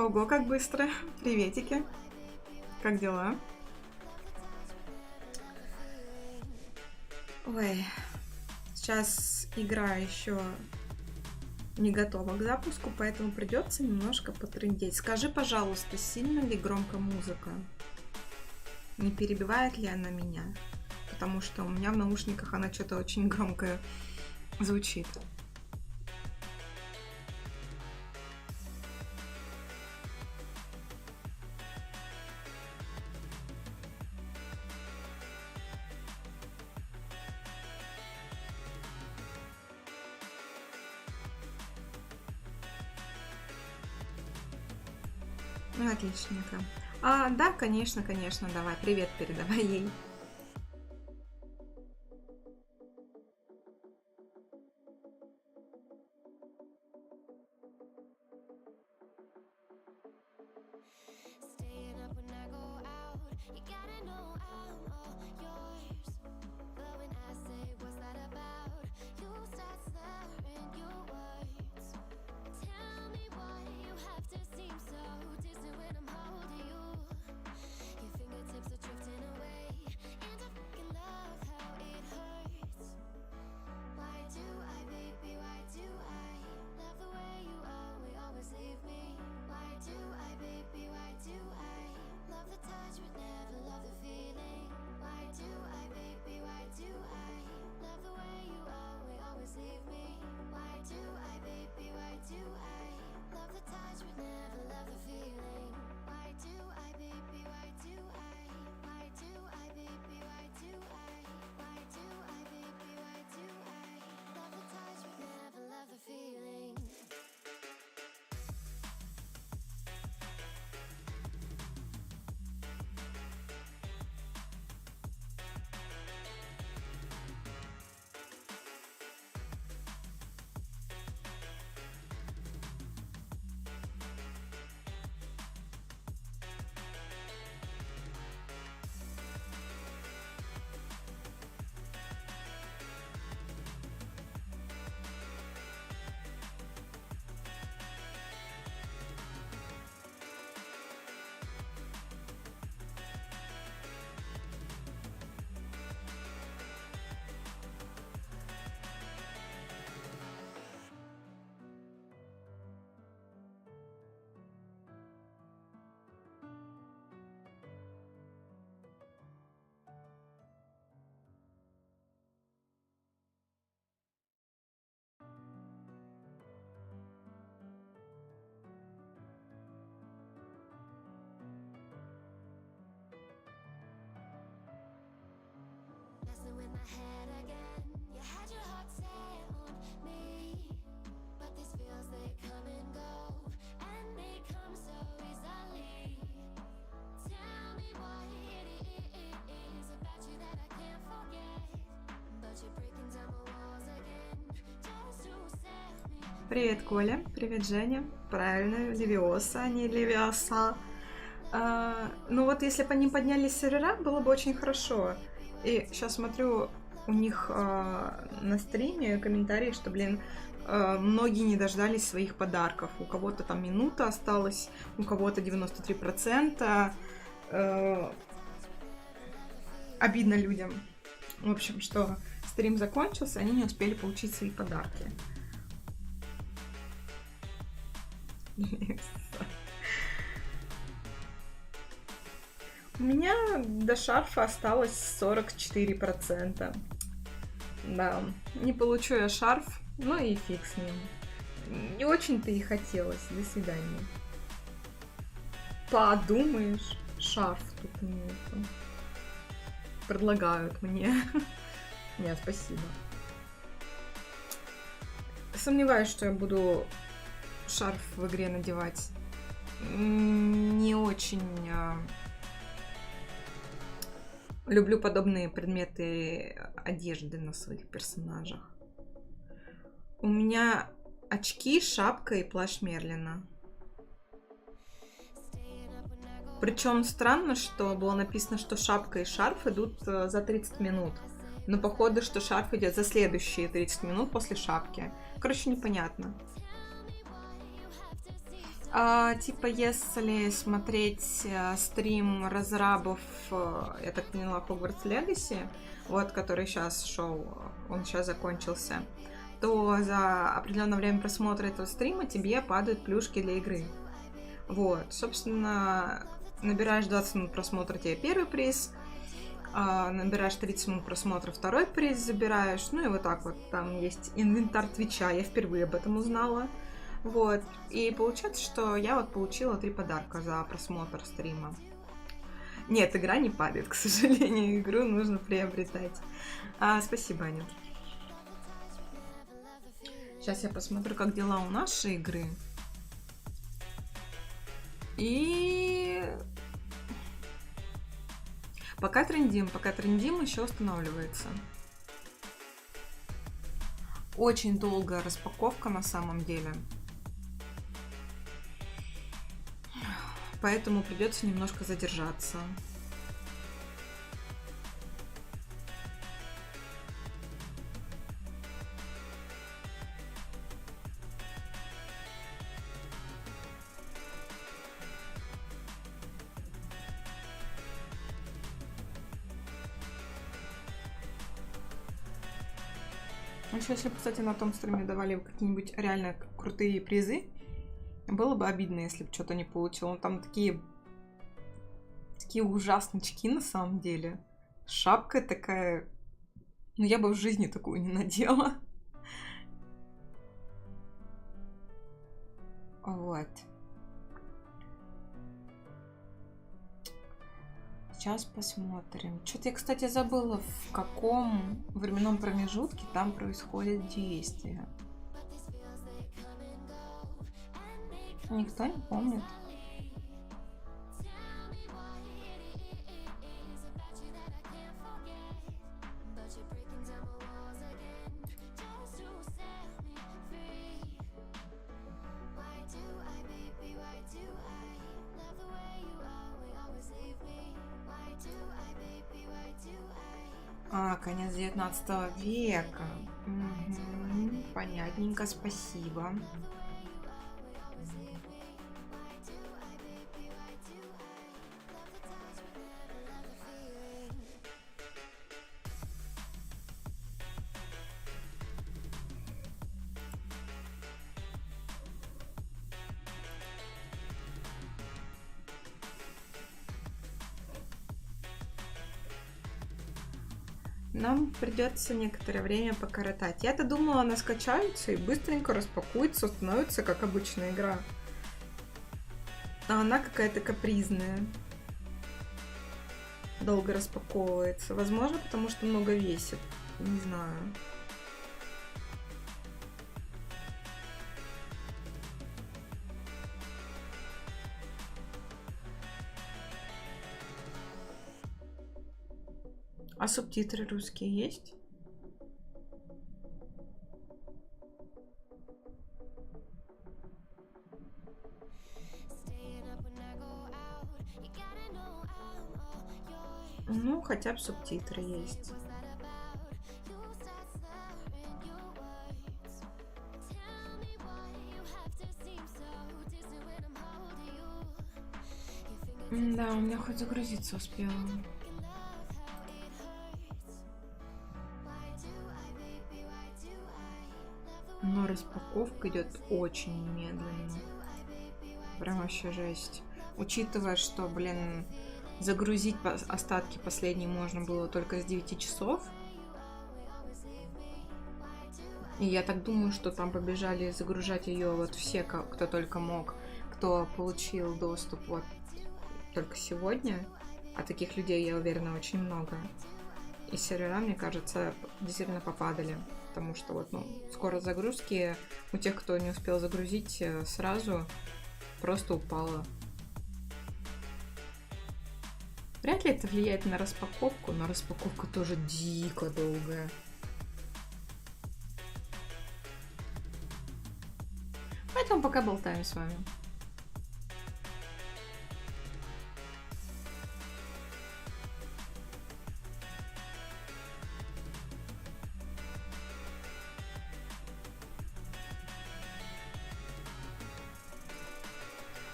Ого, как быстро. Приветики. Как дела? Ой, сейчас игра еще не готова к запуску, поэтому придется немножко потрындеть. Скажи, пожалуйста, сильно ли громко музыка? Не перебивает ли она меня? Потому что у меня в наушниках она что-то очень громко звучит. Ну, отличненько. Да, конечно, давай, привет передавай ей. Привет, Коля. Привет, Женя. Правильно, Левиоса, а не Левиоса. Ну вот, если бы они поднялись сервера, было бы очень хорошо. И сейчас смотрю у них на стриме комментарии, что, многие не дождались своих подарков. У кого-то там минута осталась, у кого-то 93%. Обидно людям. В общем, что стрим закончился, они не успели получить свои подарки. У меня до шарфа осталось 44%. Да, не получу я шарф, ну и фиг с ним. Не очень-то и хотелось. До свидания. Подумаешь, шарф тут нету. Предлагают мне. Нет, спасибо. Сомневаюсь, что я буду шарф в игре надевать. Не очень люблю подобные предметы одежды на своих персонажах. У меня очки, шапка и плащ Мерлина. Причем странно, что было написано, что шапка и шарф идут за 30 минут. Но походу, что шарф идет за следующие 30 минут после шапки. Короче, непонятно. Типа, если смотреть стрим разрабов, я так поняла, Hogwarts Legacy, вот, который сейчас шел, он сейчас закончился, то за определенное время просмотра этого стрима тебе падают плюшки для игры. Вот, собственно, набираешь 20 минут просмотра, тебе первый приз, набираешь 30 минут просмотра, второй приз забираешь, ну и вот так вот, там есть инвентарь Твича, я впервые об этом узнала. Вот, и получается, что я вот получила 3 подарка за просмотр стрима. Нет, игра не падает, к сожалению, игру нужно приобретать. Спасибо, Аня. Сейчас я посмотрю, как дела у нашей игры. И пока трендим, еще устанавливается. Очень долгая распаковка на самом деле. Поэтому придется немножко задержаться. Еще если бы, кстати, на том стриме давали какие-нибудь реально крутые призы, было бы обидно, если бы что-то не получил. Там такие ужасночки на самом деле. Шапка такая... Ну, я бы в жизни такую не надела. Вот. Сейчас посмотрим. Что-то я, кстати, забыла, в каком временном промежутке там происходит действие. Никто не помнит. Конец 19 века. Угу, понятненько, спасибо. Нам придется некоторое время покоротать. Я-то думала, она скачается и быстренько распакуется, становится как обычная игра. А она какая-то капризная. Долго распаковывается. Возможно, потому что много весит. Не знаю. А субтитры русские есть? Ну, хотя бы субтитры есть. Да, у меня хоть загрузиться успела. Но распаковка идет очень медленно. Прям вообще жесть. Учитывая, что, блин, загрузить остатки последние можно было только с 9 часов. И я так думаю, что там побежали загружать ее вот все, кто только мог, кто получил доступ вот только сегодня. А таких людей, я уверена, очень много. И сервера, мне кажется, действительно попадали. Потому что вот, скорость загрузки у тех, кто не успел загрузить сразу, просто упала. Вряд ли это влияет на распаковку, но распаковка тоже дико долгая. Поэтому пока болтаем с вами.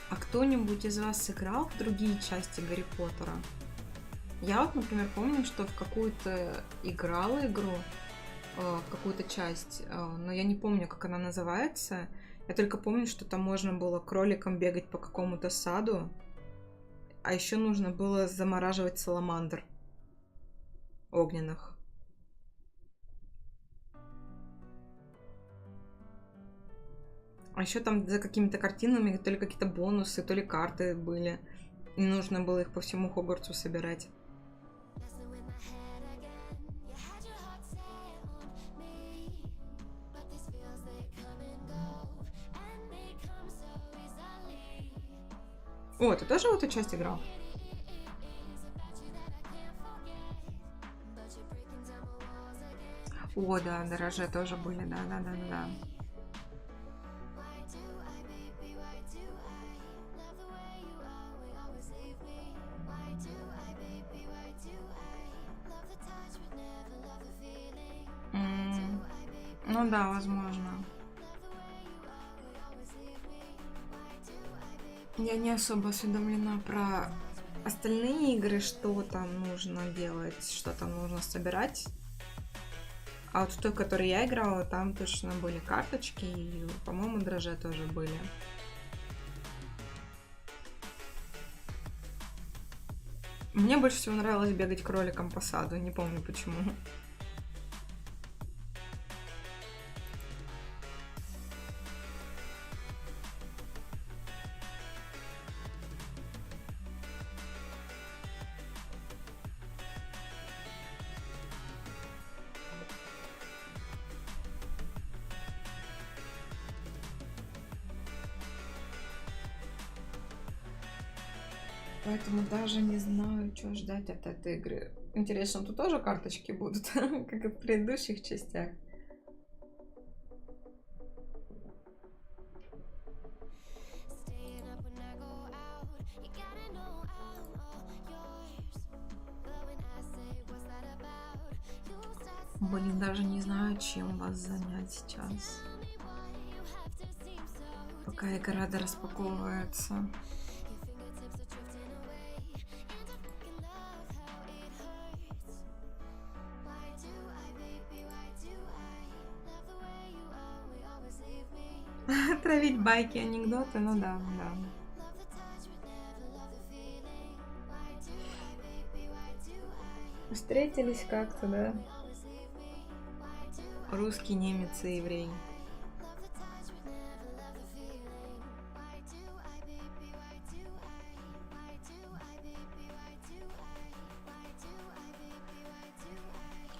А кто-нибудь из вас сыграл в другие части Гарри Поттера? Я вот, например, помню, что в какую-то играла игру, в какую-то часть, но я не помню, как она называется. Я только помню, что там можно было кроликом бегать по какому-то саду, а еще нужно было замораживать саламандр огненных. А еще там за какими-то картинами то ли какие-то бонусы, то ли карты были. И нужно было их по всему Хогвартсу собирать. О, ты тоже в эту часть играл? О, да, дороже тоже были, да. Ну да, возможно. Я не особо осведомлена про остальные игры, что там нужно делать, что там нужно собирать. А вот в той, в которой я играла, там точно были карточки, и, по-моему, дрожжи тоже были. Мне больше всего нравилось бегать кроликом по саду, не помню почему. Поэтому даже не знаю, что ждать от этой игры. Интересно, тут тоже карточки будут, как и в предыдущих частях. Блин, даже не знаю, чем вас занять сейчас. Пока игра распаковывается. Травить байки, анекдоты, ну да. Встретились как-то, да? Русский, немец и еврей.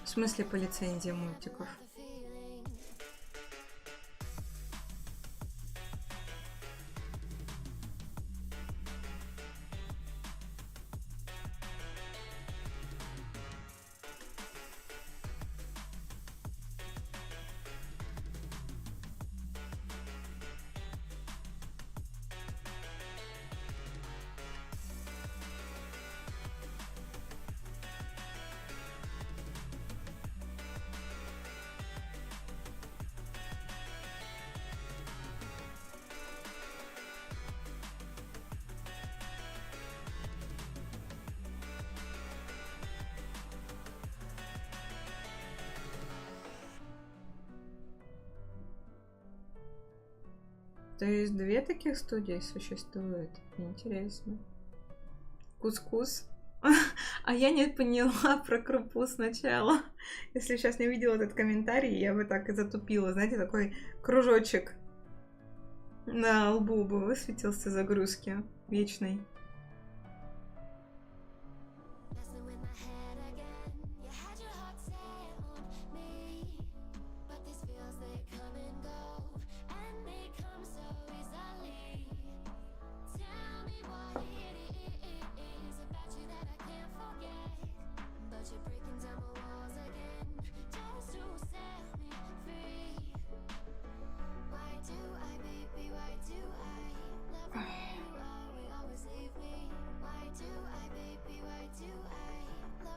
В смысле по лицензии мультиков? То есть две таких студии существуют? Интересно. Кускус. А я не поняла про крупу сначала. Если сейчас не увидела этот комментарий, я бы так и затупила. Знаете, такой кружочек на лбу бы высветился загрузки вечной.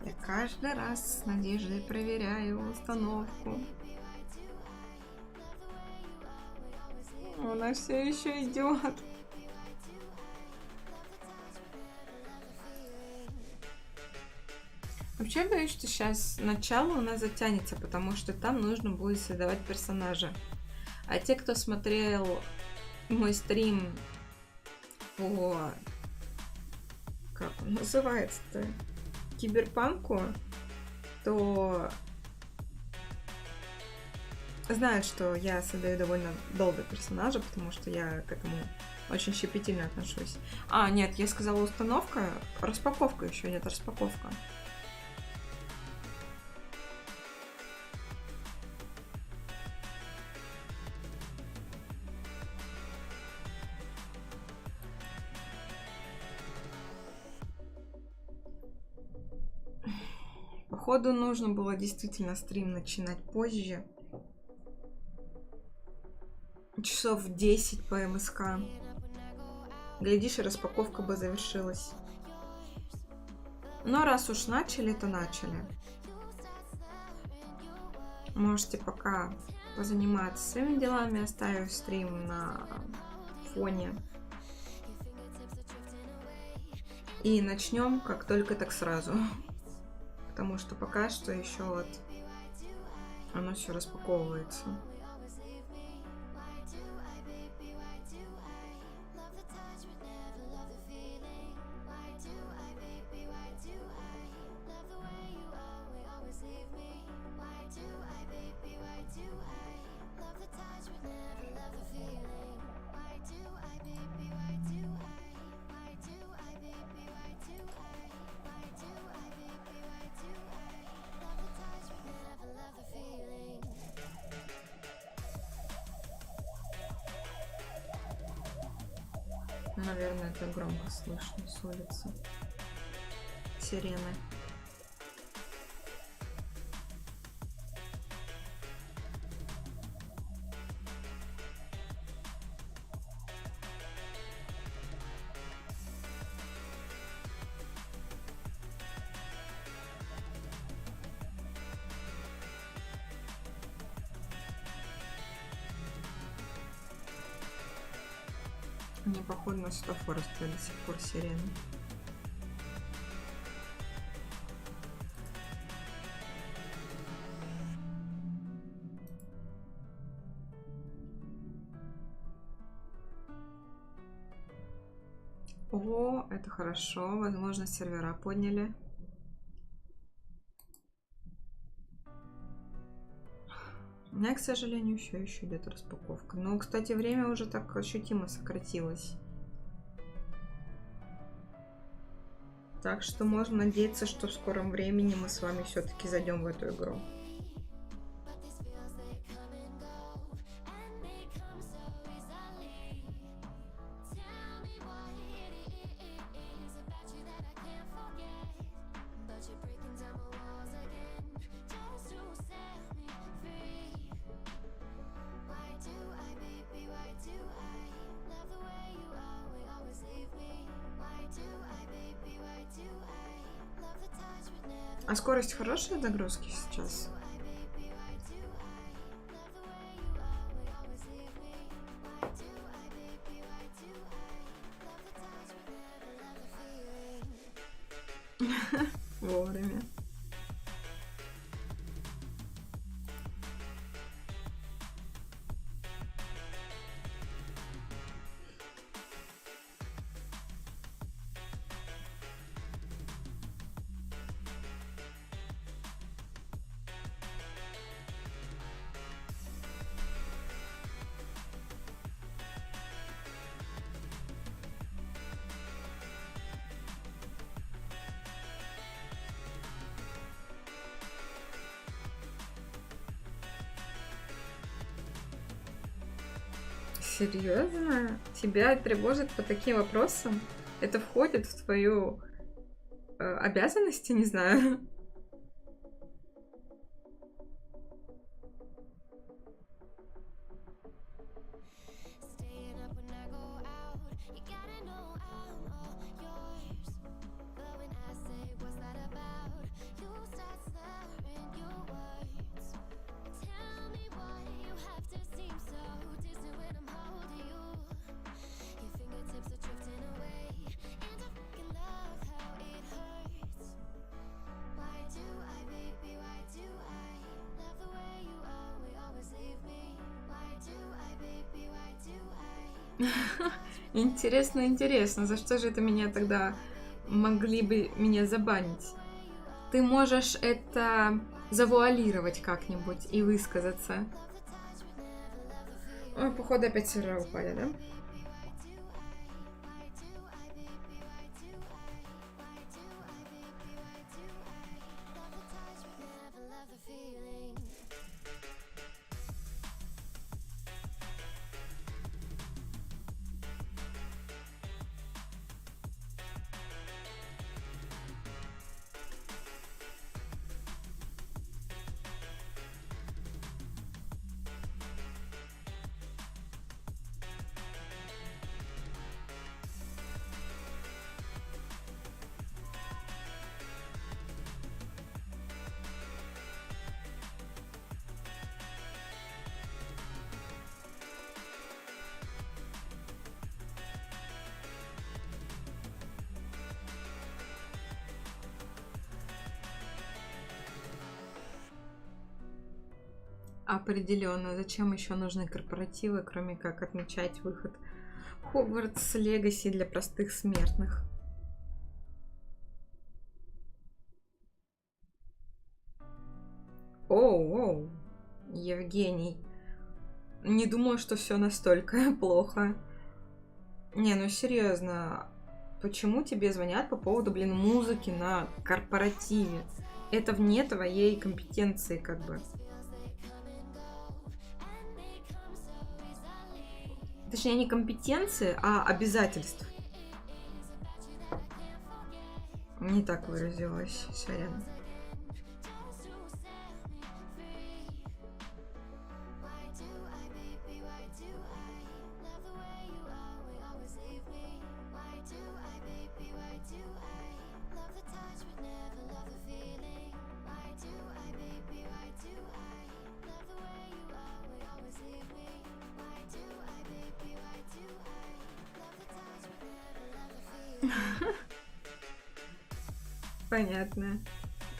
Я каждый раз с надеждой проверяю установку. Она все еще идет. Вообще боюсь, что сейчас начало у нас затянется, потому что там нужно будет создавать персонажа. А те, кто смотрел мой стрим по... Как он называется-то? Киберпанку, то знают, что я создаю довольно долго персонажа, потому что я к этому очень щепетильно отношусь. А, нет, я сказала установка, распаковка еще нет, распаковка. Походу, нужно было действительно стрим начинать позже. Часов в 10 по МСК. Глядишь, и распаковка бы завершилась. Но раз уж начали, то начали. Можете пока позаниматься своими делами, оставив стрим на фоне. И начнем как только, так сразу. Потому что пока что еще вот оно все распаковывается. Наверное, это громко слышно с улицы. Сирены. Не похоже на светофор, стоит до сих пор сирены. О, это хорошо. Возможно, сервера подняли. У меня, к сожалению, еще идет распаковка. Но, кстати, время уже так ощутимо сократилось. Так что можно надеяться, что в скором времени мы с вами все-таки зайдем в эту игру. А скорость хорошая загрузки сейчас? Вовремя. Серьезно? Тебя тревожит по таким вопросам? Это входит в твою обязанности, не знаю. Интересно, интересно, за что же это меня тогда могли бы меня забанить? Ты можешь это завуалировать как-нибудь и высказаться. Ой, походу опять сервера упали, да? Определенно. Зачем еще нужны корпоративы, кроме как отмечать выход Хогвартс Легаси для простых смертных? Оу, Евгений. Не думаю, что все настолько плохо. Не, ну серьезно. Почему тебе звонят по поводу, музыки на корпоративе? Это вне твоей компетенции, как бы. Точнее, не компетенции, а обязательств. Не так выразилась, сорян. Понятно.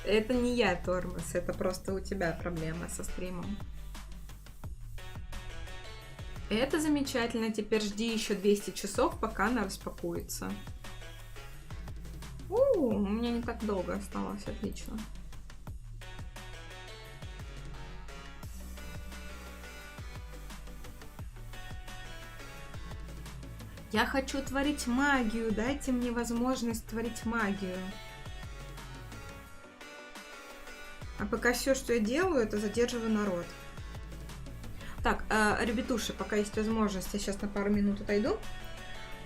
Это не я тормоз, это просто у тебя проблема со стримом. Это замечательно. Теперь жди еще 200 часов, пока она распакуется. У меня не так долго осталось, отлично. Я хочу творить магию, дайте мне возможность творить магию. А пока все, что я делаю, это задерживаю народ. Так, ребятуши, пока есть возможность, я сейчас на пару минут отойду.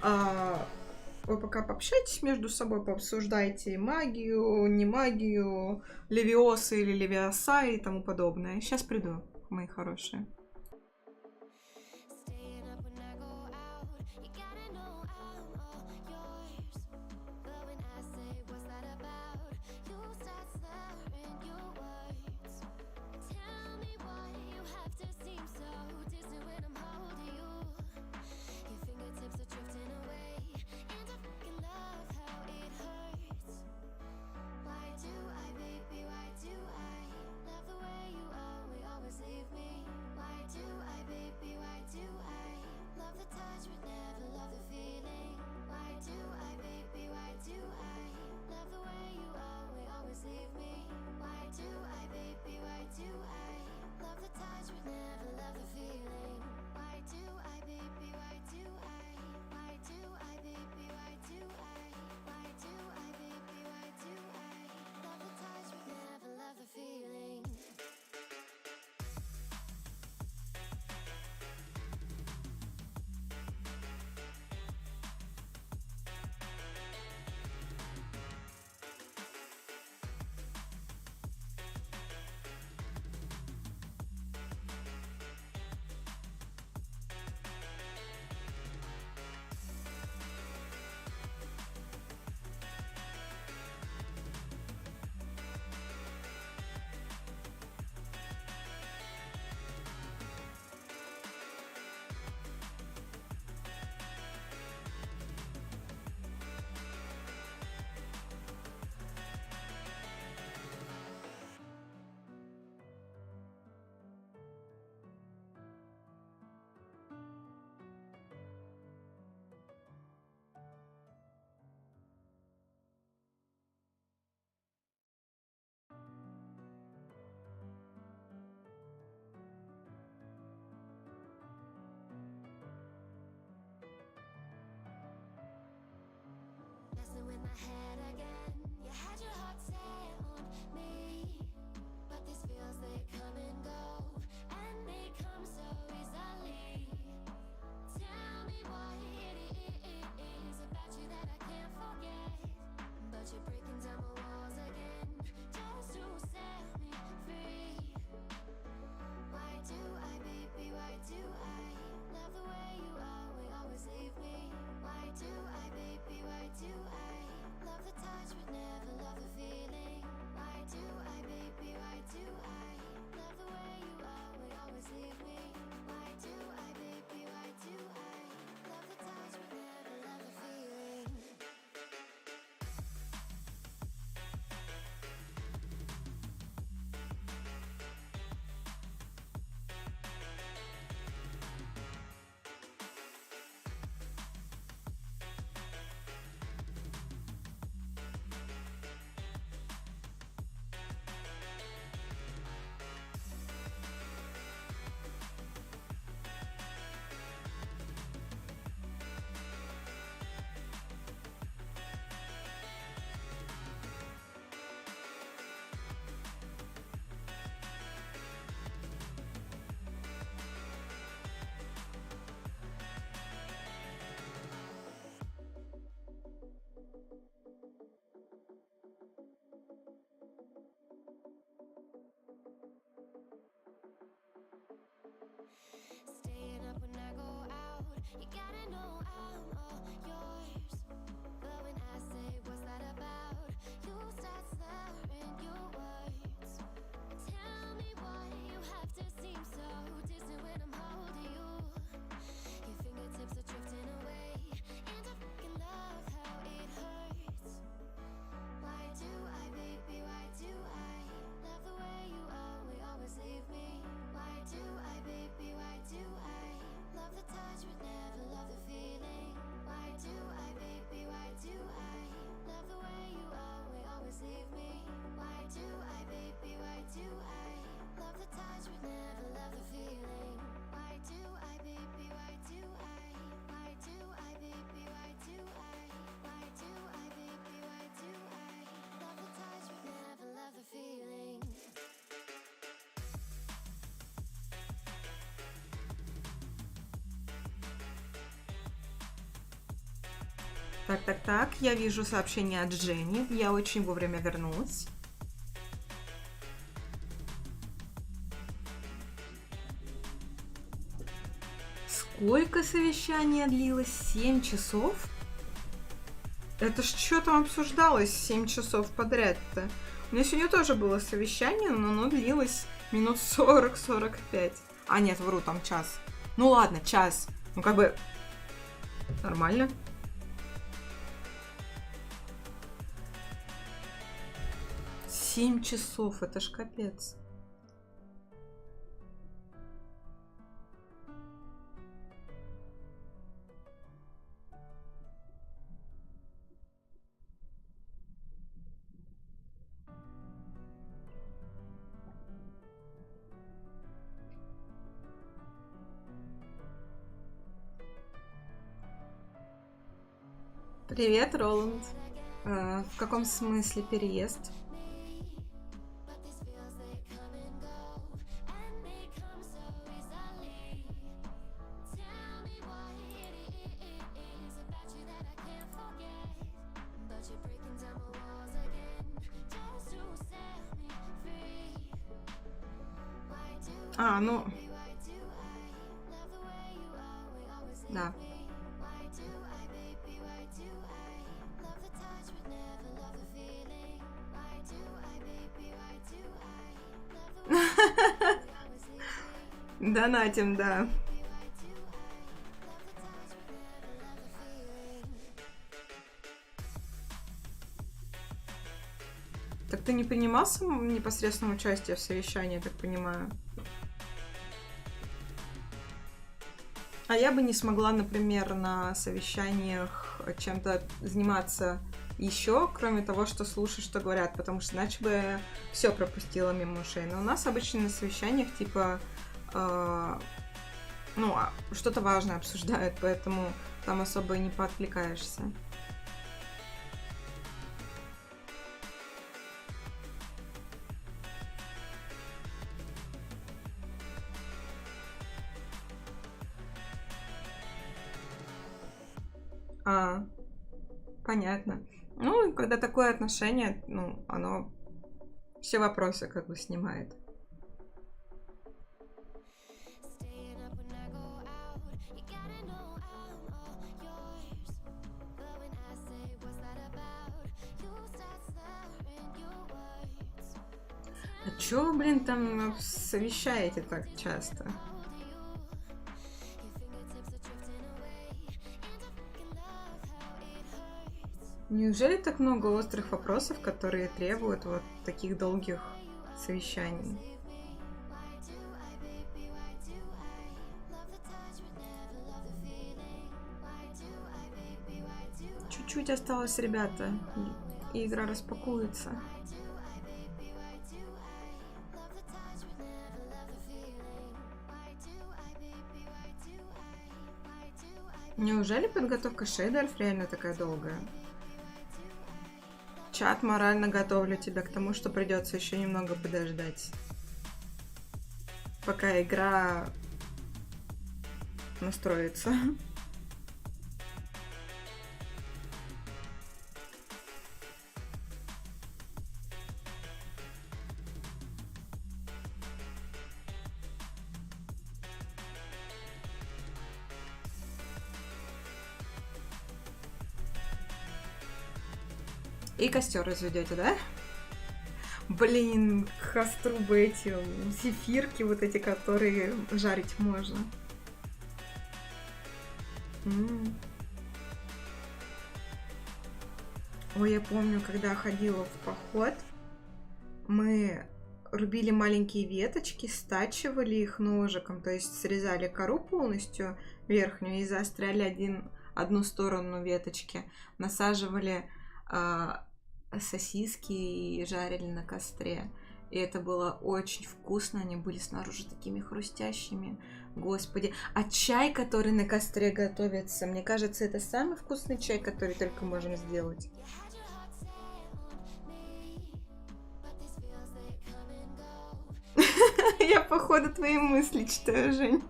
Вы пока пообщайтесь между собой, пообсуждайте магию, не магию, левиосы или левиоса и тому подобное. Сейчас приду, мои хорошие. Так, я вижу сообщение от Жени. Я очень вовремя вернулась. Сколько совещание длилось? 7 часов? Это ж что там обсуждалось 7 часов подряд-то? У меня сегодня тоже было совещание, но оно длилось минут 40-45. А, нет, вру, там час. Ну ладно, час. Ну как бы нормально. Семь часов, это ж капец. Привет, Роланд. В каком смысле переезд? А, ну... Да. Донатим, да. Так ты не принимал непосредственное участие в совещании, я так понимаю? А я бы не смогла, например, на совещаниях чем-то заниматься еще, кроме того, что слушать, что говорят, потому что иначе бы все пропустила мимо ушей. Но у нас обычно на совещаниях типа что-то важное обсуждают, поэтому там особо и не поотвлекаешься. Понятно. Ну, и когда такое отношение, ну, оно все вопросы как бы снимает. А чё вы, блин, там совещаете так часто? Неужели так много острых вопросов, которые требуют вот таких долгих совещаний? Чуть-чуть осталось, ребята, и игра распакуется. Неужели подготовка шейдеров реально такая долгая? Чат, морально готовлю тебя к тому, что придется еще немного подождать, пока игра настроится. И костер разведете, да? Блин, к костру бы эти зефирки, вот эти, которые жарить можно. Ой, я помню, когда ходила в поход, мы рубили маленькие веточки, стачивали их ножиком, то есть срезали кору полностью верхнюю и заостряли одну сторону веточки, насаживали сосиски и жарили на костре. И это было очень вкусно, они были снаружи такими хрустящими. Господи, а чай, который на костре готовится, мне кажется, это самый вкусный чай, который только можем сделать. Я, походу, твои мысли читаю, Жень.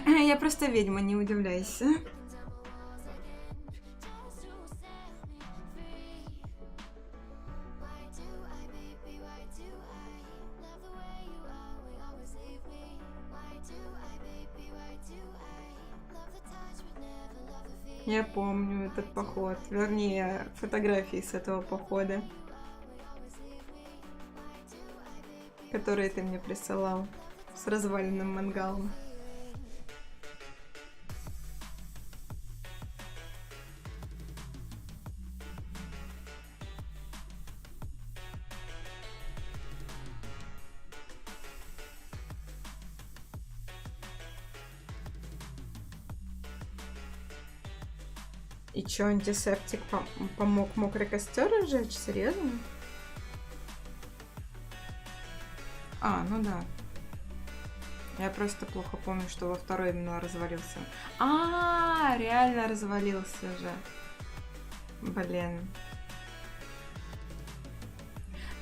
Я просто ведьма, не удивляйся. Я помню этот поход, вернее, фотографии с этого похода, которые ты мне присылал с разваленным мангалом. И чё, антисептик помог мокрый костер разжечь? Серьезно? А, ну да. Я просто плохо помню, что во второй именно развалился. А, реально развалился же. Блин.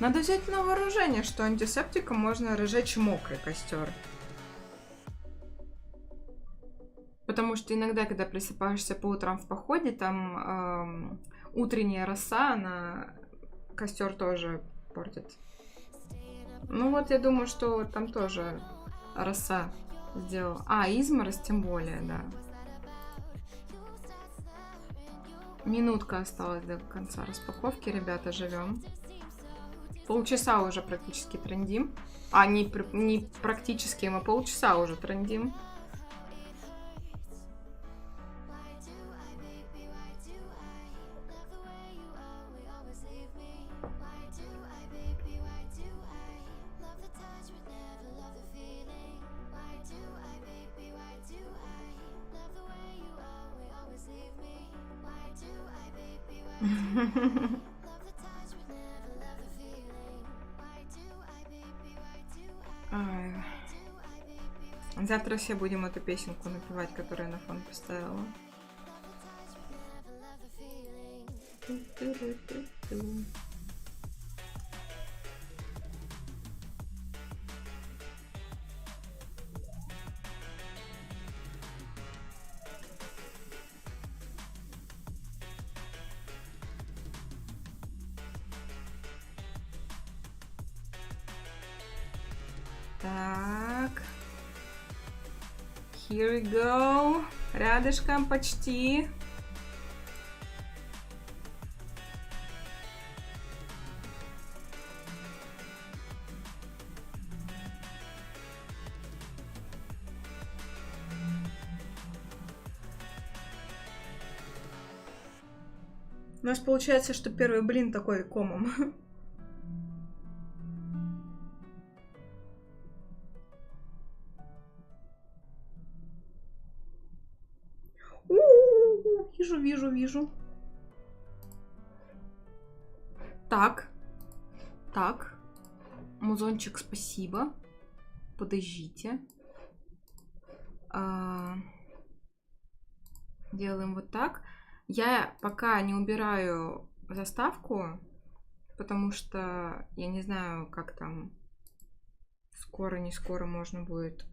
Надо взять на вооружение, что антисептиком можно разжечь мокрый костер. Потому что иногда, когда просыпаешься по утрам в походе, там утренняя роса, она костер тоже портит. Ну вот, я думаю, что там тоже роса сделала. А, изморозь тем более, да. Минутка осталась до конца распаковки, ребята, живем. Полчаса уже практически трендим. А, не практически, мы полчаса уже трендим. Завтра все будем эту песенку напевать, которую я на фон поставила. Так. Here we go. Рядышком почти. У нас получается, что первый блин такой комом. Вижу. Так. Музончик, спасибо. Подождите. Делаем вот так. Я пока не убираю заставку, потому что я не знаю, как там скоро-не скоро можно будет.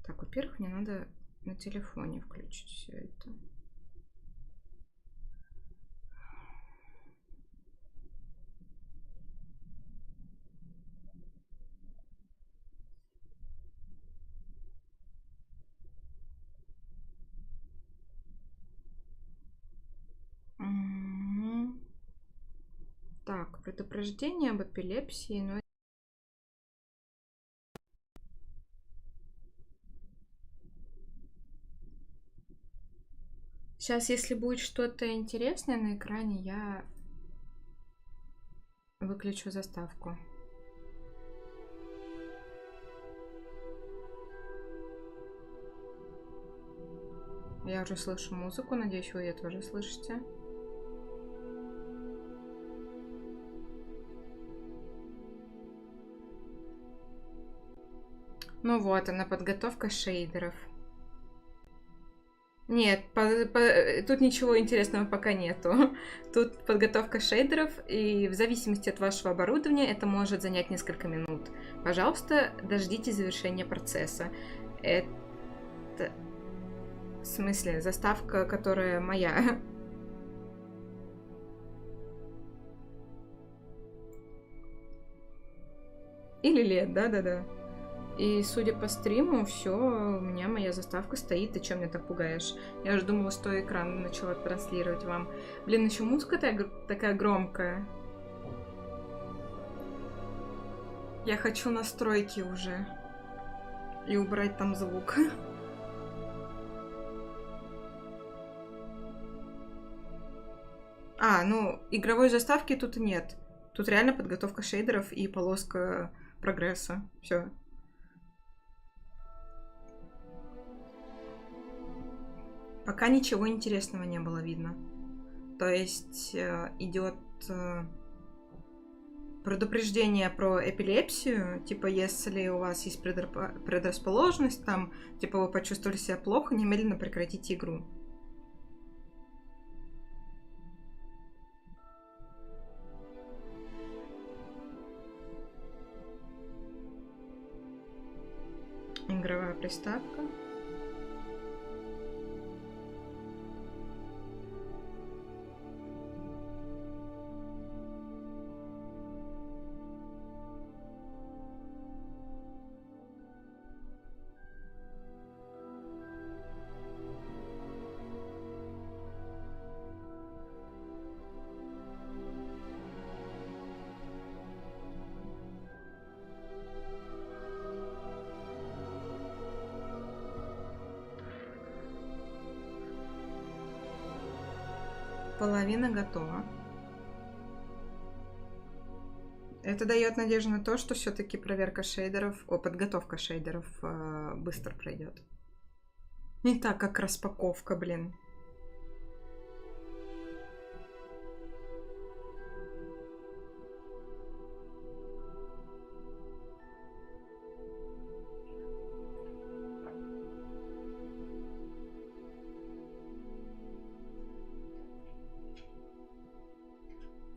Так, во-первых, мне надо на телефоне включить все это. Так, предупреждение об эпилепсии, но... Сейчас, если будет что-то интересное на экране, я выключу заставку. Я уже слышу музыку, надеюсь, вы ее тоже слышите. Ну вот, она подготовка шейдеров. Нет, тут ничего интересного пока нету. Тут подготовка шейдеров, и в зависимости от вашего оборудования это может занять несколько минут. Пожалуйста, дождитесь завершения процесса. Это... В смысле, заставка, которая моя. Или лет, да-да-да. И судя по стриму, все, у меня моя заставка стоит. Ты чем меня так пугаешь? Я уже думала, что экран начала транслировать вам. Блин, еще музыка такая громкая. Я хочу настройки уже. И убрать там звук. А, ну, игровой заставки тут нет. Тут реально подготовка шейдеров и полоска прогресса. Все. Пока ничего интересного не было видно. То есть идет предупреждение про эпилепсию. Типа, если у вас есть предрасположенность, там, типа, вы почувствовали себя плохо, немедленно прекратите игру. Игровая приставка. Половина готова. Это дает надежду на то, что все-таки проверка шейдеров, подготовка шейдеров быстро пройдет. Не так, как распаковка, блин.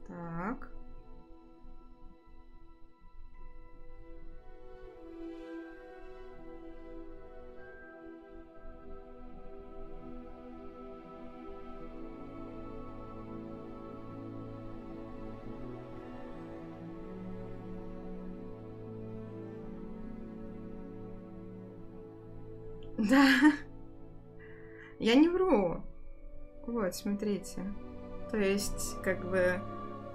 Так. Да. Я не вру. Вот, смотрите. То есть, как бы,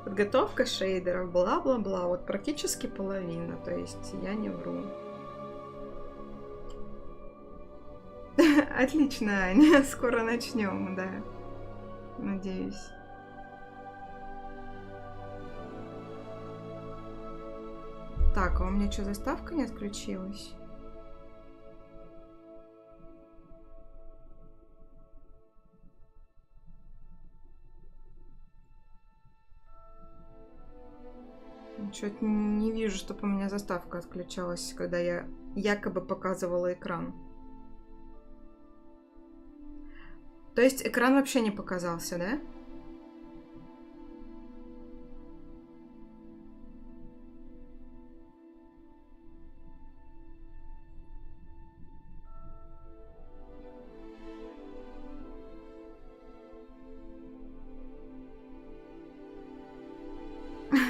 подготовка шейдеров, бла-бла-бла. Вот практически половина. То есть, я не вру. Отлично, Аня. Скоро начнем, да. Надеюсь. Так, а у меня что, заставка не отключилась? Что-то не вижу, чтобы у меня заставка отключалась, когда я якобы показывала экран. То есть экран вообще не показался, да?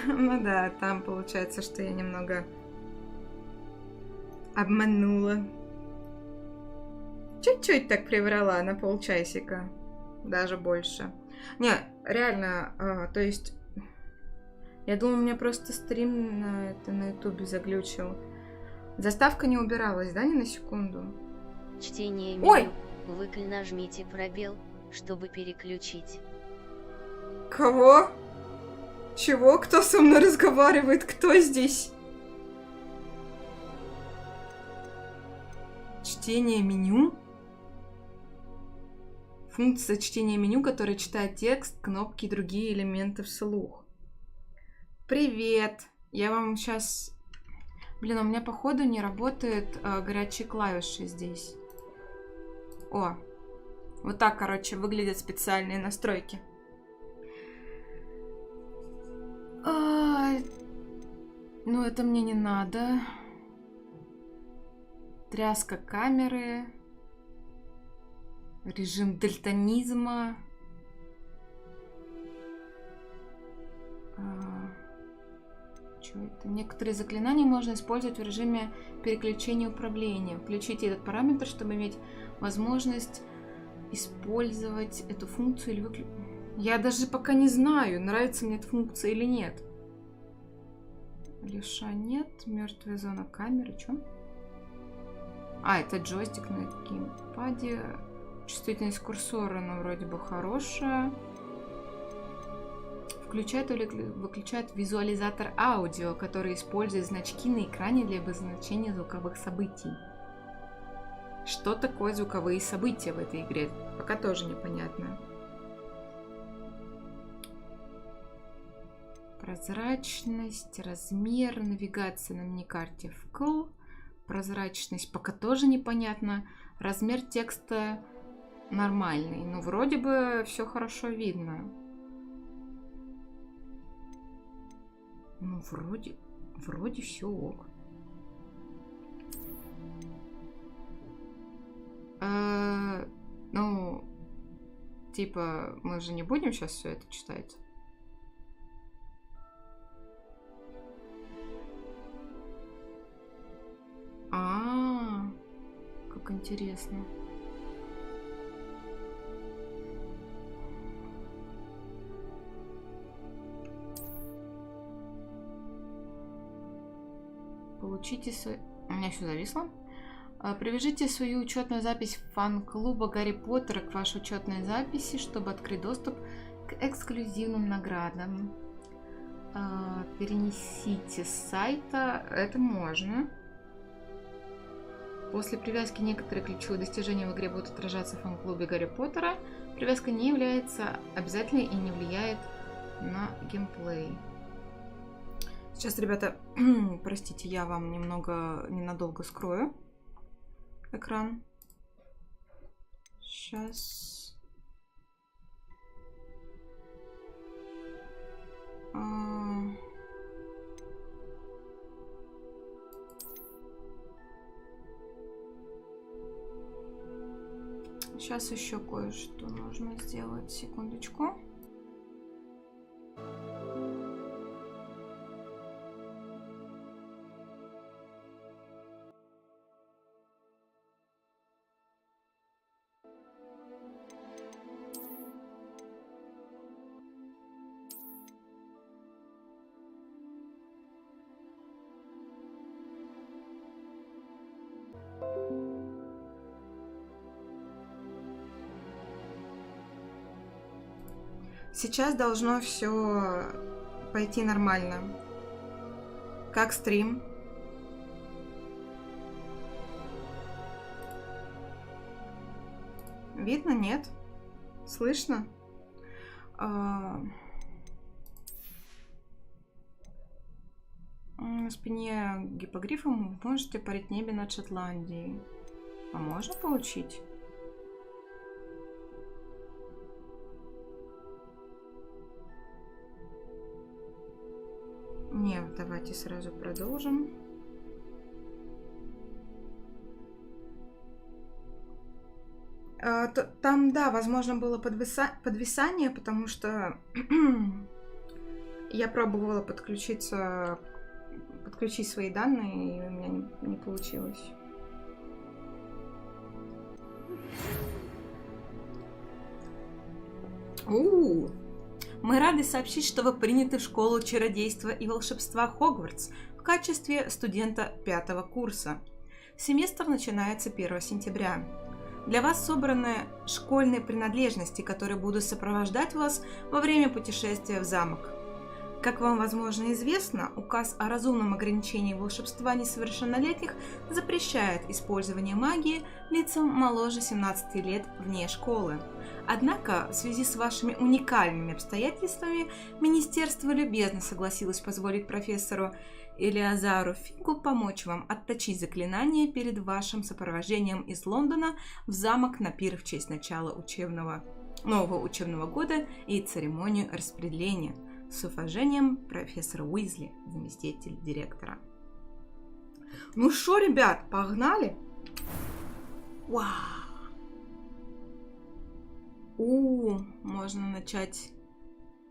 Ну да, там получается, что я немного обманула. Чуть-чуть так приврала на полчасика. Даже больше. Не, реально, то есть Я думала, у меня просто стрим на ютубе заглючил. Заставка не убиралась, да, ни на секунду? Чтение Ой! меню. Нажмите пробел, чтобы переключить. Кого? Чего? Кто со мной разговаривает? Кто здесь? Чтение меню? Функция чтения меню, которая читает текст, кнопки и другие элементы вслух. Привет! Я вам сейчас... Блин, у меня походу не работают горячие клавиши здесь. О! Вот так, короче, выглядят специальные настройки. Ну, это мне не надо. Тряска камеры. Режим дальтонизма. Что это? Некоторые заклинания можно использовать в режиме переключения управления. Включите этот параметр, чтобы иметь возможность использовать эту функцию или выключить. Я даже пока не знаю, нравится мне эта функция или нет. Левша нет. Мертвая зона камеры. Что? А, это джойстик на геймпаде. Чувствительность курсора, ну, вроде бы хорошая. Включает или выключает визуализатор аудио, который использует значки на экране для обозначения звуковых событий. Что такое звуковые события в этой игре? Пока тоже непонятно. Прозрачность, размер, навигация на миникарте вкл. Прозрачность пока тоже непонятно. Размер текста нормальный. Ну, вроде бы все хорошо видно. Ну, вроде все ок. Ну, типа, мы же не будем сейчас все это читать. Как интересно. Получите свой... У меня все зависло. Привяжите свою учетную запись фан-клуба Гарри Поттера к вашей учетной записи, чтобы открыть доступ к эксклюзивным наградам. Перенесите с сайта. Это можно. После привязки некоторые ключевые достижения в игре будут отражаться в фан-клубе Гарри Поттера. Привязка не является обязательной и не влияет на геймплей. Сейчас, ребята, простите, я вам ненадолго скрою экран. Сейчас. Сейчас еще кое-что нужно сделать. Секундочку. Сейчас должно все пойти нормально. Как стрим? Видно? Нет? Слышно? На спине гиппогрифа вы можете парить в небе над Шотландией. А можно получить? Нет, давайте сразу продолжим. Там, да, возможно, было подвисание, потому что я пробовала подключить свои данные, и у меня не получилось. Мы рады сообщить, что вы приняты в школу чародейства и волшебства Хогвартс в качестве студента 5-го курса. Семестр начинается 1 сентября. Для вас собраны школьные принадлежности, которые будут сопровождать вас во время путешествия в замок. Как вам, возможно, известно, указ о разумном ограничении волшебства несовершеннолетних запрещает использование магии лицам моложе 17 лет вне школы. Однако, в связи с вашими уникальными обстоятельствами, Министерство любезно согласилось позволить профессору Элиазару Фигу помочь вам отточить заклинание перед вашим сопровождением из Лондона в замок на пир в честь начала нового учебного года и церемонию распределения. С уважением, профессор Уизли, заместитель директора. Ну шо, ребят, погнали? Вау! Можно начать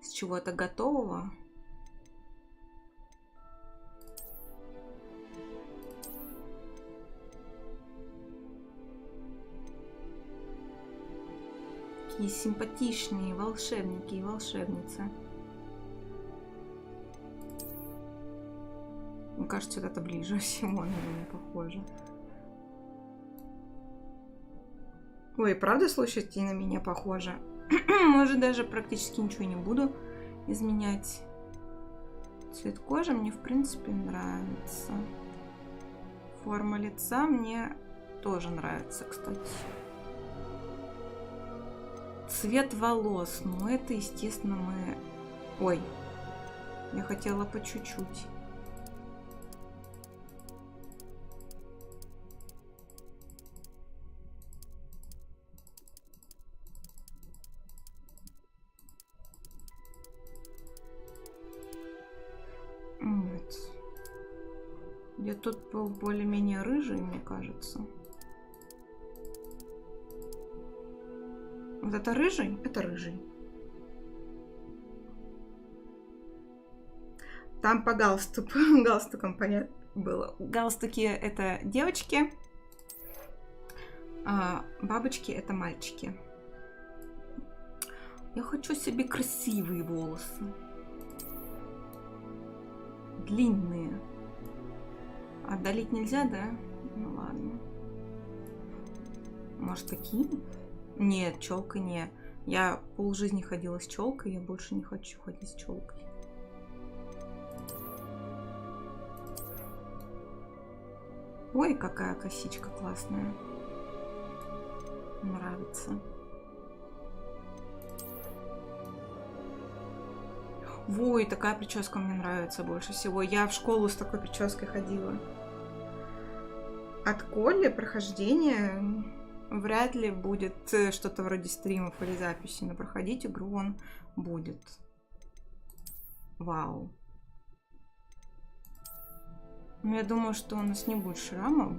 с чего-то готового. Какие симпатичные волшебники и волшебницы. Мне кажется, это ближе всего на меня похоже. Ой, правда, слушайте, на меня похоже? Может, даже практически ничего не буду изменять. Цвет кожи мне, в принципе, нравится. Форма лица мне тоже нравится, кстати. Цвет волос. Ну, это, естественно, мы... Ой, я хотела по чуть-чуть. Я тут был более-менее рыжий, мне кажется. Вот это рыжий? Это рыжий. Там по галстукам понятно было. Галстуки это девочки, а бабочки это мальчики. Я хочу себе красивые волосы. Длинные. Отдалить нельзя, да? Ну ладно. Может, такие? Нет, челка не. Я полжизни ходила с челкой, я больше не хочу ходить с челкой. Ой, какая косичка классная. Нравится. Ой, такая прическа мне нравится больше всего. Я в школу с такой прической ходила. От Колли прохождение вряд ли будет что-то вроде стримов или записи, но проходить игру он будет. Вау. Но я думаю, что у нас не будет шрамов.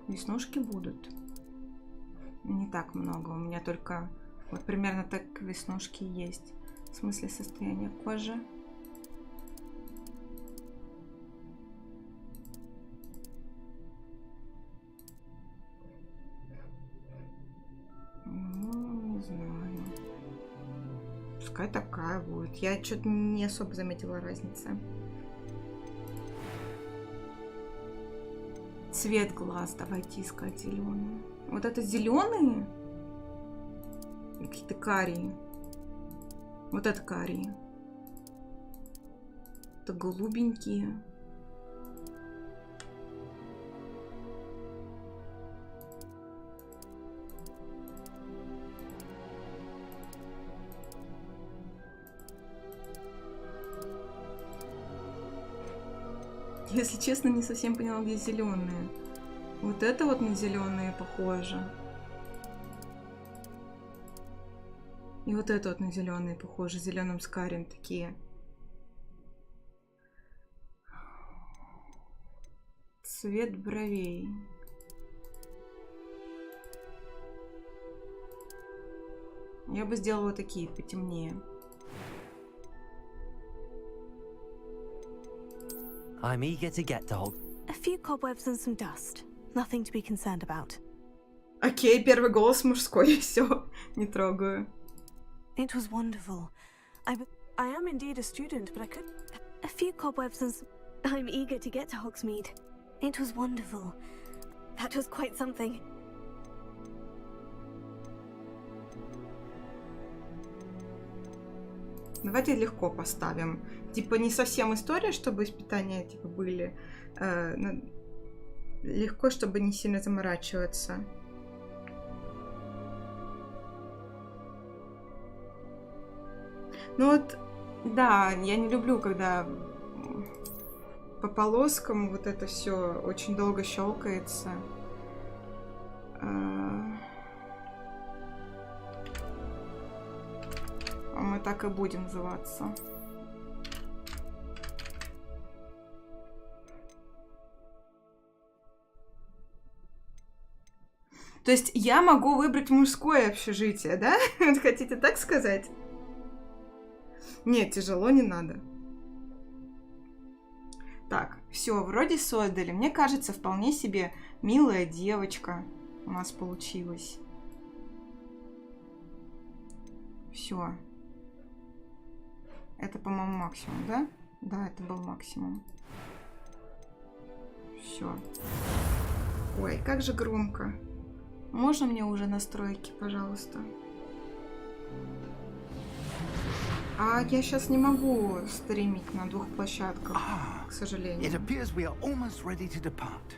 Веснушки будут. Не так много. У меня только вот примерно так веснушки есть. В смысле состояния кожи. Ну, не знаю. Пускай такая будет. Я что-то не особо заметила разницы. Цвет глаз. Давайте искать зеленый. Вот это зеленые? Какие-то карие. Вот это карие. Это голубенькие. Если честно, не совсем поняла, где зеленые. Вот это вот на зеленые похоже. И вот это вот на зеленые похоже, зеленым с карием такие. Цвет бровей. Я бы сделала такие потемнее. I'm eager to get to Hogwarts. A few cobwebs and some dust. Nothing to be concerned about. Окей, первый голос мужской, все, не трогаю. It was wonderful. I am indeed a student, but I could... A few cobwebs and... I'm eager to get to Hogsmeade. It was wonderful. That was quite something. Давайте легко поставим. Типа не совсем история, чтобы испытания типа были. Легко, чтобы не сильно заморачиваться. Ну вот, да, я не люблю, когда по полоскам вот это все очень долго щелкается. А мы так и будем называться. То есть я могу выбрать мужское общежитие, да? Хотите так сказать? Нет, тяжело не надо. Так, все, вроде создали. Мне кажется, вполне себе милая девочка у нас получилась. Все. Это, по-моему, максимум, да? Да, это был максимум. Все. Ой, как же громко. Можно мне уже настройки, пожалуйста? А я сейчас не могу стримить на двух площадках, к сожалению. It appears we are almost ready to depart.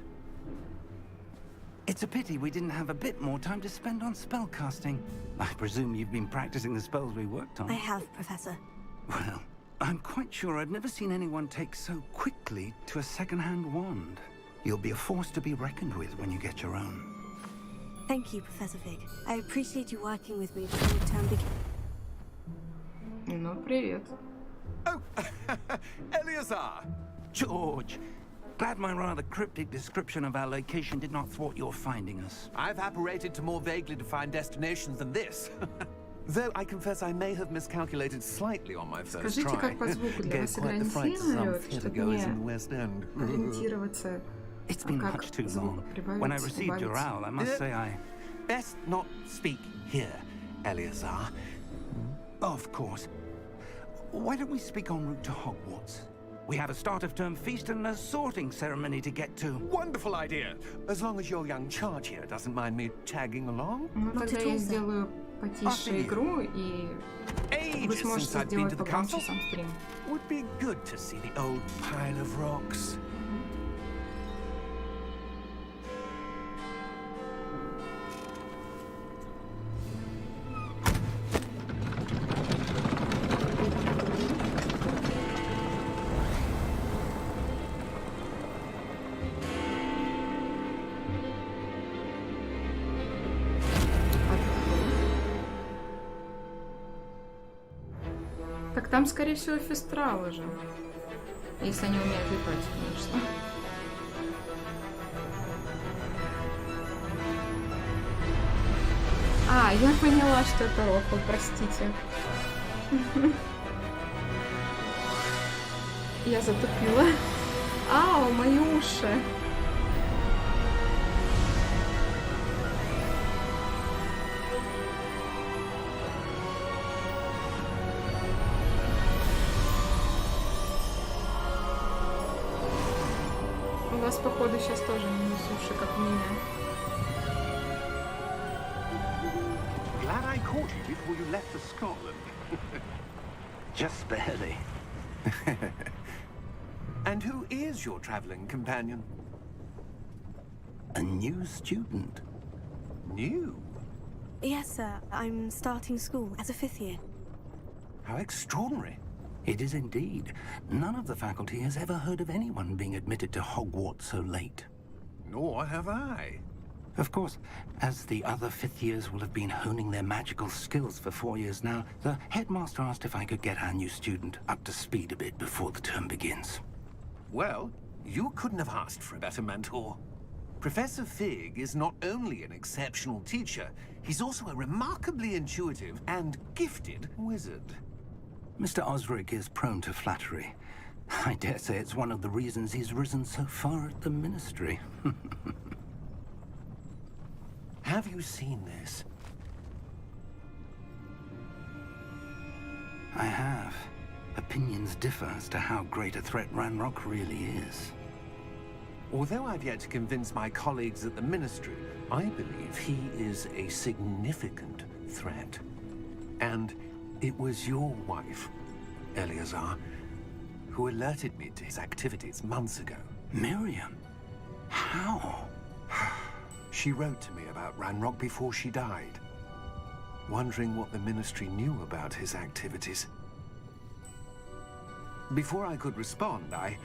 It's a pity we didn't have a bit more time to spend on spellcasting. I presume you've been practicing the spells we worked on. I have, Professor. Well, I'm quite sure I've never seen anyone take so quickly to a second-hand wand. You'll be a force to be reckoned with when you get your own. Thank you, Professor Fig. I appreciate you working with me before the term begins. Ну, привет. Oh, Eleazar! George, glad my rather cryptic description of our location did not thwart your finding us. I've apparated to more vaguely defined destinations than this. Though I confess I may have miscalculated slightly on my first Скажите, try. как по звуку для вас Gave quite the fright to some сграничировать, чтобы theatregoers in the мне West End. ориентироваться, It's been как much too звук long. прибавить, When I received your убавить. owl, I must say I... Best not speak here, Eleazar. Of course. Why don't we speak en route to Hogwarts? We have a start-of-term feast and a sorting ceremony to get to. Wonderful idea! As long as your young charge here doesn't mind me tagging along. Ну, Not тогда at я all, sir. сделаю потише игру, и вы Ages since сможете I've been сделать to the погромче castle. сам стрим. Would be good to see the old pile of rocks. Так там, скорее всего, фестралы же. Если они умеют летать, конечно. А, я поняла, что это Рокко, простите. Я затупила. Ау, мои уши. У вас, походу, сейчас тоже минус уши, как у меня. Glad I caught you before you left for Scotland. Just barely. And who is your traveling companion? A new student. New? Yes, sir. I'm starting school as a 5th year. How extraordinary. It is indeed. None of the faculty has ever heard of anyone being admitted to Hogwarts so late. Nor have I. Of course, as the other 5th years will have been honing their magical skills for 4 years now, the headmaster asked if I could get our new student up to speed a bit before the term begins. Well, you couldn't have asked for a better mentor. Professor Fig is not only an exceptional teacher, he's also a remarkably intuitive and gifted wizard. Mr. Osric is prone to flattery. I dare say it's one of the reasons he's risen so far at the ministry. Have you seen this? I have. Opinions differ as to how great a threat Ranrock really is. Although I've yet to convince my colleagues at the Ministry, I believe he is a significant threat. And it was your wife, Eleazar, who alerted me to his activities months ago. Miriam? How? She wrote to me about Ranrock before she died, wondering what the Ministry knew about his activities. Before I could respond, I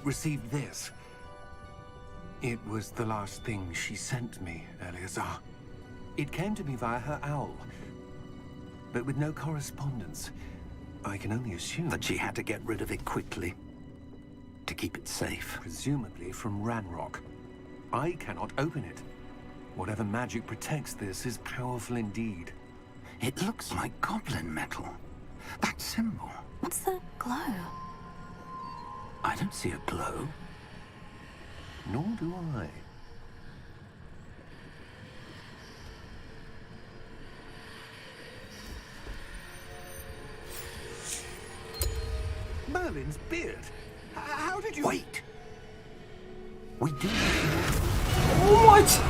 received this. It was the last thing she sent me, Eleazar. It came to me via her owl, but with no correspondence. I can only assume That she had to get rid of it quickly. To keep it safe. presumably from Ranrock. I cannot open it. Whatever magic protects this is powerful indeed. It looks like goblin metal. That symbol. What's the glow? I don't see a glow. Nor do I. Merlin's beard. How did you... Wait! We do. What?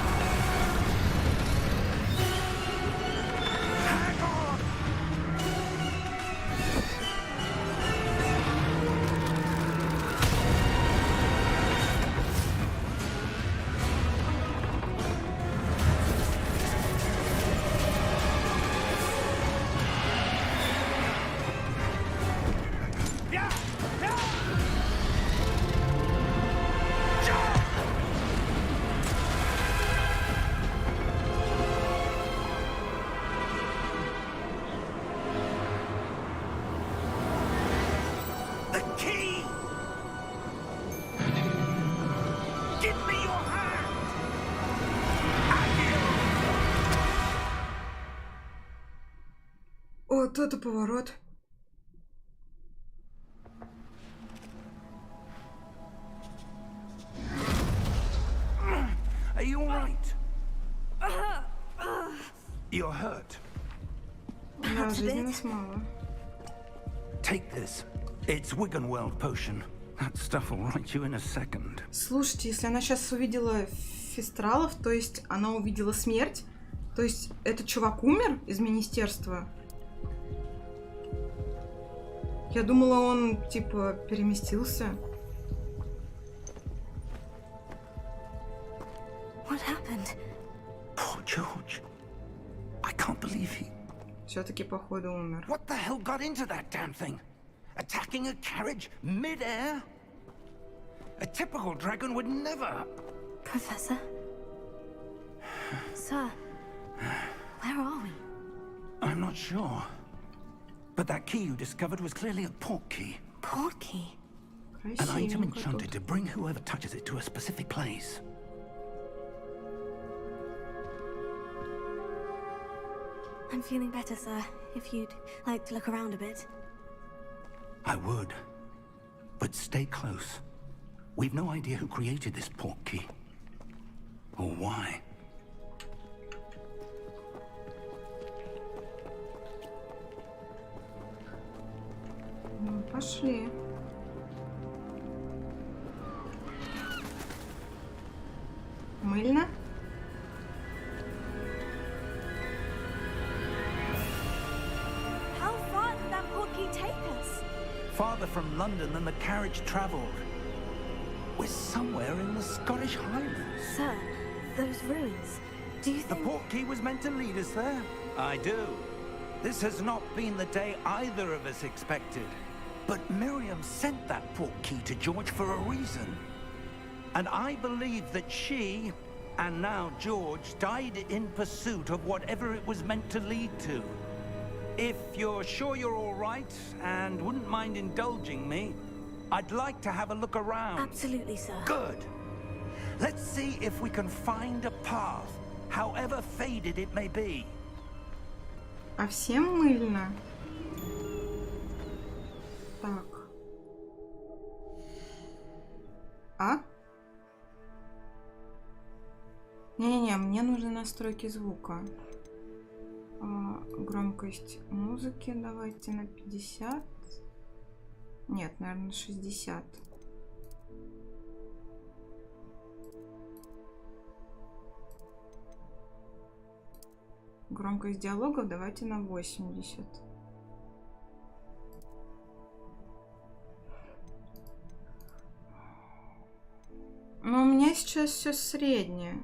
The key! Give me your hand! Вот это поворот. Are you alright? You're hurt. Да, жизни нас мало. Take this. It's Wiggenweld potion. That stuff will right you in a second. Слушайте, если она сейчас увидела фестралов, то есть она увидела смерть, то есть этот чувак умер из министерства? Я думала, он, типа, переместился. What happened? Poor George. I can't believe he... Все-таки, походу, умер. What the hell got into that damn thing? Attacking a carriage mid-air? A typical dragon would never... Professor? Sir, where are we? I'm not sure. But that key you discovered was clearly a port key. Portkey? An item Красивенько enchanted тут. to bring whoever touches it to a specific place. I'm feeling better, sir. If you'd like to look around a bit. I would. But stay close. We've no idea who created this port key. Or why. Ну, пошли. Мыльно? How far did that portkey take us? Farther from London than the carriage travelled. We're somewhere in the Scottish Highlands. Sir, those ruins. Do you The think... port key was meant to lead us there? I do. This has not been the day either of us expected. But Miriam sent that port key to George for a reason. And I believe that she, and now George, died in pursuit of whatever it was meant to lead to. If you're sure you're all right, and wouldn't mind indulging me, I'd like to have a look around. Absolutely, sir. Good. Let's see if we can find a path, however faded it may be. А всем мыльно? Так. А? Не-не-не, мне нужны настройки звука. Громкость музыки давайте на 50. Нет, наверное, 60. Громкость диалогов давайте на 80. Но у меня сейчас все среднее.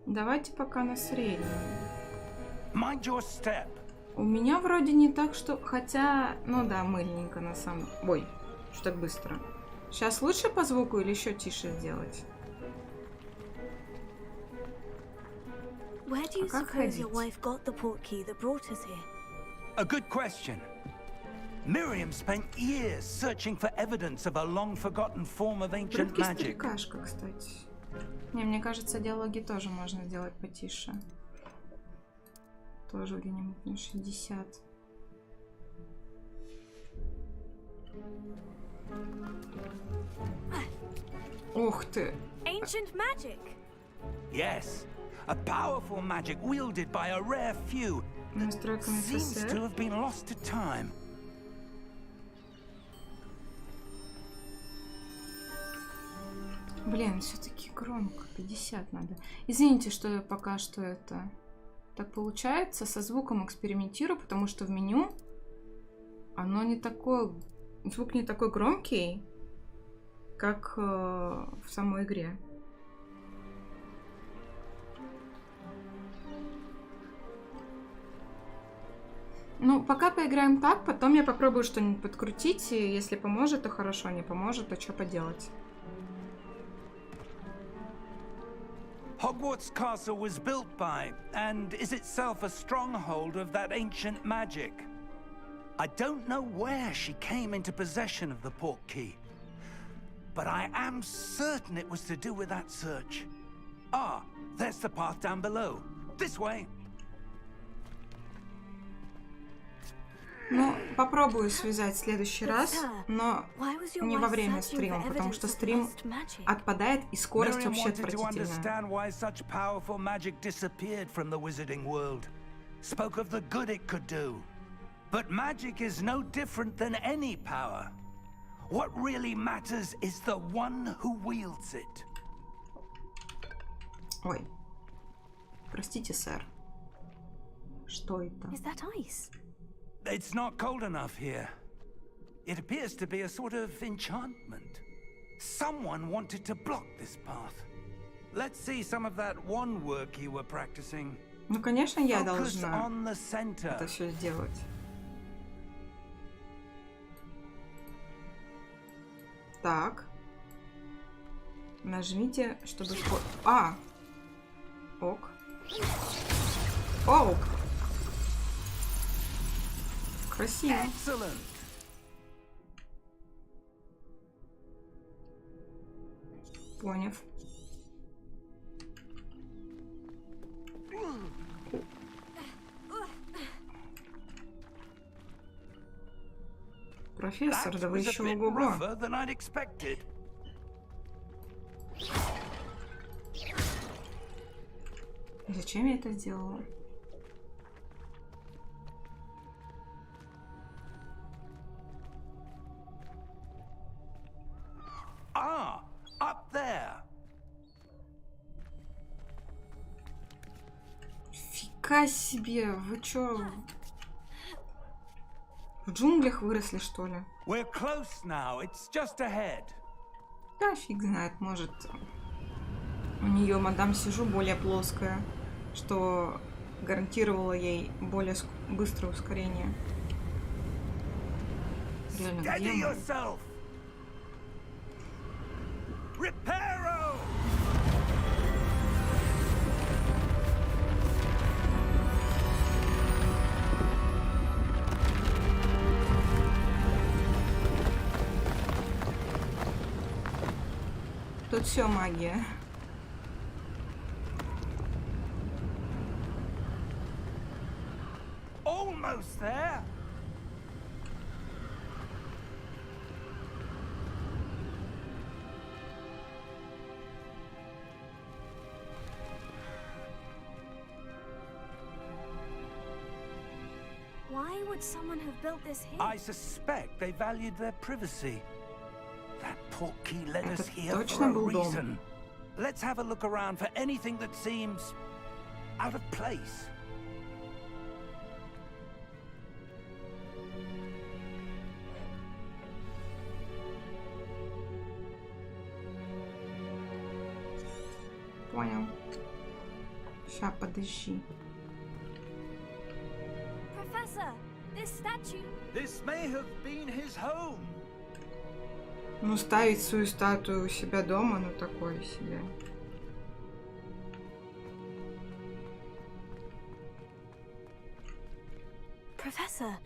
Давайте пока на среднем. Mind your step. У меня вроде не так, что... Хотя, ну да, мыльненько на самом... Ой, что так быстро. Сейчас лучше по звуку или еще тише сделать? Where do you Как suppose your ходить? wife got the portkey that brought us here? A good question. Miriam spent years searching for evidence of a long-forgotten form of ancient Прыткий magic. старикашка, кстати. Не, мне кажется, диалоги тоже можно сделать потише. Тоже где-нибудь на 60. Ух ты! Ancient magic! Yes, a powerful magic wielded by a rare few Настройками seems to СССР. have been lost to time. Блин, все-таки громко. 50 надо. Извините, что я пока что это... Так получается. Со звуком экспериментирую, потому что в меню оно не такое... Звук не такой громкий, как в самой игре. Ну, пока поиграем так, потом я попробую что-нибудь подкрутить, и если поможет, то хорошо, не поможет, то что поделать. Hogwarts Castle was built by, and is itself a stronghold of that ancient magic. I don't know where she came into possession of the portkey, but I am certain it was to do with that search. Ah, there's the path down below. This way. Ну, попробую связать в следующий раз, но не во время стрима, потому что стрим отпадает, и скорость Miriam вообще wanted to отвратительная. understand why such powerful magic disappeared from the wizarding world. Spoke of the good it could do. But magic is no different than any power. What really matters is the one who wields it. Ой. Простите, сэр. Что это? Is that ice? It's not cold enough here. It appears to be a sort of enchantment. Someone wanted to block this path. Let's see some of that wand work you were practicing. Ну, конечно, я Focus должна on the center. это все сделать. Так. Нажмите, чтобы... А! Ок. Оу! Красиво. Excellent. Поняв. Профессор, да вы was a еще bit ого-го. rougher than I'd expected. Зачем я это сделала? Ah, up there. Фига себе, вы чё? В джунглях выросли, что ли? We're close now. It's just ahead. Да, фиг знает, может, у нее мадам Сижу более плоская, что гарантировало ей более быстрое ускорение. Реально, где Steady мы? yourself. Reparo. Тут все магия. Almost there. Why would someone have built this here? I suspect they valued their privacy. That portkey led us Это here for точно a был дом. reason. Let's have a look around for anything that seems out of place. Понял. Ща, подожди. Professor, this statue. This may have been his home. Ну, ставить свою статую у себя дома, ну, такое себе. Professor,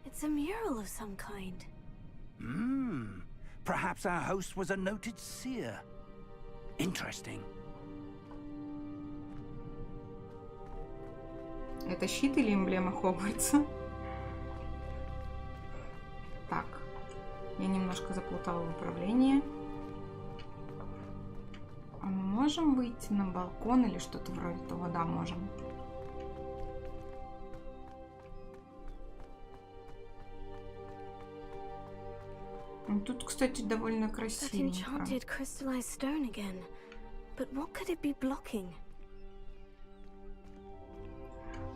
it's a mural of some kind. Perhaps our host was a noted seer. Interesting. Это щит или эмблема Хогвартса? Так. Я немножко заплутала в управлении. А мы можем выйти на балкон или что-то вроде того? Да, можем. Тут, кстати, довольно That красивенько. enchanted crystallized stone again. But what could it be blocking?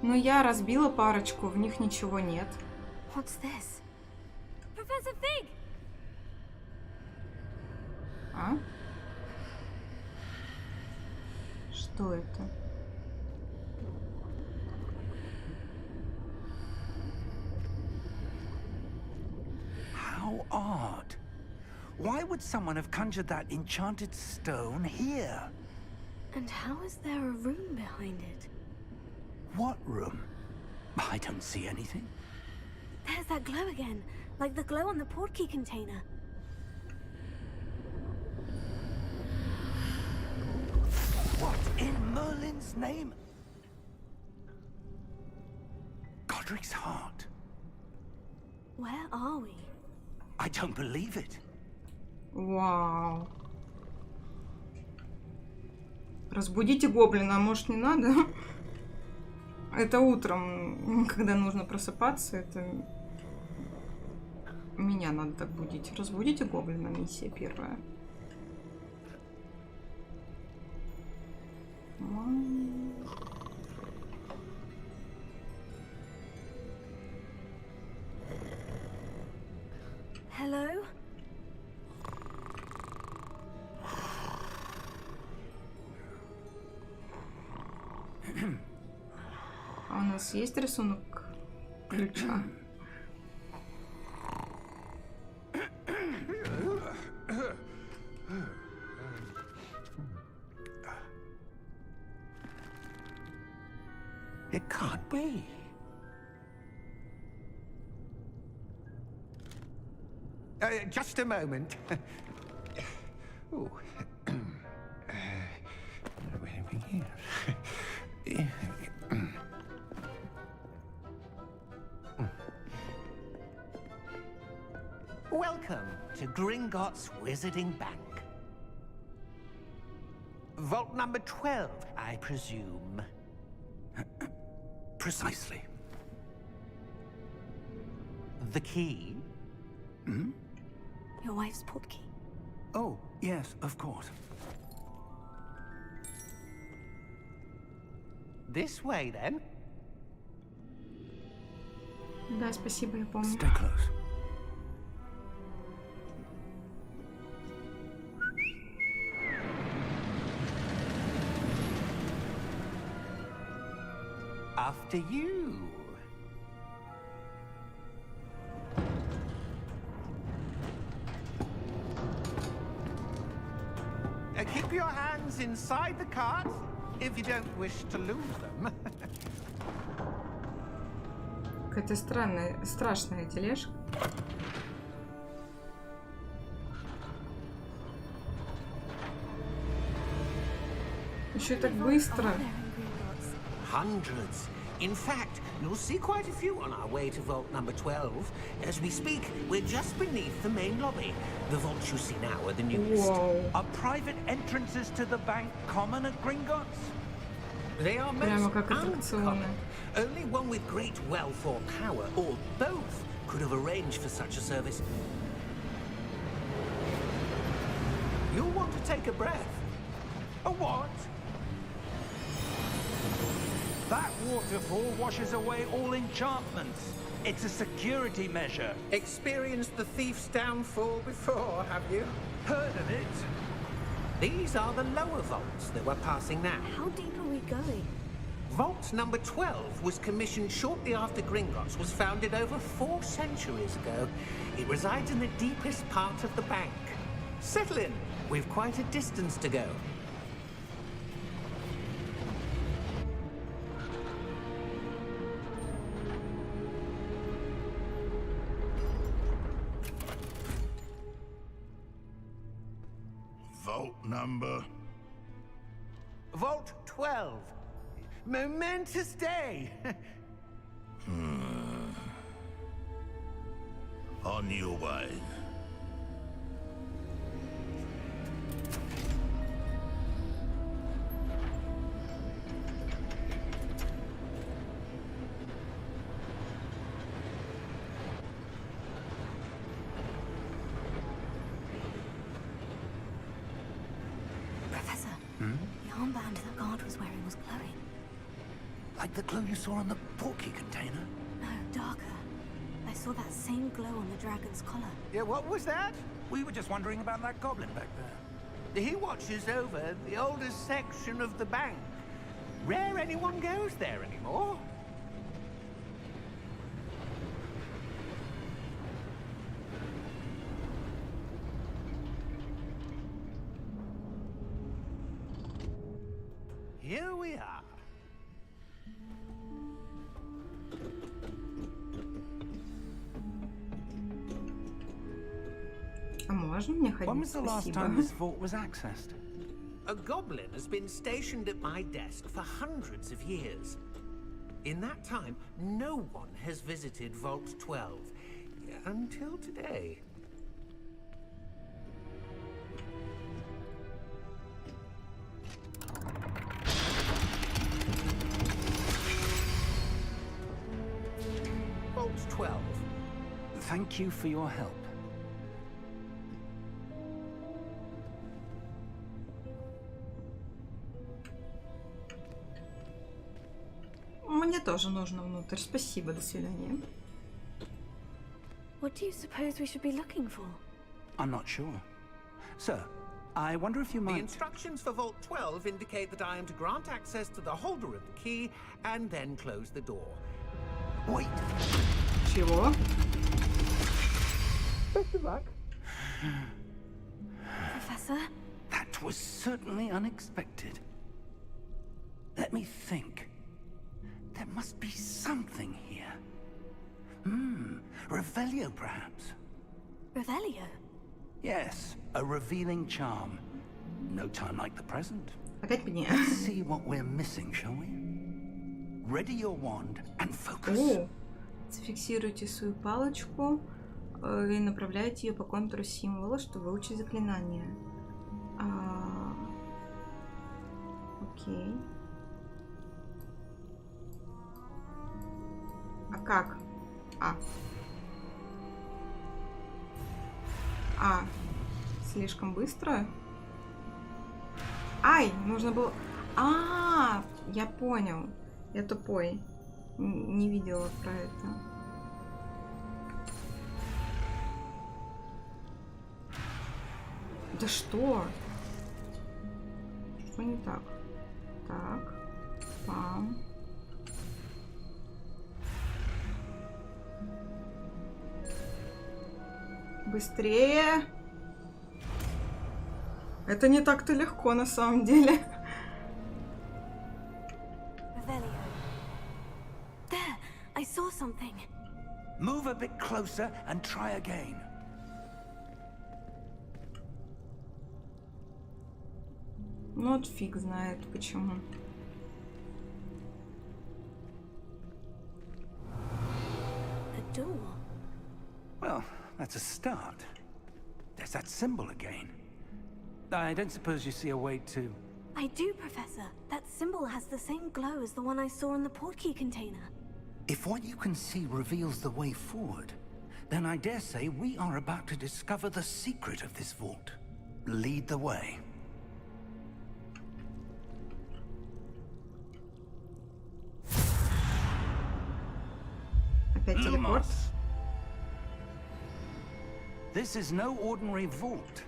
Ну, я разбила парочку, в них ничего нет. What's this? Professor Fig! А? Что это? How odd. Why would someone have conjured that enchanted stone here? And how is there a room behind it? What room? I don't see anything. There's that glow again, like the glow on the portkey container. What in Merlin's name? Godric's heart. Where are we? I don't believe it. Вау. Разбудите гоблина, а может не надо? Это утром, когда нужно просыпаться, это меня надо так будить. Разбудите гоблина, миссия первая. Hello? А у нас есть рисунок ключа? It can't be. Just a moment. Oh. Welcome to Gringotts Wizarding Bank. Vault number 12, I presume. Precisely. The key? Your wife's portkey. Oh, yes, of course. This way, then. Да, спасибо, я помню. Stay close. After you. Keep your hands inside the cart if you don't wish to lose them. Какая-то страшная тележка. Еще так быстро. Are there in Gringotts? Hundreds. In fact, you'll see quite a few on our way to vault number 12. As we speak, we're just beneath the main lobby. The vaults you see now are the newest. Вау. Are private entrances to the bank common at Gringotts? They are Прямо most как аттракционы. uncommon. Only one with great wealth or power, or both, could have arranged for such a service. You'll want to take a breath. A what? That waterfall washes away all enchantments. It's a security measure. Experienced the thief's downfall before, have you? Heard of it? These are the lower vaults that we're passing now. How deep are we going? Vault number 12 was commissioned shortly after Gringotts was founded over 4 centuries ago. It resides in the deepest part of the bank. Settle in. We've quite a distance to go. Vault number. Vault 12. Momentous day. On your way. Professor, the armband that guard was wearing was glowing. Like the glow you saw on the portkey container? No, darker. I saw that same glow on the dragon's collar. Yeah, what was that? We were just wondering about that goblin back there. He watches over the oldest section of the bank. Rare anyone goes there anymore. Here we are. А можно мне When ходить? was the last Спасибо. time this vault was accessed? A goblin has been stationed at my desk for hundreds of years. In that time, no one has visited Vault 12. Until today. Vault 12. Thank you for your help. Мне тоже нужно внутрь. Спасибо, до свидания. What do you suppose we should be looking for? I'm not sure. Sir, I wonder if you The might... instructions for Vault 12 indicate that I am to grant access to the holder of the key and then close the door. Wait! Чего? Best of luck. Professor? That was certainly unexpected. Let me think. There must be something here. Revelio, perhaps? Revelio? Yes, a revealing charm. No time like the present. Опять мне. Let's see what we're missing, shall we? Ready your wand and focus. О, зафиксируйте свою палочку и направляйте ее по контуру символа, чтобы выучить заклинание. Окей. А как? Слишком быстро? Ай, нужно было... Я понял. Я тупой. Не видела про это. Да что? Что не так? Так. Пам. Быстрее! Это не так-то легко на самом деле. Revelio. There! I saw something. Move a bit closer and try again. Ну вот фиг знает почему. A door. Well, that's a start. There's that symbol again. I don't suppose you see a way to I do, Professor. That symbol has the same glow as the one I saw in the portkey container. If what you can see reveals the way forward, then I dare say we are about to discover the secret of this vault. Lead the way. Опять телепорт. This is no ordinary vault.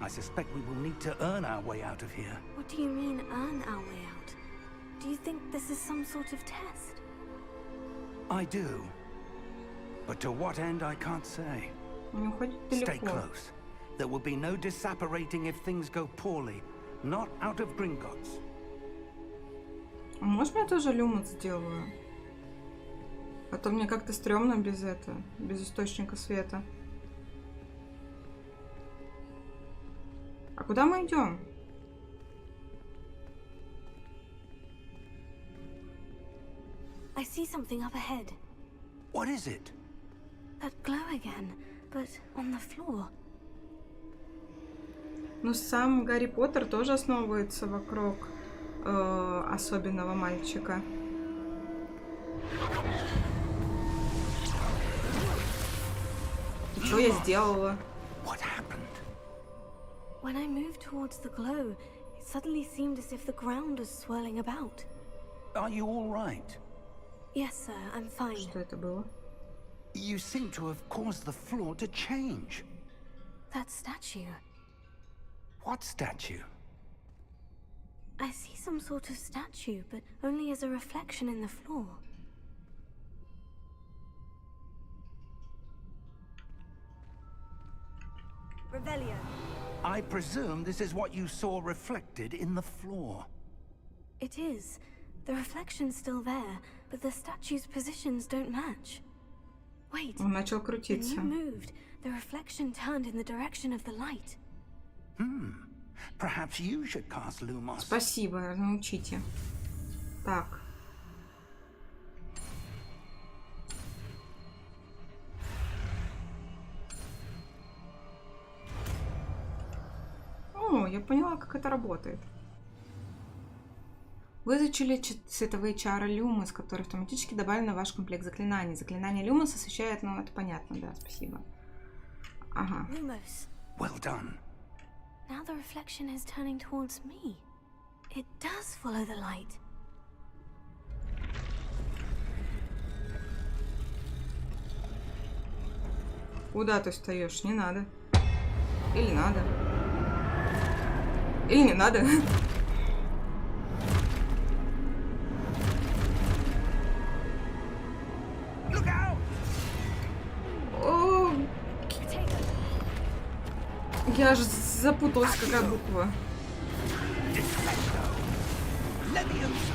I suspect we will need to earn our way out of here. What do you mean, earn our way out? Do you think this is some sort of test? I do. But to what end, I can't say. Не уходит Stay далеко. close. There will be no disapparating if things go poorly. Not out of Gringotts. А можно я тоже люмус сделаю? А то мне как-то стрёмно без без источника света. А куда мы идем? I see something up ahead. What is it? That glow again, but on the floor. Ну, сам Гарри Поттер тоже основывается вокруг особенного мальчика. И что я сделала? What happened? When I moved towards the glow, it suddenly seemed as if the ground was swirling about. Are you all right? Yes, sir, I'm fine. Что это было? You seem to have caused the floor to change. That statue. What statue? I see some sort of statue, but only as a reflection in the floor. Revelio. I presume this is what you saw reflected in the floor. It is. The reflection's still there, but the statue's positions don't match. Wait, Он начал when крутиться. you moved, the reflection turned in the direction of the light. Perhaps you should cast Lumos. Спасибо, научите. Так. О, я поняла, как это работает. Вы изучили цветовые чары Люмос, которые автоматически добавлены в ваш комплект заклинаний. Заклинание Люмос освещает, ну, это понятно, да, спасибо. Ага. Lumos. Well done. Now the reflection is turning towards me. It does follow the light. Куда ты встаешь? Не надо. Или надо. Или не надо. Look out! О, я же запуталась, какая буква. Defendo. Levioso.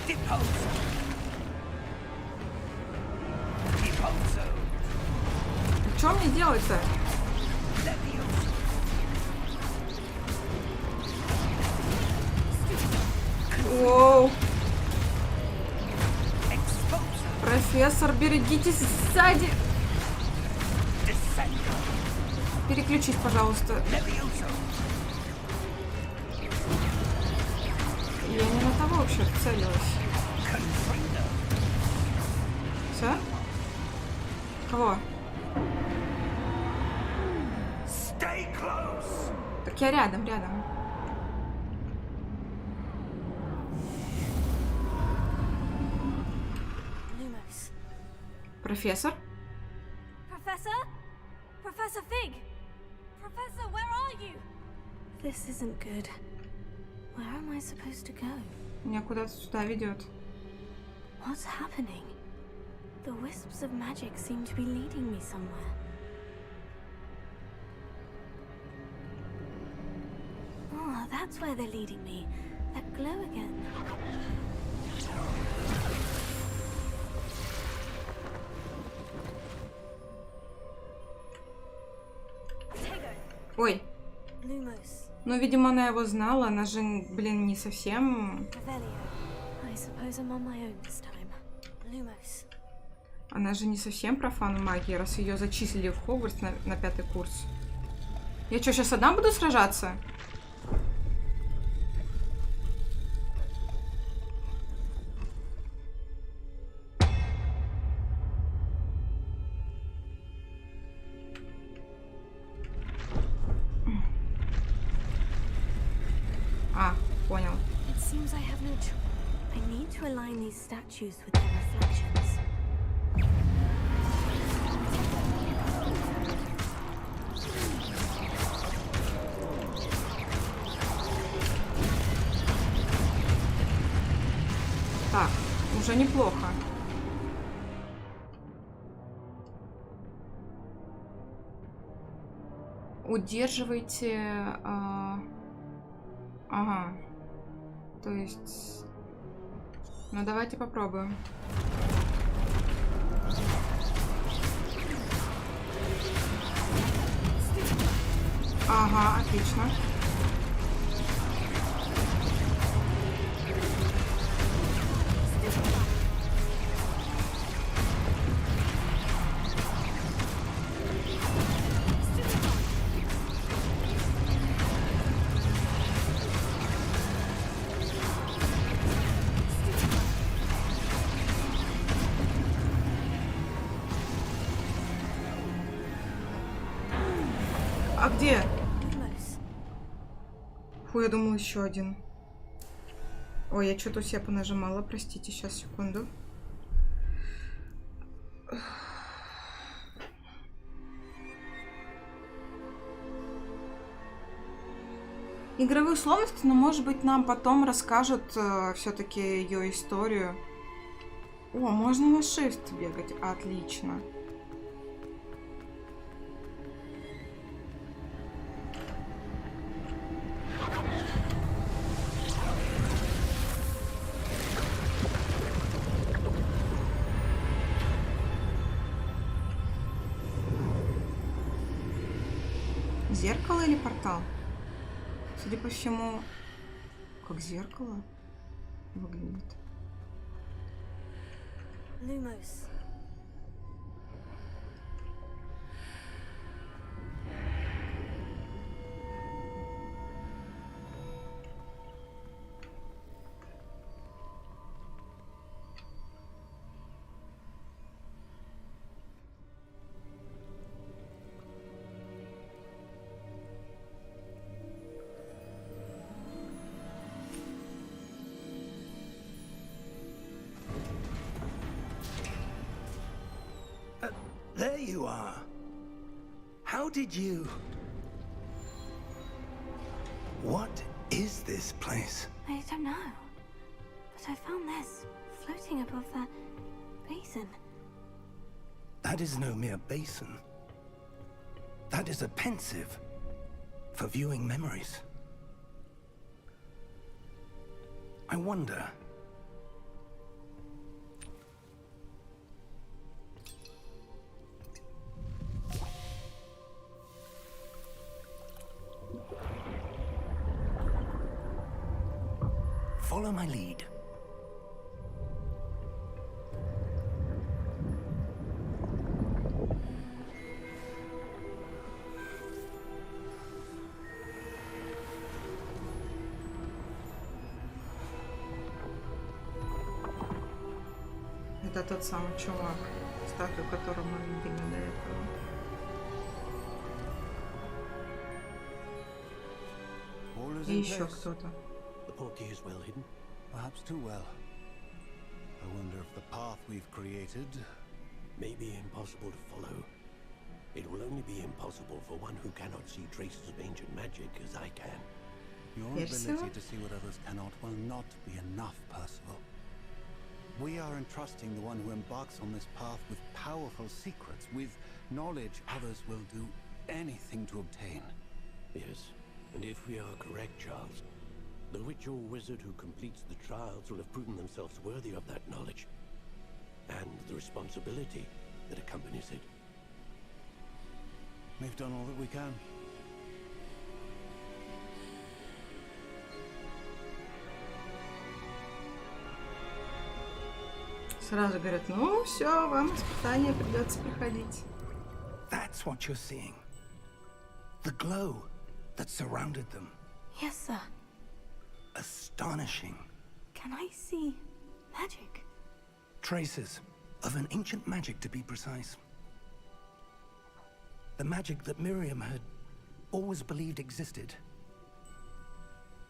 Deposo. Deposo. Что мне делать-то? Levioso. Воу. Exposo. Профессор, берегитесь сзади. Descendo. Переключись, пожалуйста. Levioso. Я не на того вообще целилась. Confringo. Все? Кого? Stay close. Так я рядом, рядом. Lumos. Профессор? Professor? Professor Fig? Professor, where are you? This isn't good. Where am I supposed to go? Меня куда-то сюда ведет. What's happening? The wisps of magic seem to be leading me somewhere. Oh, that's where they're leading me. That glow again. Ой, Lumos. ну, видимо, она его знала. Она же, блин, не совсем... Revelio. I suppose I'm on my own this time. Lumos. Она же не совсем профан магии, раз ее зачислили в Хогвартс на 5-й курс. Я что, сейчас одна буду сражаться? понял. It seems I have no choice. I need to align these statues with their reflections. Так, уже неплохо. Удерживайте... Ага. То есть... Ну, давайте попробуем. Ага, отлично. А где? Close. Фу, я думал еще один. Ой, я что-то у себя понажимала, простите, сейчас, секунду. Игровые условности, но может быть нам потом расскажут все-таки ее историю. О, можно на shift бегать, отлично. Зеркало или портал? Судя по всему, как зеркало выглядит. Lumos. There you are. How did you... What is this place? I don't know. But I found this floating above that basin. That is no mere basin. That is a pensive for viewing memories. I wonder... Follow my lead. Это тот самый чувак, статую которого мы видели до этого. И еще кто-то. The portkey is well hidden. Perhaps too well. I wonder if the path we've created... May be impossible to follow. It will only be impossible for one who cannot see traces of ancient magic as I can. Your Yes, ability sir? to see what others cannot will not be enough, Percival. We are entrusting the one who embarks on this path with powerful secrets, with knowledge others will do anything to obtain. Yes, and if we are correct, Charles, the witch or wizard who completes the trials will have proven themselves worthy of that knowledge, and the responsibility that accompanies it. We've done all that we can. Сразу говорят, ну все, вам испытание придется проходить. That's what you're seeing. The glow that surrounded them. Yes, sir. Astonishing. Can I see magic? Traces of an ancient magic, to be precise. The magic that Miriam had always believed existed,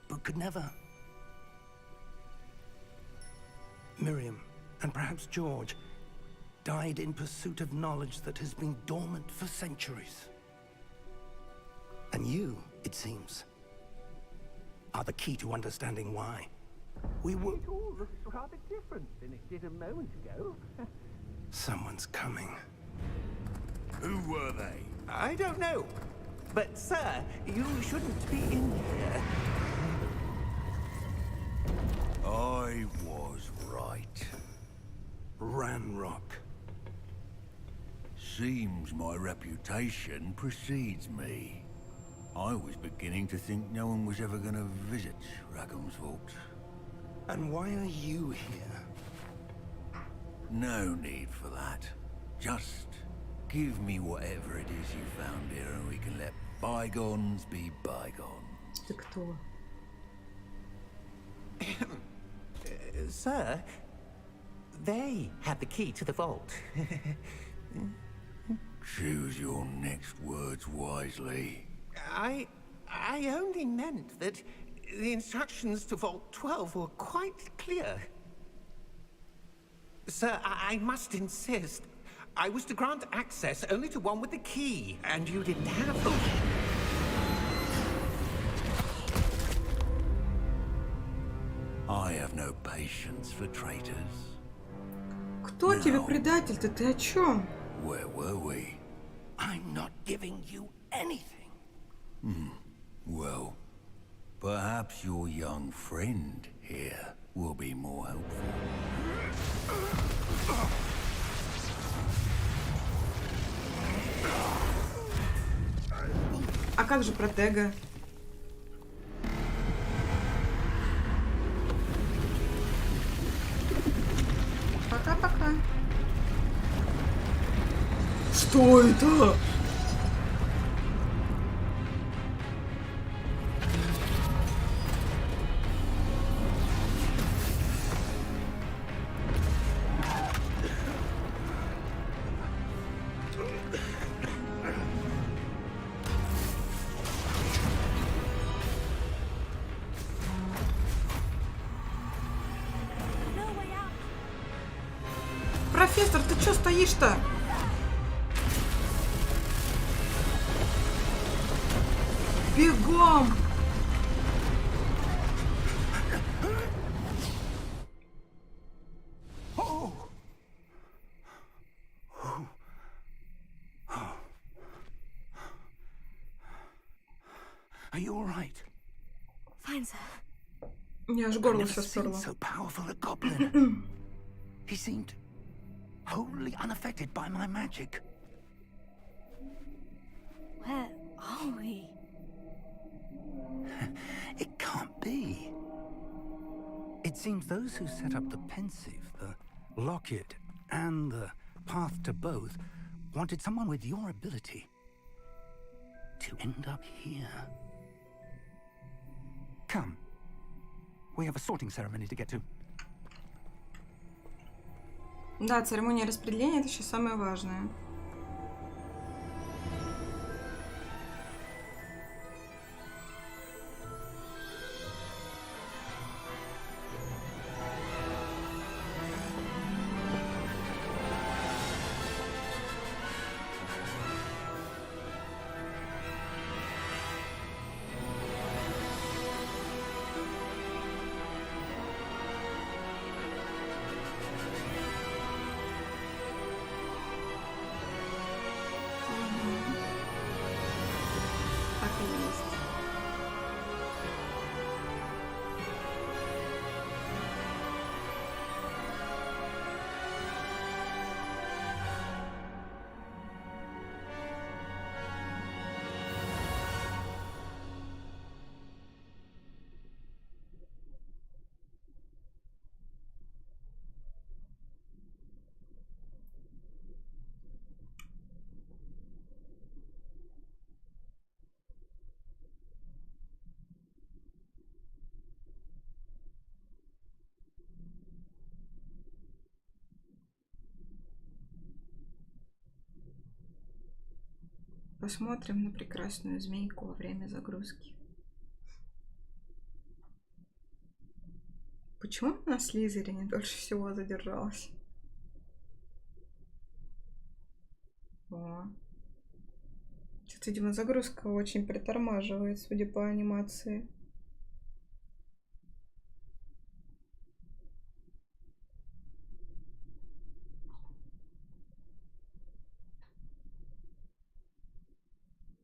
but could never Miriam, and perhaps George, died in pursuit of knowledge that has been dormant for centuries. And you, it seems, are the key to understanding why. We were... It all looks rather different than it did a moment ago. Someone's coming. Who were they? I don't know. But, sir, you shouldn't be in here. I was right. Ranrock. Seems my reputation precedes me. I was beginning to think no one was ever going to visit Rackham's vault. And why are you here? No need for that. Just give me whatever it is you found here and we can let bygones be bygones. Ты кто? Sir, they had the key to the vault. Choose your next words wisely. I only meant that the instructions to Vault 12 were quite clear. Sir, I must insist. I was to grant access only to one with the key, and you didn't have them. I have no patience for traitors. Кто тебе предатель-то? Ты о чем? Where were we? I'm not giving you anything. Well, perhaps your young friend here will be more helpful. А как же протега? Пока-пока. Что это? Профессор, ты чё стоишь-то? Бегом! Are you all right? Fine, sir. У меня аж I've горло never все seen сперло. so powerful a goblin. He seemed wholly unaffected by my magic. Where are we? It can't be. It seems those who set up the pensive, the locket, and the path to both wanted someone with your ability to end up here. Come. We have a sorting ceremony to get to. Да, церемония распределения — это сейчас самое важное. Так и есть. Посмотрим на прекрасную змейку во время загрузки. Почему на Слизерине дольше всего задержалась? О. Тут, видимо, загрузка очень притормаживает, судя по анимации.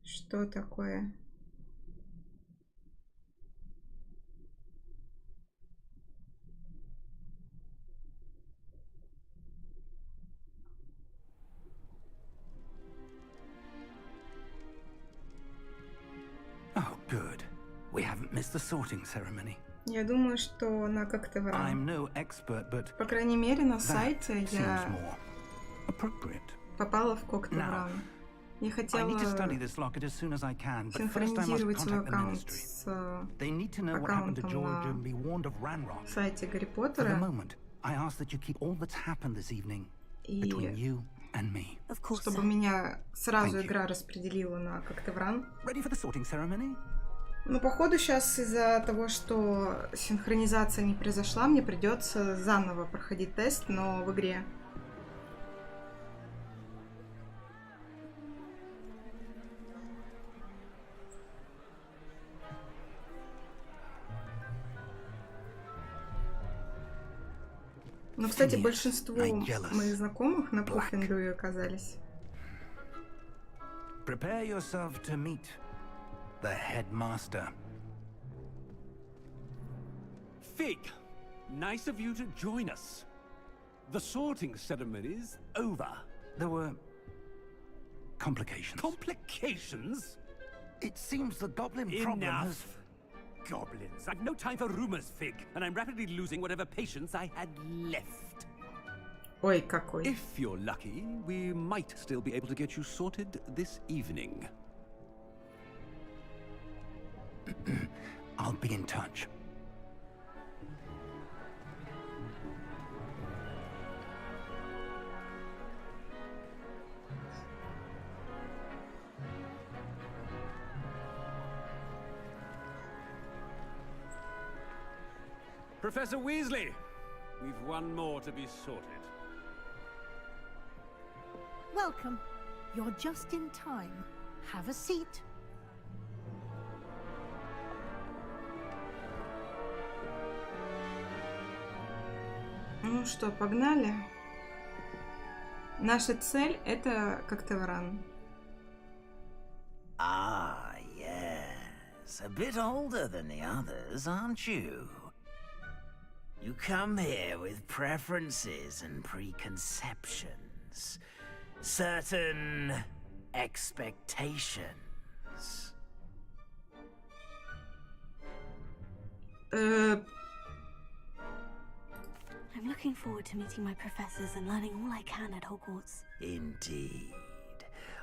Что такое? Oh, good. We haven't missed the sorting ceremony. Я думаю, что она как-то I'm no expert, but По крайней мере, на that сайте seems я more appropriate. попала в Коктевран. Я I хотела need to study this locket as soon as I can, but first I must синхронизировать свой contact the аккаунт ministry. с They need to know what happened to аккаунтом George на and be warned of Ranrock. сайте Гарри For the Поттера. moment, I ask that you keep all that's happened this evening И between you and me. Of course, чтобы sir. меня сразу Thank you. игра распределила на Коктевран. Ready for the sorting ceremony? Но походу сейчас из-за того, что синхронизация не произошла, мне придется заново проходить тест, но в игре. Ну, кстати, Phineas, большинство Nigelus, моих знакомых на Black. Пуффендуе оказались. Prepare yourself to meet the headmaster. Fig, nice of you to join us. The sorting ceremony's over. There were complications. Complications? It seems the goblin problem has... Enough. Goblins. I've no time for rumors, Fig, and I'm rapidly losing whatever patience I had left. Ой, какой. If you're lucky, we might still be able to get you sorted this evening. I'll be in touch. Professor Weasley, we've one more to be sorted. Welcome. You're just in time. Have a seat. Ну что, погнали? Наша цель — это Коктевран. Ah, yes. A bit older than the others, aren't you? You come here with preferences and preconceptions. Certain expectations. I'm looking forward to meeting my professors and learning all I can at Hogwarts. Indeed.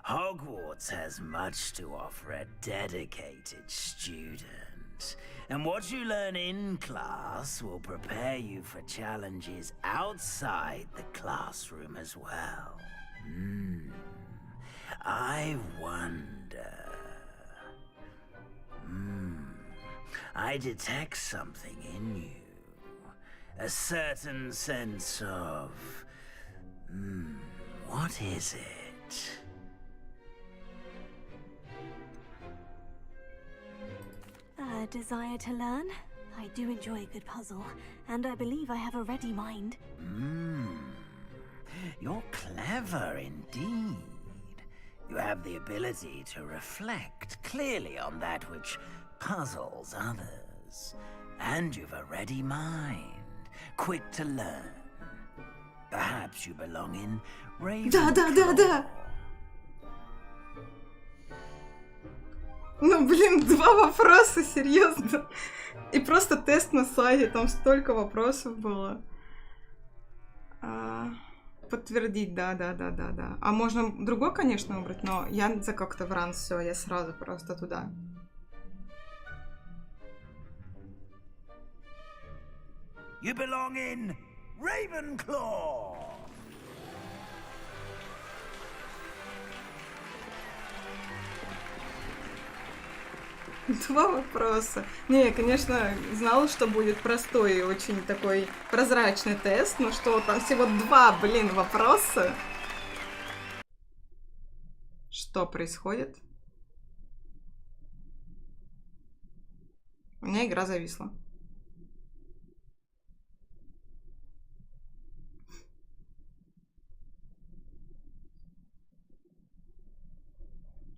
Hogwarts has much to offer a dedicated student. And what you learn in class will prepare you for challenges outside the classroom as well. I wonder... I detect something in you. A certain sense of... what is it? A desire to learn? I do enjoy a good puzzle, and I believe I have a ready mind. You're clever indeed. You have the ability to reflect clearly on that which puzzles others. And you've a ready mind, quick to learn. Perhaps you belong in Ravenclaw. Да. Ну, блин, 2 вопроса, серьезно. И просто тест на сайте, там столько вопросов было. Подтвердить, да. А можно другой, конечно, выбрать, но я за Коктевран, все, я сразу просто туда. You belong in Ravenclaw. Два вопроса. Не, я, конечно, знала, что будет простой и очень такой прозрачный тест, но что там всего два, блин, вопроса. Что происходит? У меня игра зависла.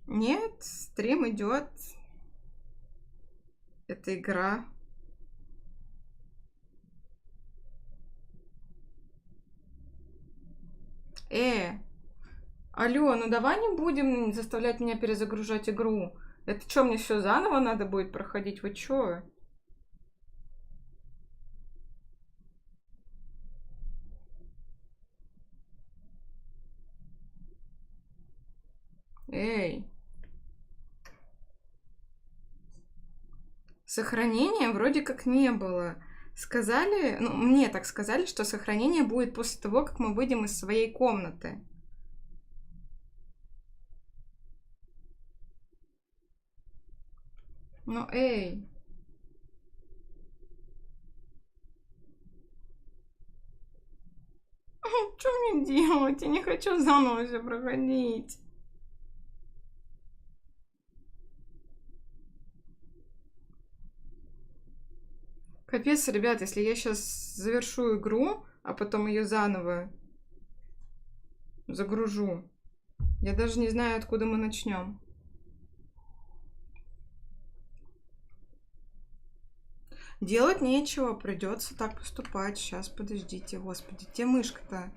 Нет, стрим идет. Это игра. Алло, ну давай не будем заставлять меня перезагружать игру. Это что, мне все заново надо будет проходить? Вы чё? Эй. Сохранения вроде как не было. Сказали, ну, мне так сказали, что сохранение будет после того, как мы выйдем из своей комнаты. Ну, эй. Что мне делать? Я не хочу заново все проходить. Капец, ребят, если я сейчас завершу игру, а потом ее заново загружу, я даже не знаю, откуда мы начнем. Делать нечего, придется так поступать. Сейчас, подождите, господи, где мышка-то?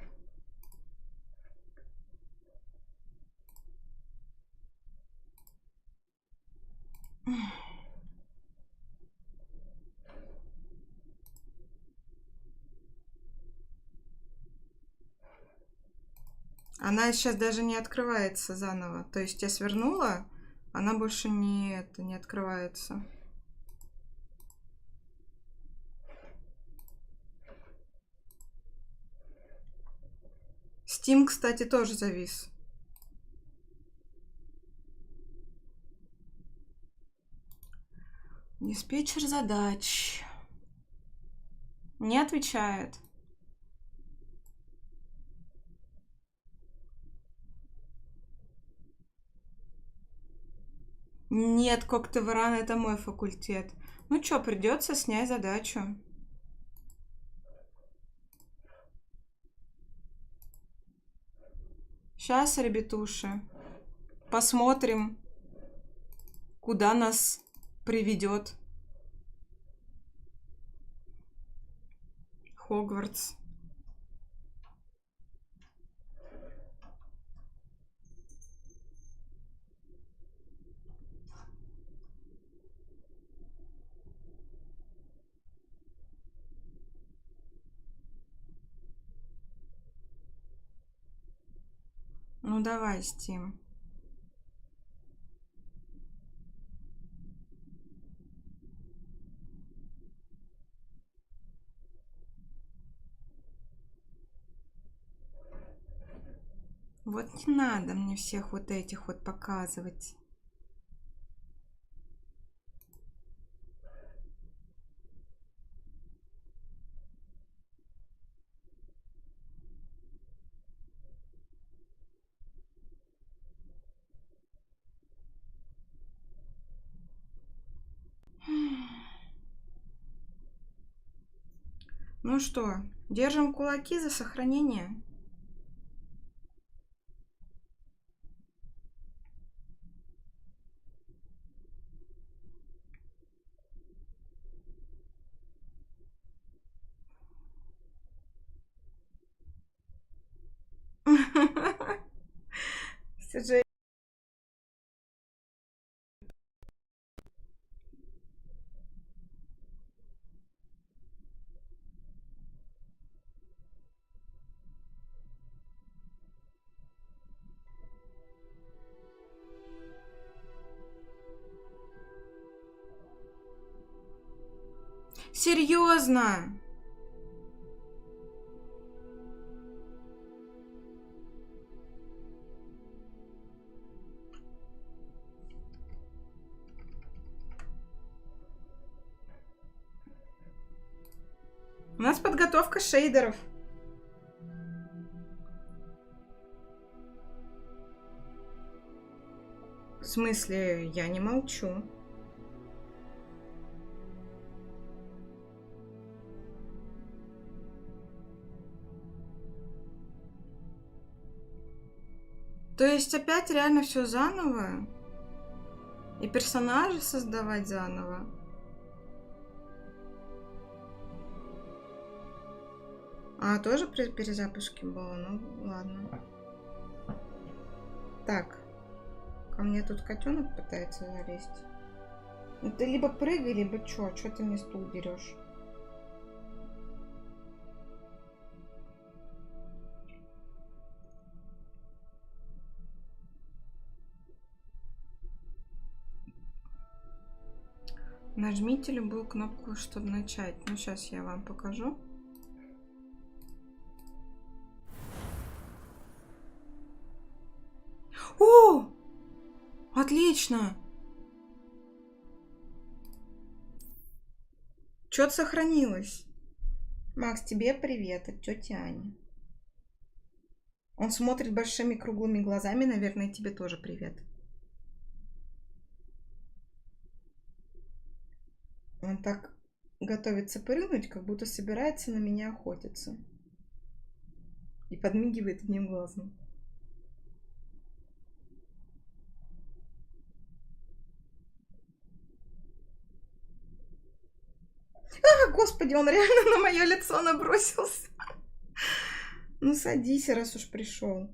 Она сейчас даже не открывается заново. То есть я свернула, она больше не открывается. Steam, кстати, тоже завис. Диспетчер задач. Не отвечает. Нет, Коктевран, это мой факультет. Ну чё, придется снять задачу. Сейчас, ребятуши, посмотрим, куда нас приведет Хогвартс. Ну давай, Steam. Вот не надо мне всех вот этих вот показывать. Ну что, держим кулаки за сохранение. Сюжет. Серьезно? У нас подготовка шейдеров. В смысле, я не молчу. То есть опять реально все заново? И персонажей создавать заново? А, тоже при перезапуске было? Ну, ладно. Так. Ко мне тут котенок пытается залезть. Ну, ты либо прыгай, либо чё? Чё ты мне стул дерешь? Нажмите любую кнопку, чтобы начать. Ну, сейчас я вам покажу. О! Отлично! Что-то сохранилось. Макс, тебе привет от тети Ани. Он смотрит большими круглыми глазами, наверное, тебе тоже привет. Он так готовится прыгнуть, как будто собирается на меня охотиться. И подмигивает одним глазом. А, господи, он реально на мое лицо набросился. Ну, садись, раз уж пришел.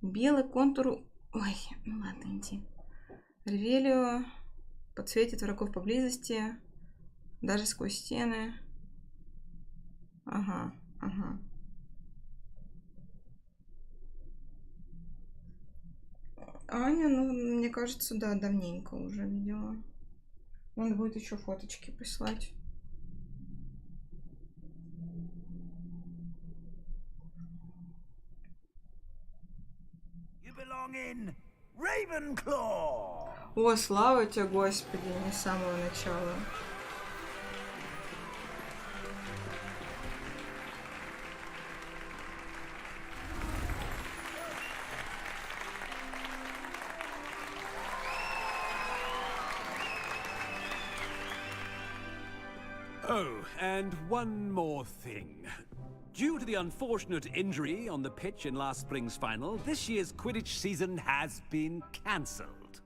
Белый контур... Ой, ну ладно, иди. Ревелио подсветит врагов поблизости, даже сквозь стены. Ага, ага. Аня, ну, мне кажется, да, давненько уже видела. Надо будет еще фоточки прислать. You belong in Ravenclaw. О, слава тебе, Господи, не с самого начала. Oh, and one more thing. Due to the unfortunate injury on the pitch in last spring's final, this year's Quidditch season has been cancelled.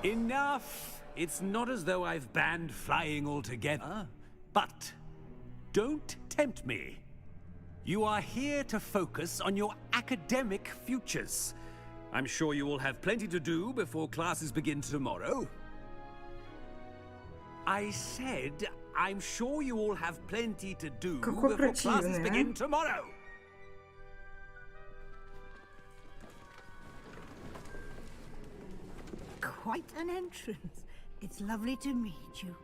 Enough! It's not as though I've banned flying altogether, but don't tempt me. You are here to focus on your academic futures. I'm sure you will have plenty to do before classes begin tomorrow. I said, I'm sure you all have plenty to do before classes begin tomorrow. Quite an entrance. It's lovely to meet you.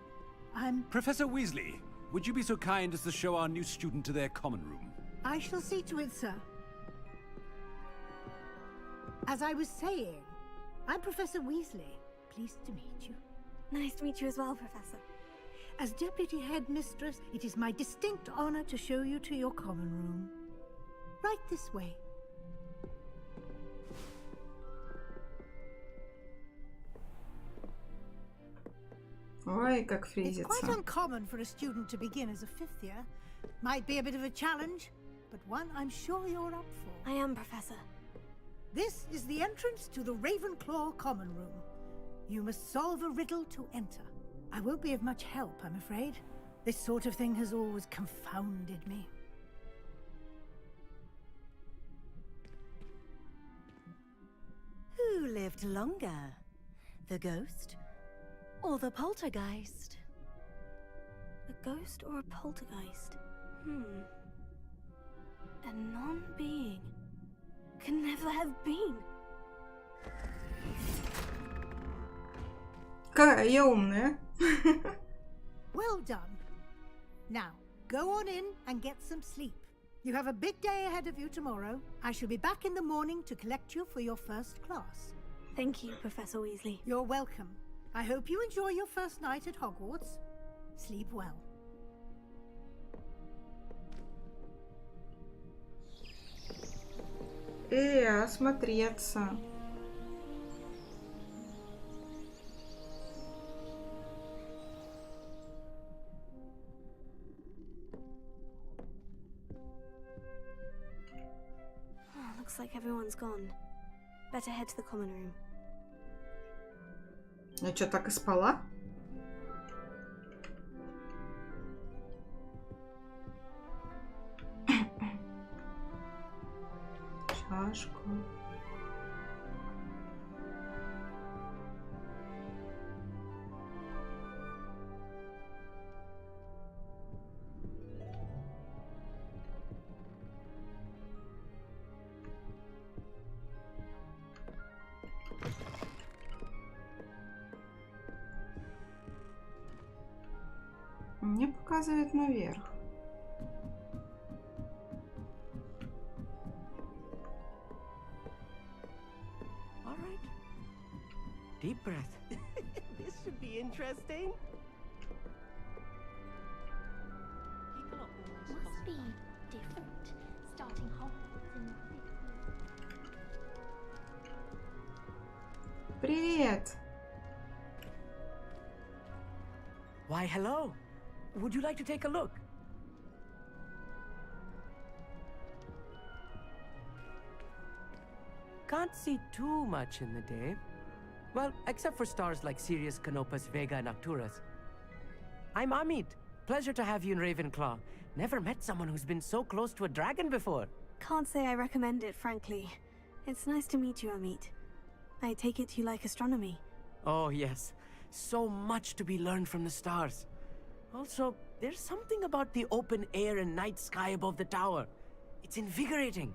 I'm... Professor Weasley, would you be so kind as to show our new student to their common room? I shall see to it, sir. As I was saying, I'm Professor Weasley. Pleased to meet you. Nice to meet you as well, Professor. As Deputy Headmistress, it is my distinct honor to show you to your common room. Right this way. Ой, как It's фризится. quite uncommon for a student to begin as a fifth year. Might be a bit of a challenge, but one I'm sure you're up for. I am, Professor. This is the entrance to the Ravenclaw common room. You must solve a riddle to enter. I won't be of much help, I'm afraid. This sort of thing has always confounded me. Who lived longer? The ghost or the poltergeist? A ghost or a poltergeist? A non-being can never have been. Какая я умная. Well done. Now, go on in and get some sleep. You have a big day ahead of you tomorrow. I shall be back in the morning to collect you for your first class. Thank you, Professor Weasley. You're welcome. I hope you enjoy your first night at Hogwarts. Sleep well. Осмотреться. Oh, looks like everyone's gone. Better head to the common room. Я что, так и спала? Чашку. Мне показывает наверх. All right. Deep breath. This should be interesting. Must be different. Starting Hogwarts in Привет. Why, hello. Would you like to take a look? Can't see too much in the day. Well, except for stars like Sirius, Canopus, Vega, and Arcturus. I'm Amit. Pleasure to have you in Ravenclaw. Never met someone who's been so close to a dragon before. Can't say I recommend it, frankly. It's nice to meet you, Amit. I take it you like astronomy. Oh, yes. So much to be learned from the stars. Also, there's something about the open air and night sky above the tower. It's invigorating.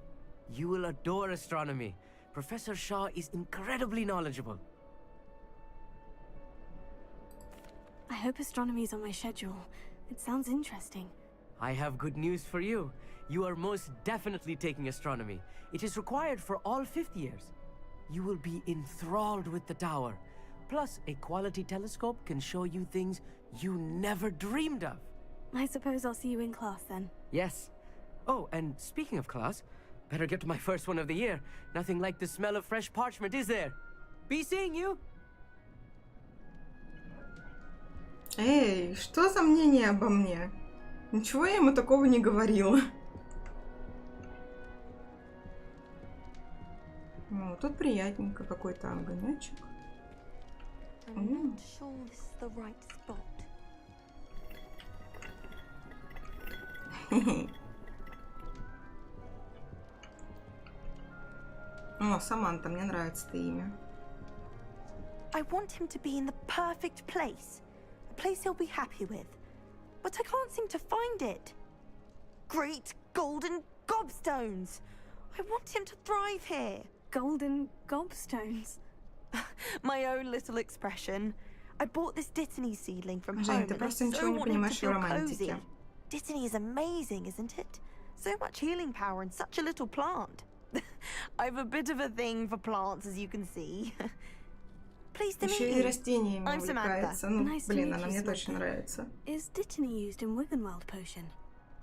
You will adore astronomy. Professor Shaw is incredibly knowledgeable. I hope astronomy's on my schedule. It sounds interesting. I have good news for you. You are most definitely taking astronomy. It is required for all 5th years. You will be enthralled with the tower. Plus, a quality telescope can show you things you never dreamed of. I suppose I'll see you in class then. Yes. Oh, and speaking of class, better get to my first one of the year. Nothing like the smell of fresh parchment, is there? Be seeing you. Эй, что за мнение обо мне? Ничего я ему такого не говорила. Ну, тут приятненько, какой-то огонечек. I'm not sure this is the right spot. О, Саманта, мне нравится это имя. I want him to be in the perfect place. A place he'll be happy with. But I can't seem to find it. Great golden gobstones! I want him to thrive here. Golden gobstones? My own little expression. I bought this Dittany seedling from Жень, home ты and I просто ничего so не want him to понимаешь в feel романтике. cozy. Dittany is amazing, isn't it? So much healing power in such a little plant. I've a bit of a thing for plants, as you can see. Pleased to meet Еще и you. растениями I'm увлекается. Samantha. Ну, Nice to блин, meet она you, мне точно Samantha. нравится. Is Dittany used in Wiggenweld potion?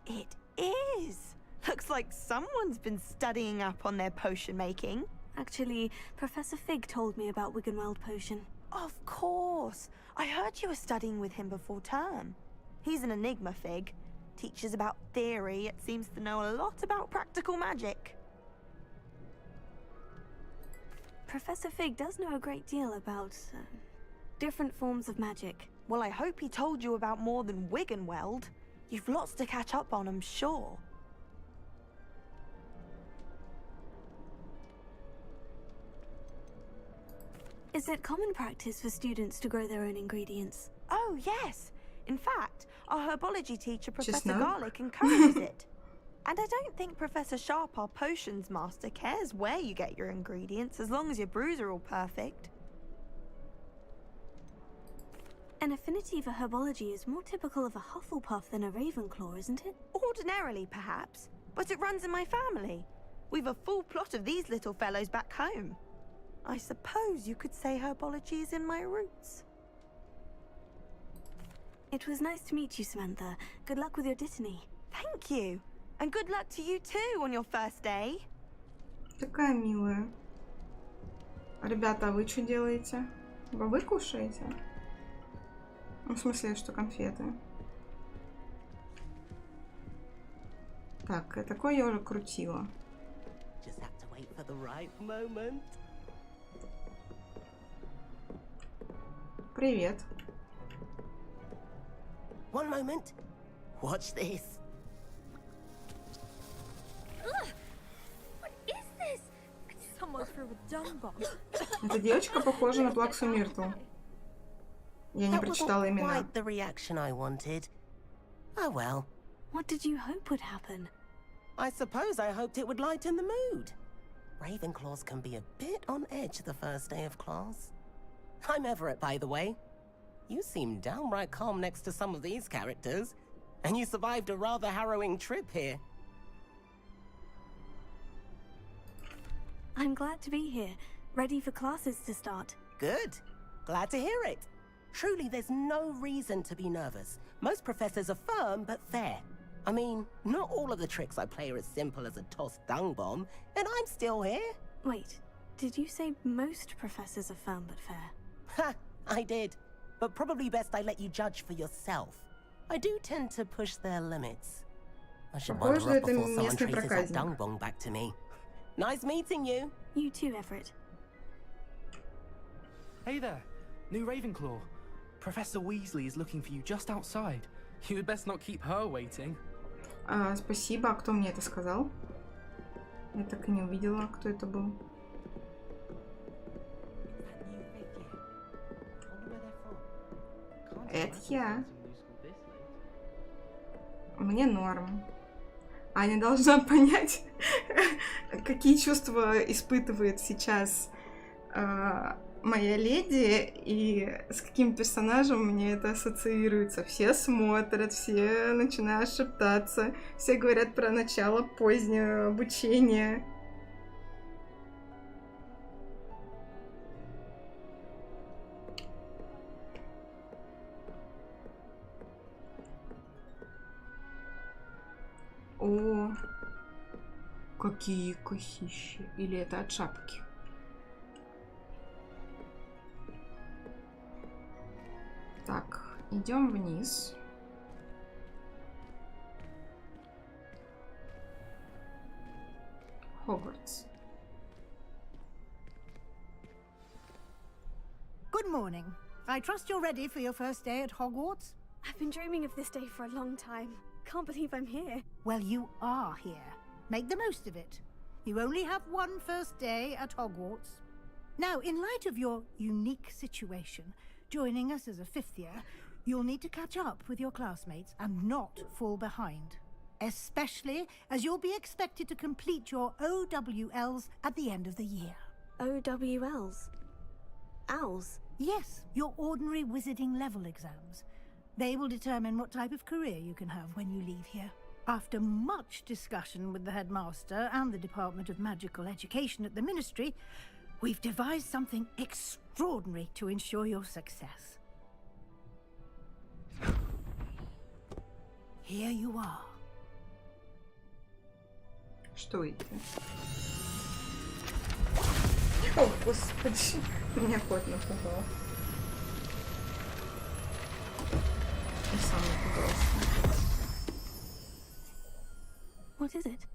It is. Looks like someone's been studying up on their potion making. Actually, Professor Fig told me about Wiggenweld potion. Of course. I heard you were studying with him before term. He's an enigma, Fig. Teaches about theory, yet seems to know a lot about practical magic. Professor Fig does know a great deal about different forms of magic. Well, I hope he told you about more than Wiggenweld. You've lots to catch up on, I'm sure. Is it common practice for students to grow their own ingredients? Oh, yes. In fact, our herbology teacher, Professor no. Garlick, encourages it. And I don't think Professor Sharp, our potions master, cares where you get your ingredients, as long as your brews are all perfect. An affinity for herbology is more typical of a Hufflepuff than a Ravenclaw, isn't it? Ordinarily, perhaps, but it runs in my family. We've a full plot of these little fellows back home. I suppose you could say herbology is in my roots. It was nice to meet you, Samantha. Good luck with your dittany. Thank you. And good luck to you too on your first day. Такая милая. Ребята, а вы что делаете? Бобы кушаете? Ну, в смысле, что конфеты. Так, такое я уже крутила. Just have to wait for the right moment. Привет. One moment. Watch this. What is this? Someone threw a dung bomb. Эта девочка похожа на Плаксу Миртл. Я не прочитала имена. Quite the reaction I wanted. Oh well. What did you hope would happen? I suppose I hoped it would lighten the mood. Ravenclaws can be a bit on edge the first day of class. I'm Everett, by the way. You seem downright calm next to some of these characters. And you survived a rather harrowing trip here. I'm glad to be here, ready for classes to start. Good. Glad to hear it. Truly, there's no reason to be nervous. Most professors are firm but fair. I mean, not all of the tricks I play are as simple as a tossed dung bomb, and I'm still here. Wait, did you say most professors are firm but fair? Ha! I did. But probably best I let you judge for yourself. I do tend to push their limits. I should wander up before someone traces that dung bomb back to me. Nice meeting you. You too, Everett. Hey there, new Ravenclaw. Professor Weasley is looking for you just outside. You had best not keep her waiting. Спасибо. А кто мне это сказал? Я так и не увидела, кто это был. Это я. Мне норм. Аня должна понять, какие чувства испытывает сейчас моя леди и с каким персонажем мне это ассоциируется. Все смотрят, все начинают шептаться, все говорят про начало позднего обучения. О, какие косищи. Или это от шапки? Так, идем вниз. Hogwarts. Good morning. I trust you're ready for your first day at Hogwarts? I've been dreaming of this day for a long time. Can't believe I'm here. Well, you are here. Make the most of it. You only have one first day at Hogwarts. Now, in light of your unique situation, joining us as a fifth year, you'll need to catch up with your classmates and not fall behind. Especially as you'll be expected to complete your OWLs at the end of the year. OWLs? Owls? Yes, your ordinary wizarding level exams. They will determine what type of career you can have when you leave here. After much discussion with the headmaster and the Department of Magical Education at the Ministry, we've devised something extraordinary to ensure your success. Here you are. Что это? О, господи, меня кот напугал. И сам напугался. What is it?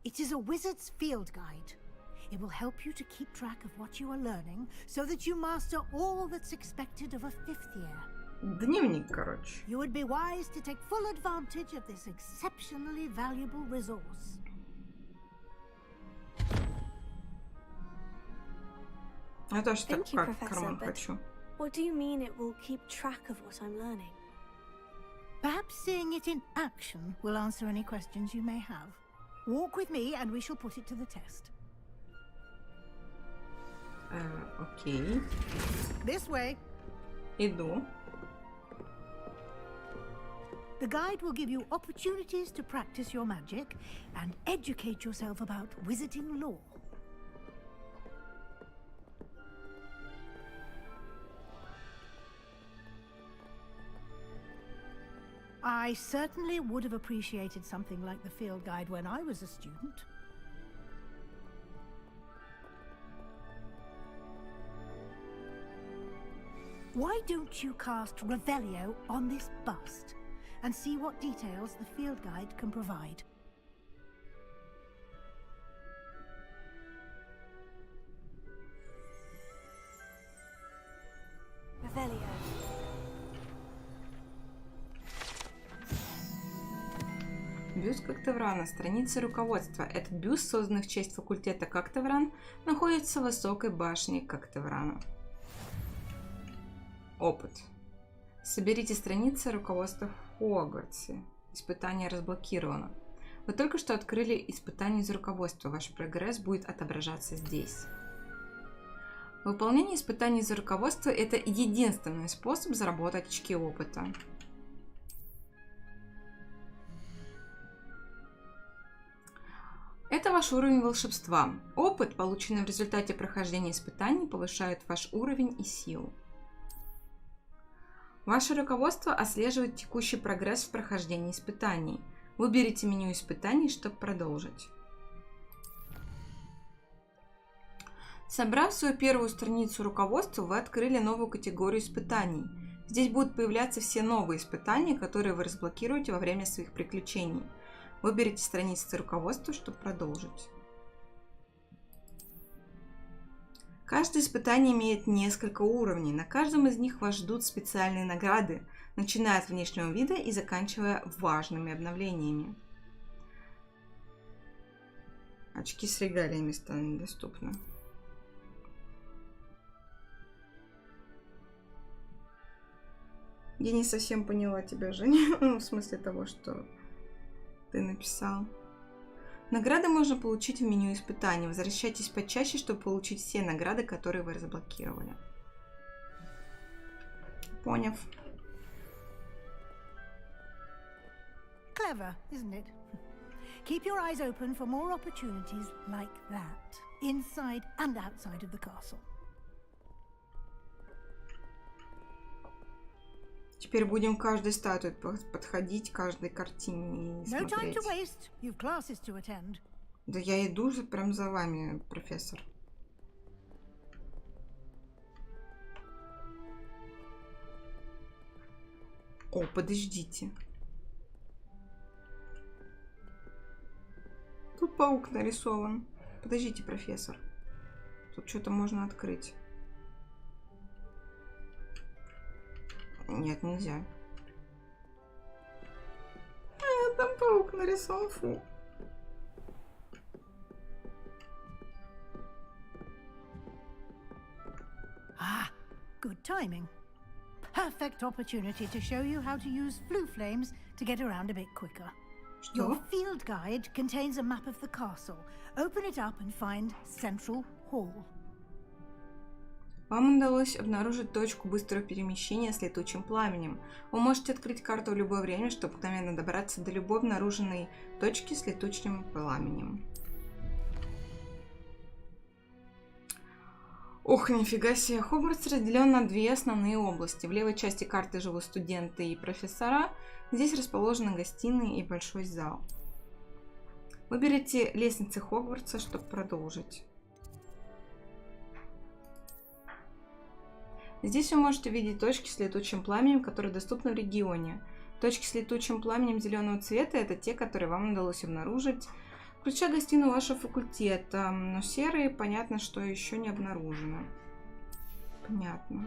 It is a wizard's field guide. It will help you to keep track of what you are learning so that you master all that's expected of a fifth year. Дневник, короче. You would be wise to take full advantage of this exceptionally valuable resource. Я тоже так Thank you, как Professor, карман but хочу. what do you mean it will keep track of what I'm learning? Perhaps seeing it in action will answer any questions you may have. Walk with me and we shall put it to the test. Окей. This way. Иду. The guide will give you opportunities to practice your magic and educate yourself about wizarding lore. I certainly would have appreciated something like the field guide when I was a student. Why don't you cast Revelio on this bust and see what details the field guide can provide? Revelio. Бюст Коктеврана. Страница руководства. Этот бюст, созданный в честь факультета Коктевран, находится в высокой башне Коктеврана. Опыт. Соберите страницы руководства в Хогвартсе. Испытание разблокировано. Вы только что открыли испытание из руководства. Ваш прогресс будет отображаться здесь. Выполнение испытаний из руководства – это единственный способ заработать очки опыта. Это ваш уровень волшебства. Опыт, полученный в результате прохождения испытаний, повышает ваш уровень и силу. Ваше руководство отслеживает текущий прогресс в прохождении испытаний. Выберите меню испытаний, чтобы продолжить. Собрав свою первую страницу руководства, вы открыли новую категорию испытаний. Здесь будут появляться все новые испытания, которые вы разблокируете во время своих приключений. Выберите страницы руководства, чтобы продолжить. Каждое испытание имеет несколько уровней. На каждом из них вас ждут специальные награды, начиная от внешнего вида и заканчивая важными обновлениями. Очки с регалиями станут доступны. Я не совсем поняла тебя, Женя. Ну, в смысле того, что ты написал. Награды можно получить в меню испытаний. Возвращайтесь почаще, чтобы получить все награды, которые вы разблокировали. Поняв. Clever, isn't it? Keep your eyes open for more opportunities like that, inside and outside of the castle. Теперь будем к каждой статуе подходить, к каждой картине и смотреть. Да я иду прям за вами, профессор. О, подождите. Тут паук нарисован. Подождите, профессор. Тут что-то можно открыть. Нет, нельзя. Там паук нарисован, фу. Ah, good timing. Perfect opportunity to show you how to use flue flames to get around a bit quicker. Your field guide contains a map of the castle. Open it up and find Central Hall. Вам удалось обнаружить точку быстрого перемещения с летучим пламенем. Вы можете открыть карту в любое время, чтобы мгновенно добраться до любой обнаруженной точки с летучим пламенем. Ох, нифига себе. Хогвартс разделен на две основные области. В левой части карты живут студенты и профессора. Здесь расположены гостиные и большой зал. Выберите лестницы Хогвартса, чтобы продолжить. Здесь вы можете видеть точки с летучим пламенем, которые доступны в регионе. Точки с летучим пламенем зеленого цвета – это те, которые вам удалось обнаружить, включая гостиную вашего факультета. Но серые, понятно, что еще не обнаружено. Понятно.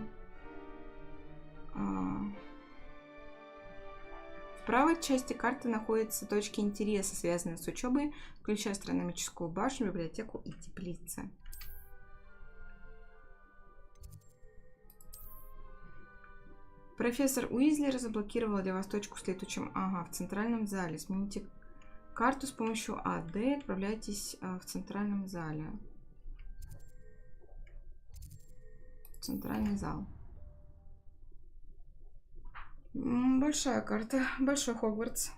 В правой части карты находятся точки интереса, связанные с учебой, включая астрономическую башню, библиотеку и теплицы. Профессор Уизли разблокировал для вас точку с летучим... Ага, в центральном зале. Смените карту с помощью АД и отправляйтесь в центральном зале. Центральный зал. Большая карта. Большой Хогвартс.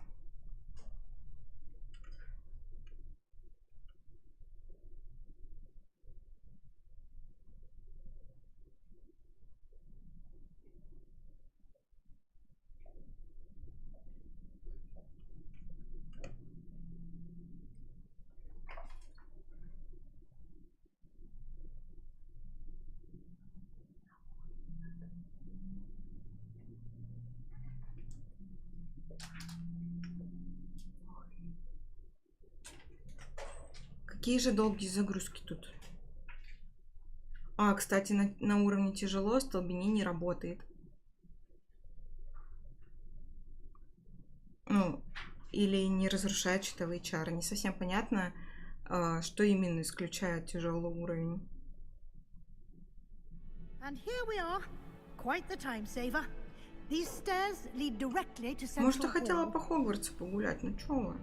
Какие же долгие загрузки тут. А, кстати, на уровне тяжело столбень не работает. Ну, или не разрушает щитовые чары. Не совсем понятно, что именно исключает тяжелый уровень. And here we are. Quite the time saver. These stairs lead directly to Central Может, я хотела Hall. по Хогвартсу погулять, ну чё вы?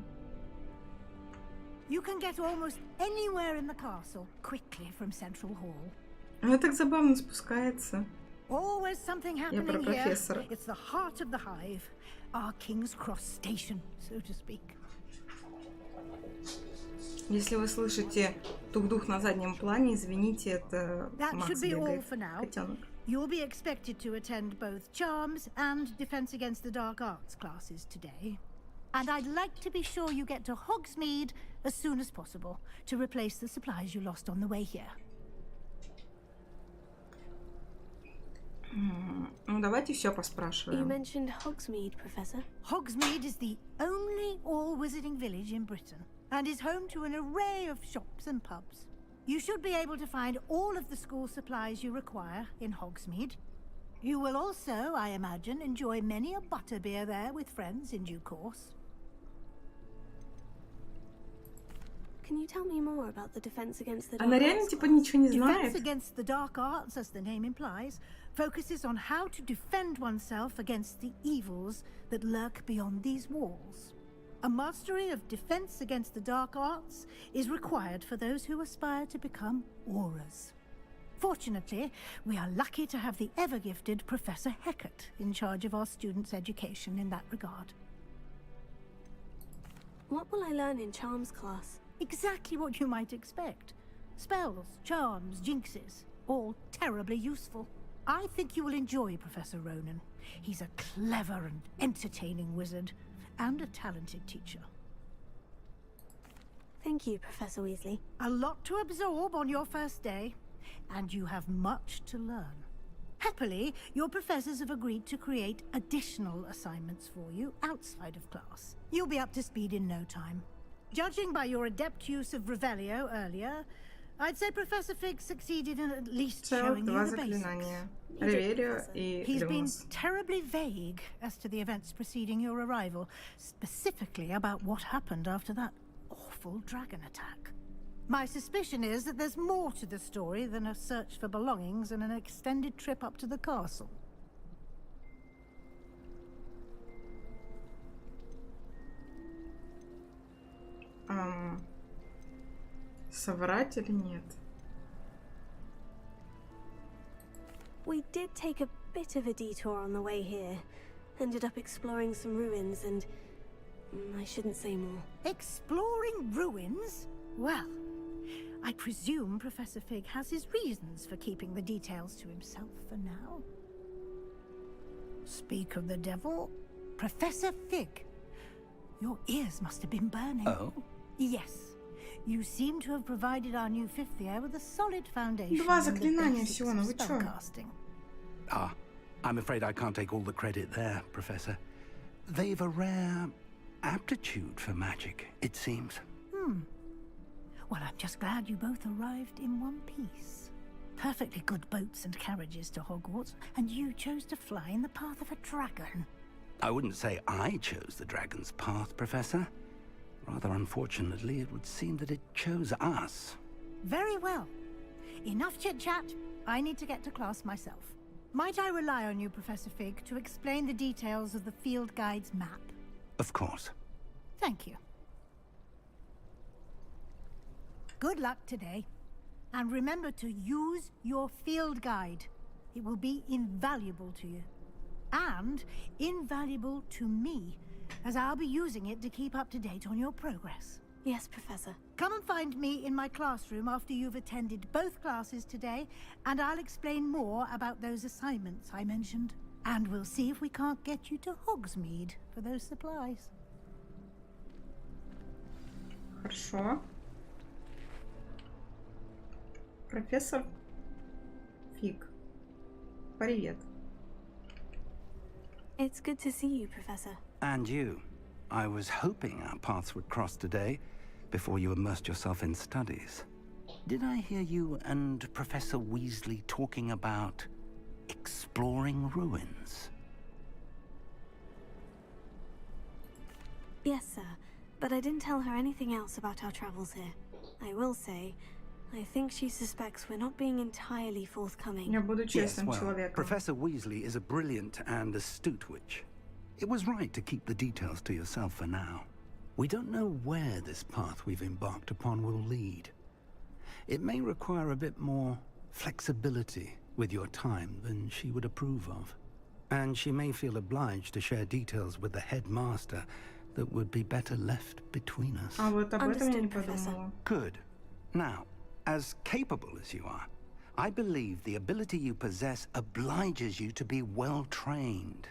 You can get almost anywhere in the castle quickly from Central Hall. Она так забавно спускается. Always something Я про happening here. профессора. It's the heart of the hive, our King's Cross station, so to speak. Если вы слышите тух-дух на заднем плане, извините, это That Макс should be all бегает, for now. котенок. You'll be expected to attend both Charms and Defense Against the Dark Arts classes today. And I'd like to be sure you get to Hogsmeade as soon as possible to replace the supplies you lost on the way here. Ну, давайте все You поспрашиваем. mentioned Hogsmeade, Professor. Hogsmeade is the only all-wizarding village in Britain and is home to an array of shops and pubs. You should be able to find all of the school supplies you require in Hogsmeade. You will also, I imagine, enjoy many a butterbeer there with friends in due course. Can you tell me more about the Defense Against the Dark Она реально, Arts типа, class? ничего не Defense знает? Against the Dark Arts, as the name implies, focuses on how to defend oneself against the evils that lurk beyond these walls. A mastery of Defense Against the Dark Arts is required for those who aspire to become auras. Fortunately, we are lucky to have the ever-gifted Professor Hecat in charge of our students' education in that regard. What will I learn in Charms class? Exactly what you might expect. Spells, charms, jinxes, all terribly useful. I think you will enjoy Professor Ronan. He's a clever and entertaining wizard, and a talented teacher. Thank you, Professor Weasley. A lot to absorb on your first day, and you have much to learn. Happily, your professors have agreed to create additional assignments for you outside of class. You'll be up to speed in no time. Judging by your adept use of Revelio earlier, I'd say Professor Fig succeeded in at least showing you the basics. Ревелио и He's been Люмус. terribly vague as to the events preceding your arrival, specifically about what happened after that awful dragon attack. My suspicion is that there's more to the story than a search for belongings and an extended trip up to the castle. Соврать или нет? We did take a bit of a detour on the way here. Ended up exploring some ruins and... I shouldn't say more. Exploring ruins? Well, I presume Professor Fig has his reasons for keeping the details to himself for now. Speak of the devil, Professor Fig. Your ears must have been burning. Oh? Yes. You seem to have provided our new fifth year with a solid foundation. Два in the заклинания basics всего, of ну вы чё? spellcasting. Ah, I'm afraid I can't take all the credit there, Professor. They've a rare aptitude for magic, it seems. Well, I'm just glad you both arrived in one piece. Perfectly good boats and carriages to Hogwarts, and you chose to fly in the path of a dragon. I wouldn't say I chose the dragon's path, Professor. Rather unfortunately, it would seem that it chose us. Very well. Enough chit-chat. I need to get to class myself. Might I rely on you, Professor Fig, to explain the details of the field guide's map? Of course. Thank you. Good luck today. And remember to use your field guide. It will be invaluable to you. And invaluable to me, as I'll be using it to keep up to date on your progress. Yes, Professor. Come and find me in my classroom after you've attended both classes today, and I'll explain more about those assignments I mentioned. And we'll see if we can't get you to Hogsmeade for those supplies. Хорошо. Профессор Фиг. Привет. It's good to see you, Professor. And you. I was hoping our paths would cross today. before you immersed yourself in studies. Did I hear you and Professor Weasley talking about exploring ruins? Yes, sir. But I didn't tell her anything else about our travels here. I will say, I think she suspects we're not being entirely forthcoming. Я буду честным Yes, well, человеком. Professor Weasley is a brilliant and astute witch. It was right to keep the details to yourself for now. We don't know where this path we've embarked upon will lead. It may require a bit more flexibility with your time than she would approve of. And she may feel obliged to share details with the headmaster that would be better left between us. А вот об этом я не подумала. Good. Now, as capable as you are, I believe the ability you possess obliges you to be well trained.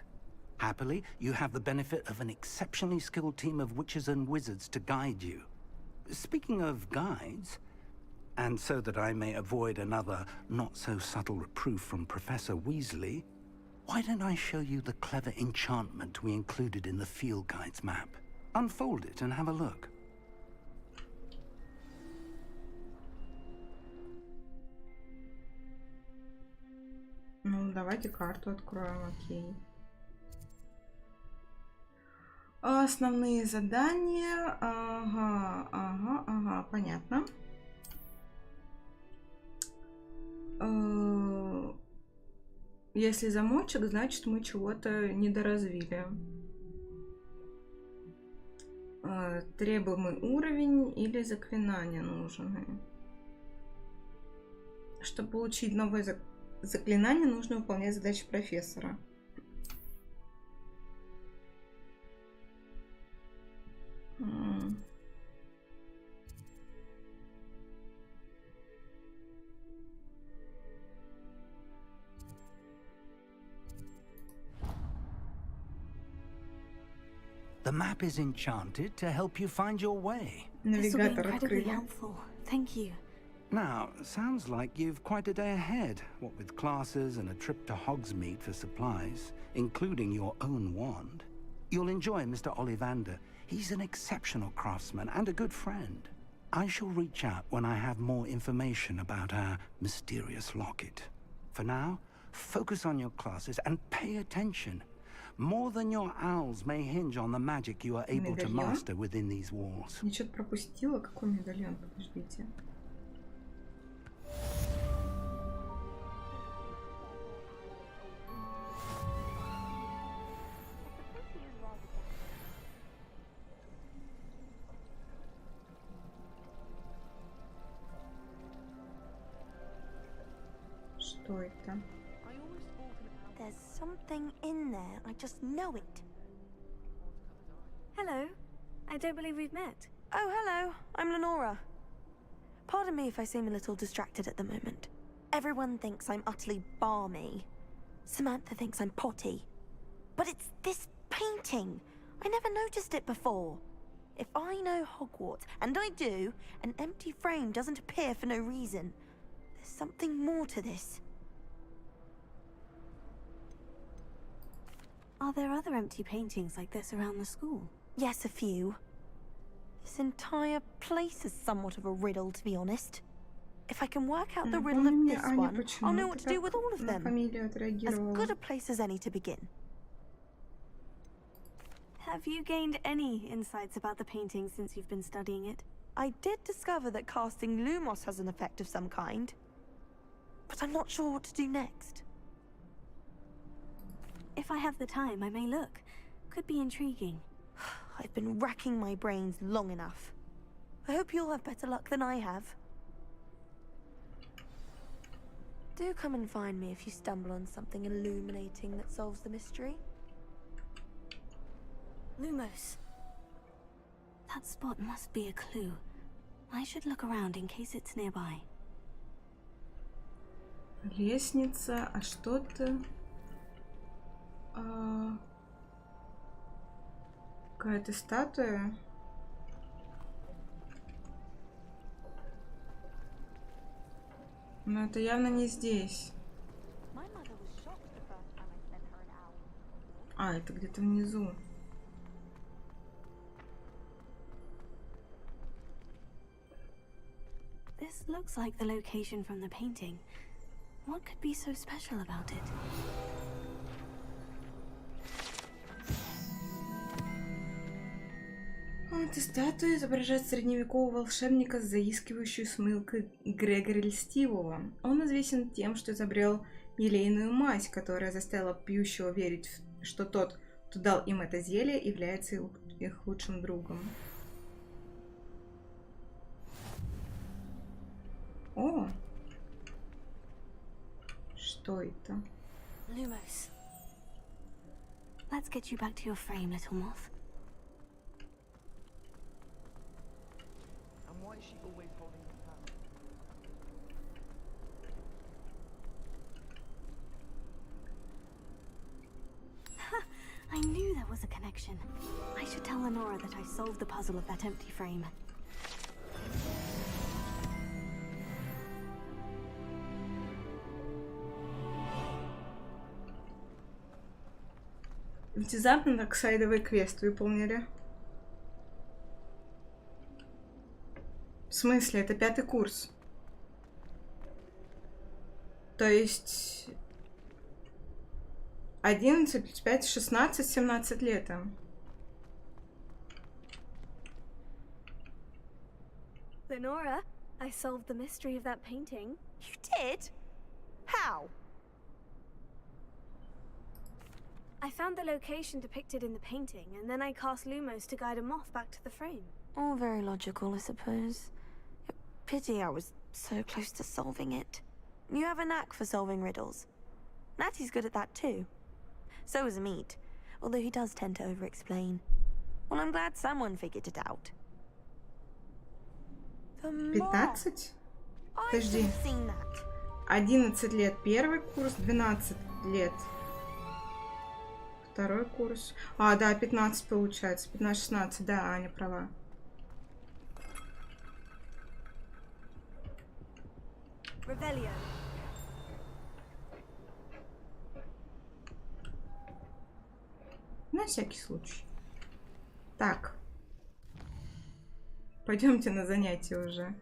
Happily, you have the benefit of an exceptionally skilled team of witches and wizards to guide you. Speaking of guides, and so that I may avoid another not-so-subtle reproof from Professor Weasley, why don't I show you the clever enchantment we included in the field guide's map? Unfold it and have a look. Ну, давайте карту откроем, окей. Основные задания. Ага, понятно. Если замочек, значит мы чего-то недоразвили. Требуемый уровень или заклинания нужны. Чтобы получить новое заклинание, нужно выполнять задачи профессора. The map is enchanted to help you find your way. This will be incredibly helpful. Thank you. Now, sounds like you've quite a day ahead, what with classes and a trip to Hogsmeade for supplies, including your own wand. You'll enjoy Mr. Ollivander. He's an exceptional craftsman and a good friend. I shall reach out when I have more information about our mysterious locket. For now, focus on your classes and pay attention. More than your owls may hinge on the magic you are able to master within these walls. Я что-то пропустила. Какой медальон? Подождите. Что это? There's something in there. I just know it. Hello. I don't believe we've met. Oh, hello. I'm Lenora. Pardon me if I seem a little distracted at the moment. Everyone thinks I'm utterly balmy. Samantha thinks I'm potty. But it's this painting. I never noticed it before. If I know Hogwarts, and I do, an empty frame doesn't appear for no reason. There's something more to this. Are there other empty paintings like this around the school? Yes, a few. This entire place is somewhat of a riddle, to be honest. If I can work out the riddle of this one, I'll know what to do with all of them. As good a place as any to begin. Have you gained any insights about the painting since you've been studying it? I did discover that casting Lumos has an effect of some kind. But I'm not sure what to do next. If I have the time, I may look. Could be intriguing. I've been racking my brains long enough. I hope you'll have better luck than I have. Do come and find me if you stumble on something illuminating that solves the mystery. Lumos. That spot must be a clue. I should look around in case it's nearby. Лестница, а что-то... Какая-то статуя. Но это явно не здесь. А, это где-то внизу. This looks like the location from the painting. What could be so special about it? Эта статуя изображает средневекового волшебника с заискивающей смылкой Грегори Льстивого. Он известен тем, что изобрел елейную мазь, которая заставила пьющего верить, что тот, кто дал им это зелье, является их лучшим другом. О! Что это? Lumos. Let's get you back to your frame, little moth. And why is she always holding the flower? I knew there was a connection. I should tell Lenora that I solved the puzzle of that empty frame. Внезапно так сайдовый квест выполнили. В смысле? Это 5-й курс. То есть 11, 5, 16, 17 лет им. Lenora, I solved the mystery of that painting. You did? How? I found the location depicted in the painting, and then I cast Lumos to guide a moth back to the frame. All very logical, I suppose. Pity I was so close to solving it. You have a knack for solving riddles. Natty's good at that too. So is Meat, although he does tend to over-explain. Well, I'm glad someone figured it out. The moth. 15? I should Подожди. have seen that. 11 лет первый курс, 12 лет второй курс. А, да, 15 получается. 15-16, да, Аня права. Revelio. На всякий случай. Так. Пойдемте на занятия уже.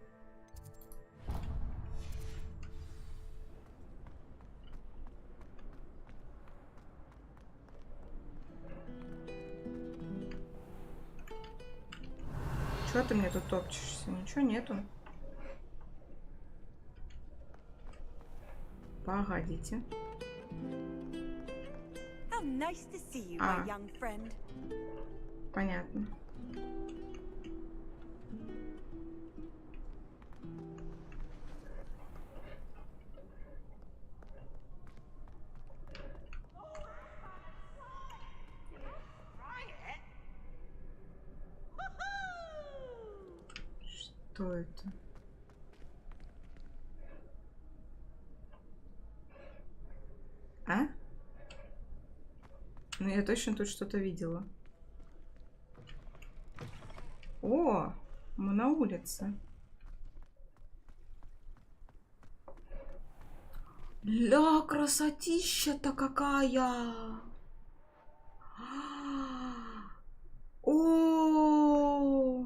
Чё ты мне тут топчешься? Ничего нету. Погодите. How nice to see you, my young friend. Понятно. Что это? А? Ну, я точно тут что-то видела. О, мы на улице. Ля, красотища-то какая! О!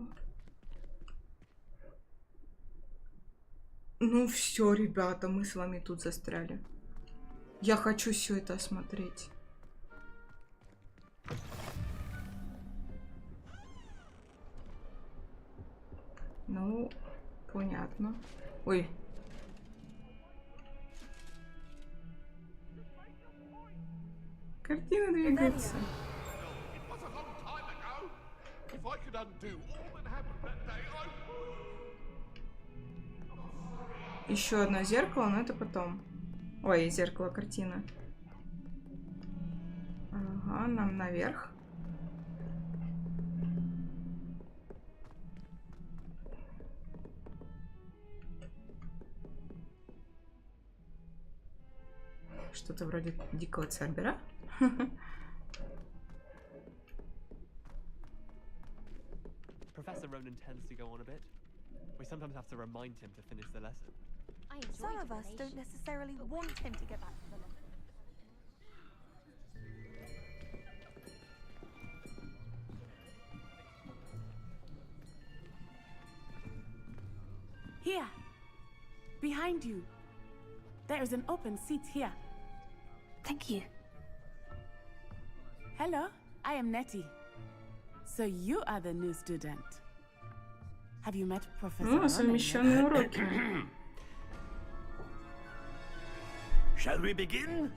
Ну все, ребята, мы с вами тут застряли. Я хочу все это осмотреть. Ну, понятно. Ой. Картина двигается. Еще одно зеркало, но это потом. Ой, зеркало, картина. Ага, нам наверх. Что-то вроде дикого цербера. Professor Ronan tends to go on a bit. We sometimes have to remind him to finish the lesson. Some of us don't necessarily want him to get back to the lesson. Here. behind you. There is an open seat here. Thank you. Hello, I am Nettie. So you are the new student. Have you met Professor Ronan совмещенные yet? уроки. Shall we begin?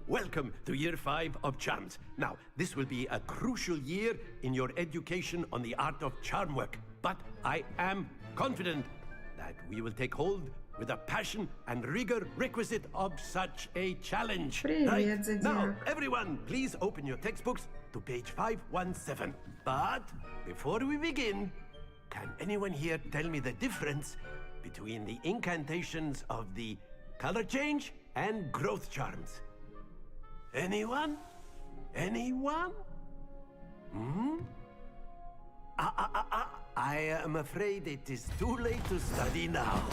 Welcome to Year 5 of Charms. Now, this will be a crucial year in your education on the art of charm work. But I am confident that we will take hold with the passion and rigor requisite of such a challenge. Привет, Right? Now, Задирок. everyone, please open your textbooks to page 517. But before we begin, can anyone here tell me the difference between the incantations of the color change and growth charms? Anyone? Anyone? Hmm? I am afraid it is too late to study now.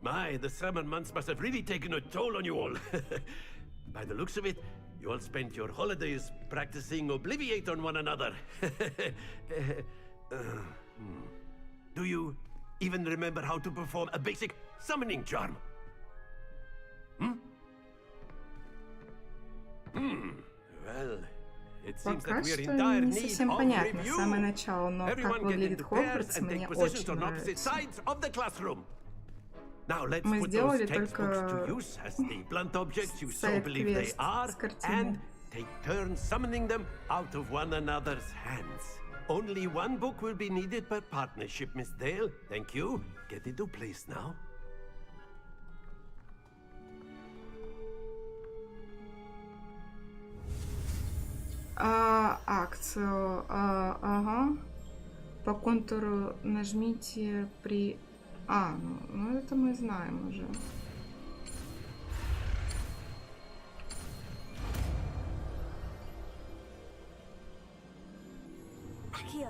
My, the summer months must have really taken a toll on you all. By the looks of it, you all spent your holidays practicing Obliviate on one another. Do you even remember how to perform a basic summoning charm? Well, it seems Пока that we are что in dire не need совсем of понятно review. самое начало, но как Everyone get выглядит into pairs Хогвартс, and мне take positions очень on opposite нравится. sides of the classroom. Now let's Мы put сделали those textbooks to только use as the blunt objects you so сайт believe they квест are, с картиной. and take turns summoning them out of one another's hands. Only one book will be needed per partnership, Miss Dale. Thank you. Get into place now. Акцию. Ага. По контуру нажмите при... ну это мы знаем уже. Accio.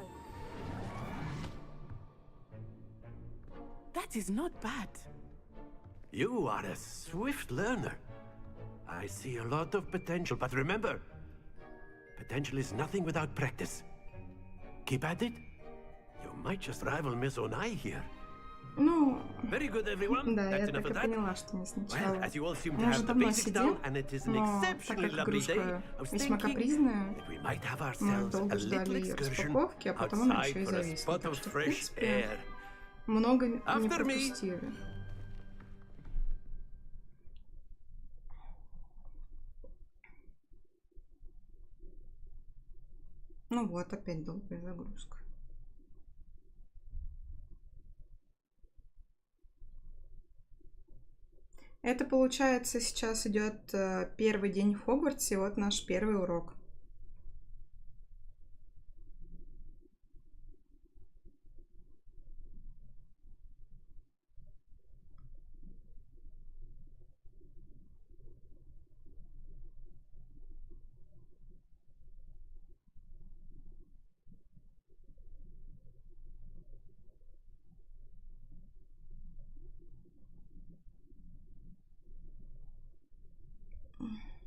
That is not bad. You are a swift learner. I see a lot of potential, but remember, potential is nothing without practice. Keep at it. You might just rival Miss Onai here. Ну, Very good, everyone. да, я That's enough так и of that. поняла, что не сначала. Well, as you all seem to Мы уже have the давно basics сидим, down, and it is an но так exceptionally как lovely day, игрушка I was весьма thinking капризная, that we might have мы ourselves долго a ждали little ее excursion распаковки, а потом она еще outside и for a зависла. spot Так of что, в fresh принципе, air. много не After me. пропустили. Ну вот, опять долгая загрузка. Это, получается, сейчас идет первый день в Хогвартсе, вот наш первый урок.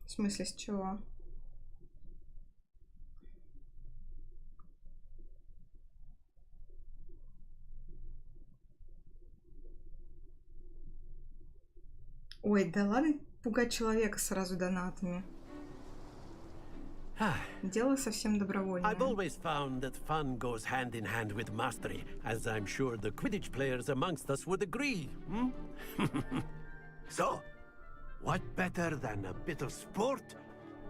В смысле, с чего? Ой, да ладно пугать человека сразу донатами. Дело совсем добровольное. I've always found that fun goes hand in hand with mastery, as I'm sure the Quidditch players amongst us would agree. So, what better than a bit of sport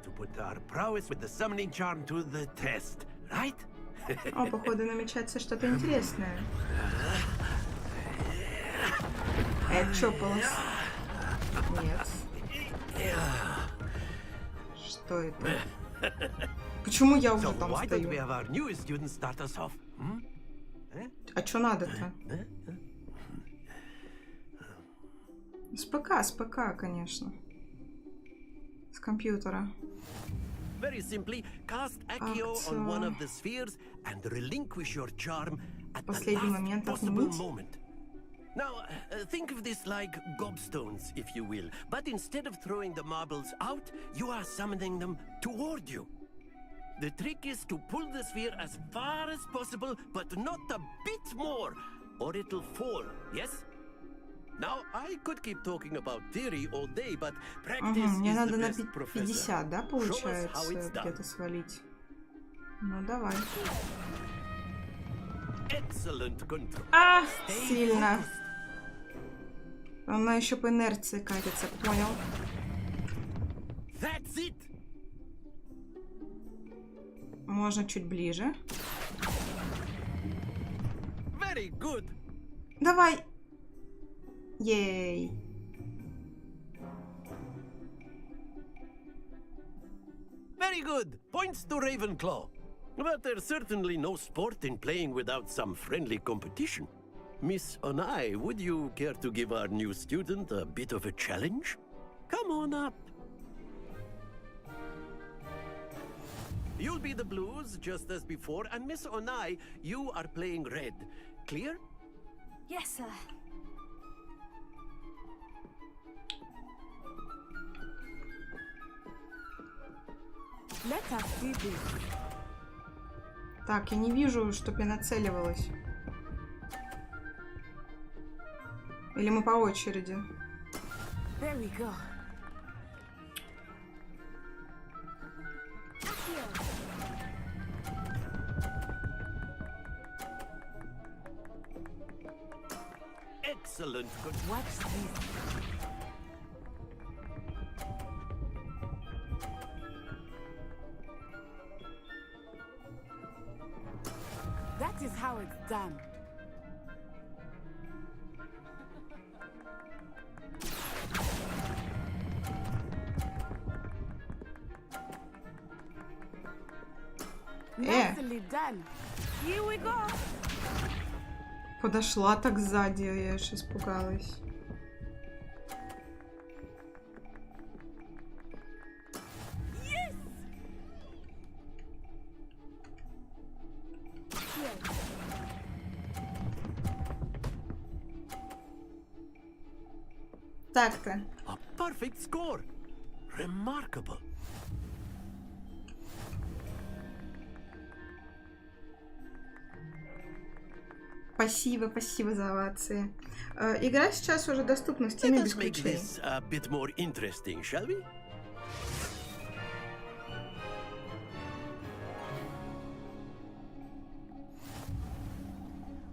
to put our prowess with the summoning charm to the test, right? О, походу намечается что-то интересное. Это что, полос? Нет. Что это? Почему я уже So там why don't стою? we have our newest student start us off? А что надо-то? С ПК, конечно. С компьютера. Very simply, cast Accio on one of the spheres and relinquish your charm at the Последний last момент possible отменить. moment. Now, think of this like gobstones, if you will. But instead of throwing the marbles out, you are summoning them toward you. The trick is to pull the sphere as far as possible, but not a bit more. or it'll fall, yes? Now, I could keep talking about theory all day, but practice Мне is надо the на best professor. 50, да, Show us how получается, it's done. где-то свалить? Ну, давай. Excellent control. А, Stay сильно. focused. Она еще по инерции катится, понял. That's it. Можно чуть ближе. Very good. Давай. Ей. Very good. Points to Ravenclaw. But there's certainly no sport in playing without some friendly competition. Miss Onai, would you care to give our new student a bit of a challenge? Come on up. You'll be the blues, just as before, and Miss Onai, you are playing red. Clear? Yes, sir. Let us see this. Так, я не вижу, чтоб я нацеливалась. Или мы по очереди? There we go. Excellent. Watch this. That is how it's done. Nicely done. Here we go. Подошла так сзади, я аж испугалась. Так-то. A perfect score. Remarkable. Спасибо, спасибо за овации. Игра сейчас уже доступна в Steam без Let's make ключей. this a bit more interesting, shall we?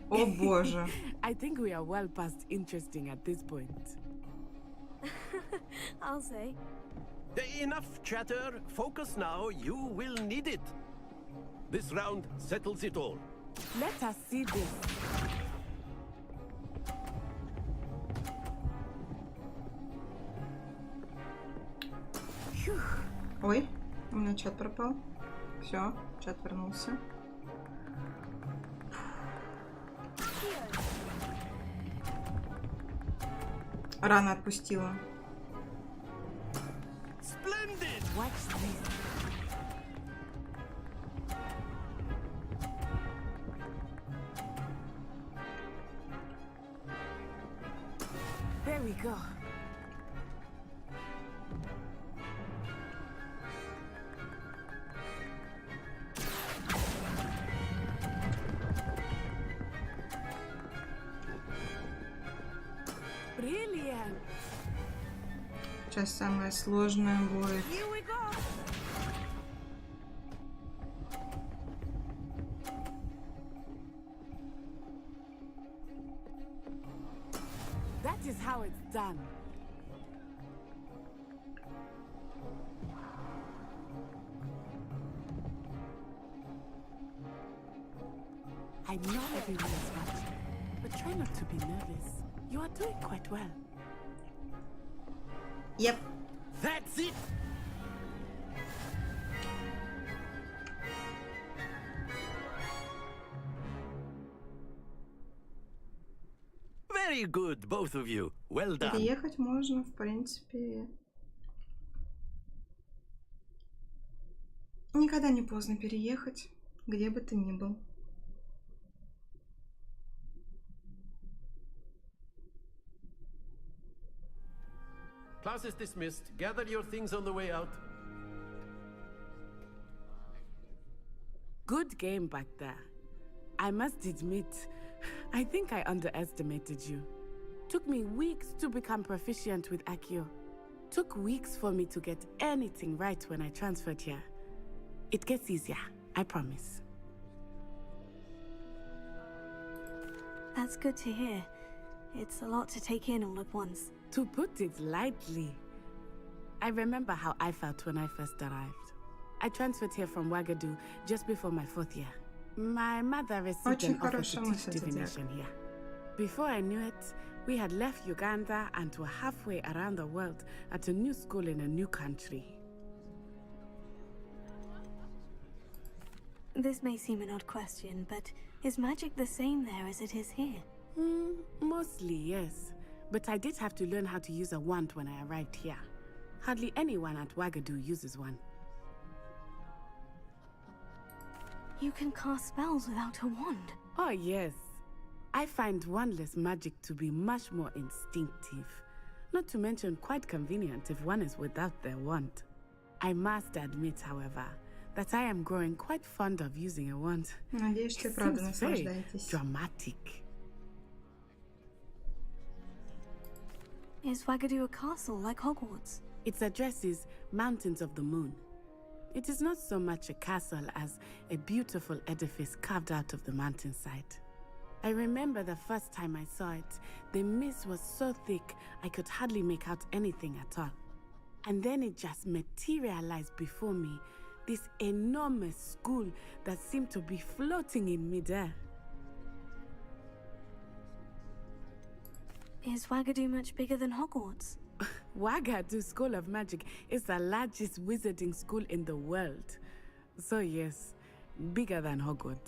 О боже. I think we are well past interesting at this point. I'll say. Enough chatter. Focus now. You will need it. This round settles it all. Let us see this. Ой, у меня чат пропал. Все, чат вернулся. Рано отпустила. Splendid. Watch this. There we go. Brilliant. Сейчас самое сложное будет. Here we go. That is how it's done. I know everyone is watching, but try not to be nervous. You are doing quite well. Yep. That's it. Very good, both of you. Well done. Переехать можно, в принципе. Никогда не поздно переехать, где бы ты ни был. Class is dismissed. Gather your things on the way out. Good game back there. I must admit, I think I underestimated you. Took me weeks to become proficient with Accio. Took weeks for me to get anything right when I transferred here. It gets easier, I promise. That's good to hear. It's a lot to take in all at once. To put it lightly, I remember how I felt when I first arrived. I transferred here from Wagadu just before my 4th year. My mother received an offer to teach divination here. Before I knew it, we had left Uganda and were halfway around the world at a new school in a new country. This may seem an odd question, but is magic the same there as it is here? Mostly, yes. But I did have to learn how to use a wand when I arrived here. Hardly anyone at Wagadu uses one. You can cast spells without a wand? Oh, yes. I find wandless magic to be much more instinctive. Not to mention quite convenient if one is without their wand. I must admit, however, that I am growing quite fond of using a wand. Надеюсь, что правда наслаждаетесь. Dramatic. Is Wagadu a castle like Hogwarts? Its address is Mountains of the Moon. It is not so much a castle as a beautiful edifice carved out of the mountainside. I remember the first time I saw it, the mist was so thick I could hardly make out anything at all. And then it just materialized before me, this enormous school that seemed to be floating in midair. Is Wagadu much bigger than Hogwarts? Wagadu School of Magic is the largest wizarding school in the world. So yes, bigger than Hogwarts.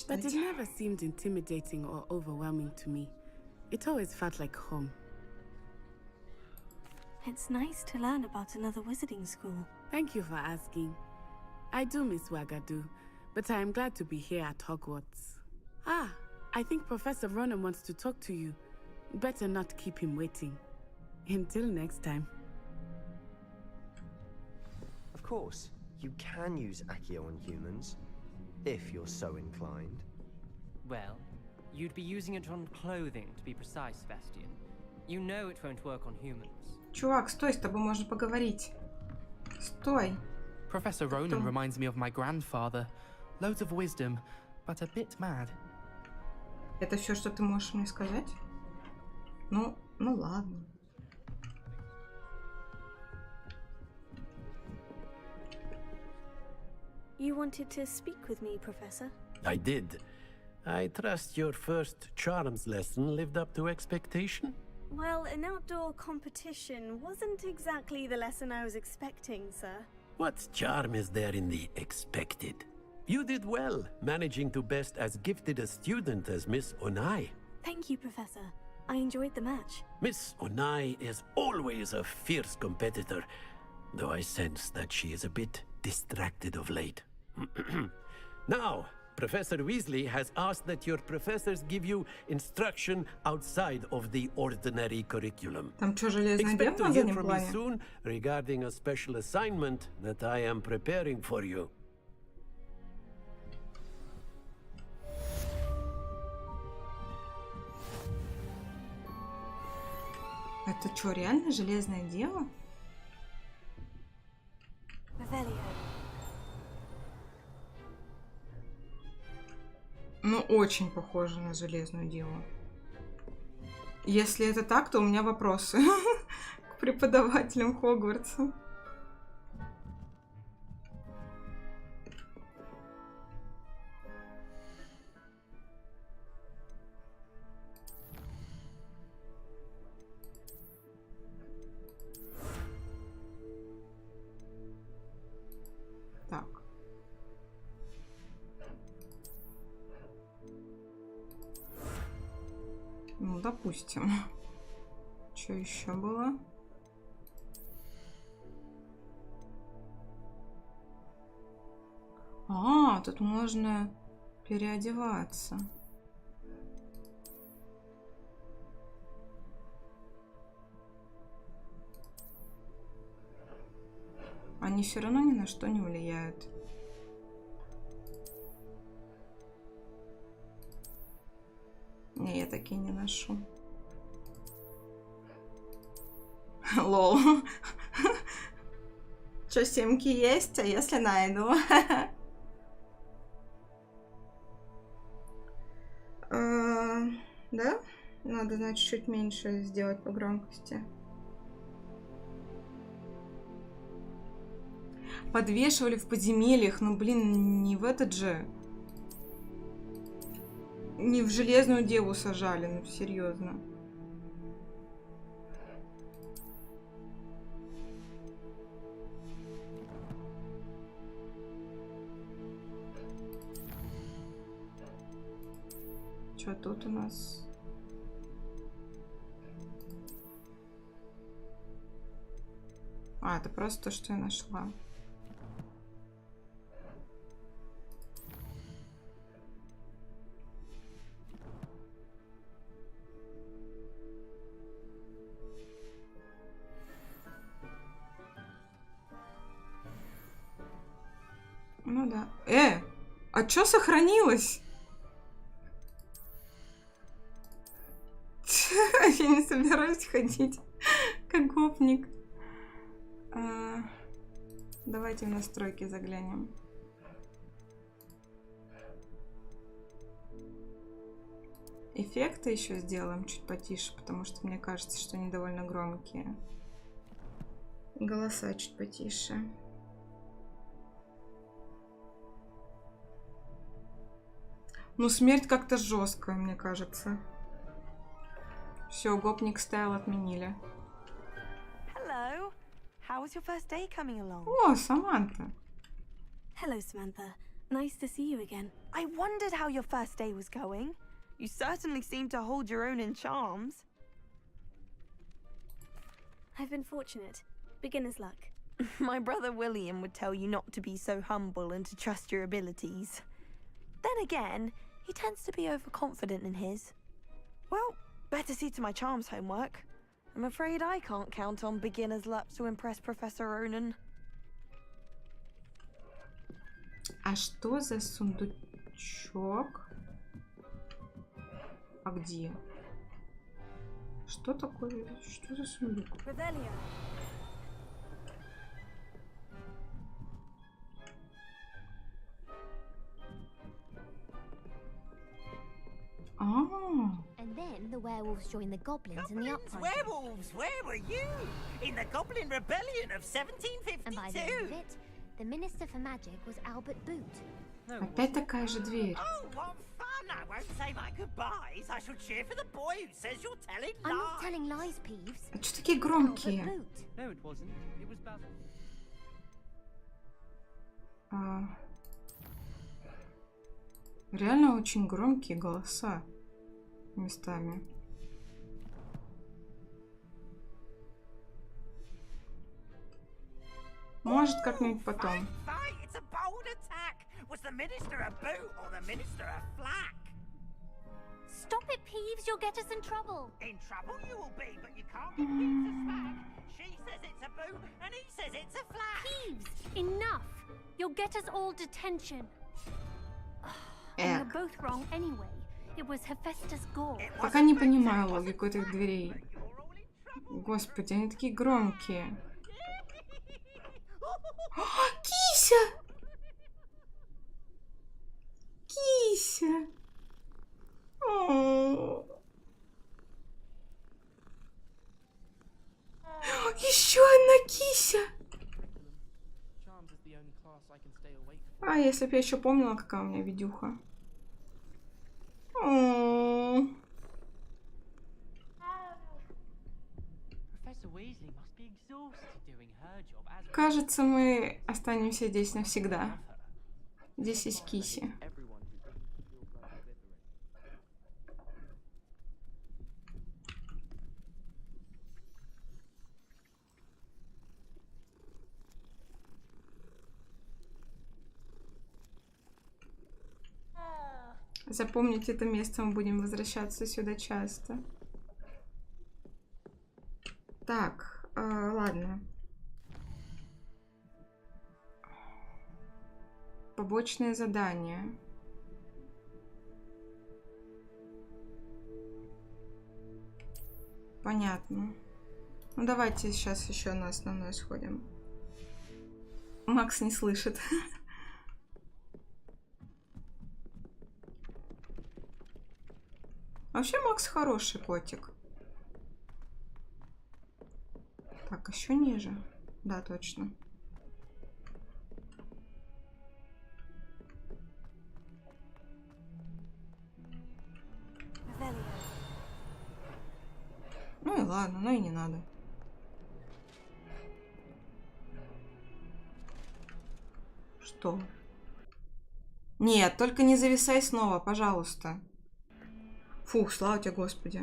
But it never seemed intimidating or overwhelming to me. It always felt like home. It's nice to learn about another wizarding school. Thank you for asking. I do miss Wagadu, but I am glad to be here at Hogwarts. Ah, I think Professor Ronan wants to talk to you. Better not keep him waiting. Until next time. Of course, you can use Accio on humans, if you're so inclined. Well, you'd be using it on clothing, to be precise, Sebastian. You know it won't work on humans. Чувак, стой, с тобой можно поговорить. Стой. Professor Ronan reminds me of my grandfather. Loads of wisdom, but a bit mad. Это все, что ты можешь мне сказать? Ну ладно. You wanted to speak with me, Professor? I did. I trust your first charms lesson lived up to expectation? Well, an outdoor competition wasn't exactly the lesson I was expecting, sir. What charm is there in the expected? You did well, managing to best as gifted a student as Miss Onai. Thank you, Professor. I enjoyed the match. Miss Onai is always a fierce competitor, though I sense that she is a bit distracted of late. Now, Professor Weasley has asked that your professors give you instruction outside of the ordinary curriculum. Там что, железная Expect to девка на hear заднем from me плане? soon regarding a special assignment that I am preparing for you. Это что, реально железное дева? Ну, очень похоже на железную деву. Если это так, то у меня вопросы к преподавателям Хогвартса. Так. Ну, допустим. Что еще было? А, тут можно переодеваться. Они все равно ни на что не влияют. никакие не ношу. Лол. Чё, семки есть? А если найду? Да? Надо, значит, чуть меньше сделать по громкости. Подвешивали в подземельях, но, блин, не в этот же. Не в железную деву сажали, ну серьезно. Что тут у нас? А, это просто то, что я нашла. Ну да. А чё сохранилось? Я не собираюсь ходить как гопник. Давайте в настройки заглянем. Эффекты еще сделаем чуть потише, потому что мне кажется, что они довольно громкие. Голоса чуть потише. Ну, смерть как-то жесткая, мне кажется. Все, гопник стайл отменили. Hello. How was your first day coming along? О, Саманта. Hello, Samantha. Nice to see you again. I wondered how your first day was going. You certainly seem to hold your own in charms. I've been fortunate. Beginner's luck. My brother William would tell you not to be so humble and to trust your abilities. Then again, he tends to be overconfident in his. Well, better see to my charms homework. I'm afraid I can't count on beginner's luck to impress Professor Ronan. А что за сундучок? А где? Что такое? Что за сундук? And then the werewolves joined the goblins in the uprising. Werewolves, where were you? In the Goblin Rebellion of 1752. And by the end of it, the Minister for Magic was Albert Boot. Опять такая же дверь. Oh, what fun! I won't say my goodbyes. I shall cheer for the boy who says you're telling lies. I'm not telling lies, Peeves. А что такие громкие? No, it wasn't. It was Basil. Реально очень громкие голоса местами. Может, как-нибудь потом. It's a bold attack. Was the minister a boot or the minister a flack? Stop it, Peeves. You'll get us in trouble. In trouble you will be, but you can't get him to smack. She says it's a boot and he says it's a flack. Peeves, enough. You'll get us all detention. And you're both wrong anyway. It was Hephaestus Gore. Пока не понимаю логику этих дверей. Господи, они такие громкие. О, кися! Кися! О. Еще одна кися! А, если бы я еще помнила, какая у меня видюха. О. Кажется, мы останемся здесь навсегда. Здесь есть киси. Запомните это место, мы будем возвращаться сюда часто. Так, ладно. Побочные задания. понятно. Ну давайте сейчас еще на основной сходим. Макс не слышит. Вообще Макс хороший котик. Так, еще ниже. Да, точно. Ну и ладно, ну и не надо. Что? Нет, только не зависай снова, пожалуйста. Фух, слава тебе, Господи.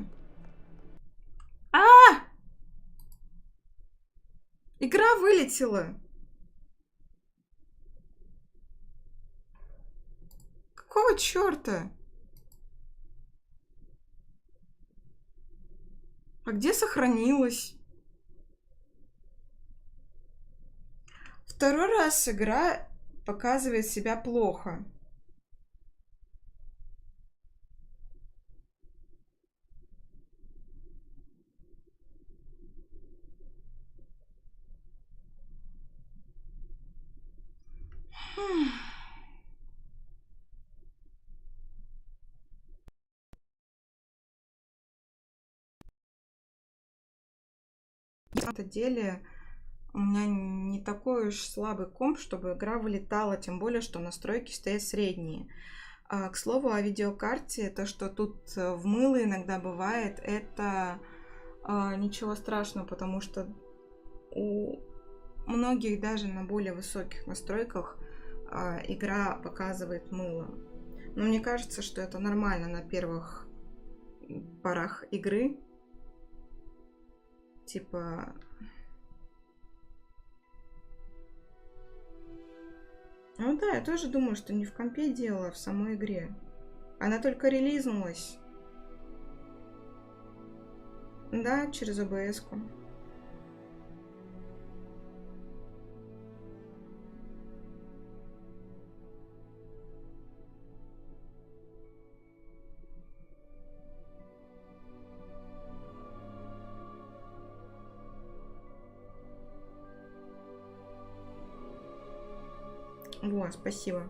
Игра вылетела. Какого черта? А где сохранилась? Второй раз игра показывает себя плохо. На самом деле у меня не такой уж слабый комп, чтобы игра вылетала, тем более, что настройки стоят средние. К слову о видеокарте, то, что тут в мыло иногда бывает, это ничего страшного, потому что у многих даже на более высоких настройках игра показывает мыло. Но мне кажется, что это нормально на первых порах игры. Типа... Ну да, я тоже думаю, что не в компе дело, а в самой игре. Она только релизнулась. Да, через OBS-ку. Вот, спасибо.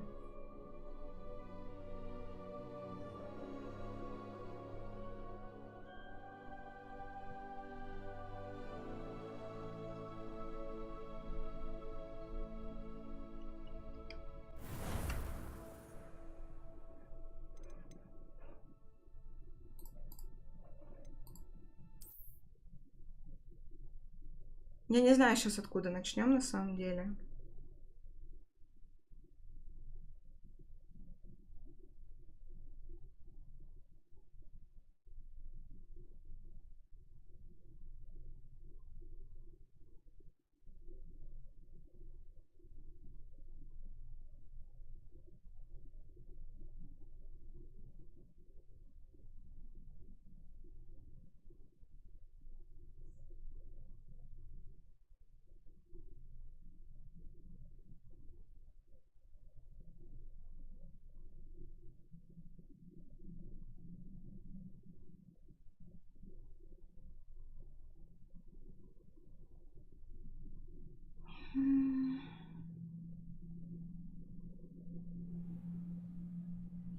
Я не знаю сейчас, откуда начнем на самом деле.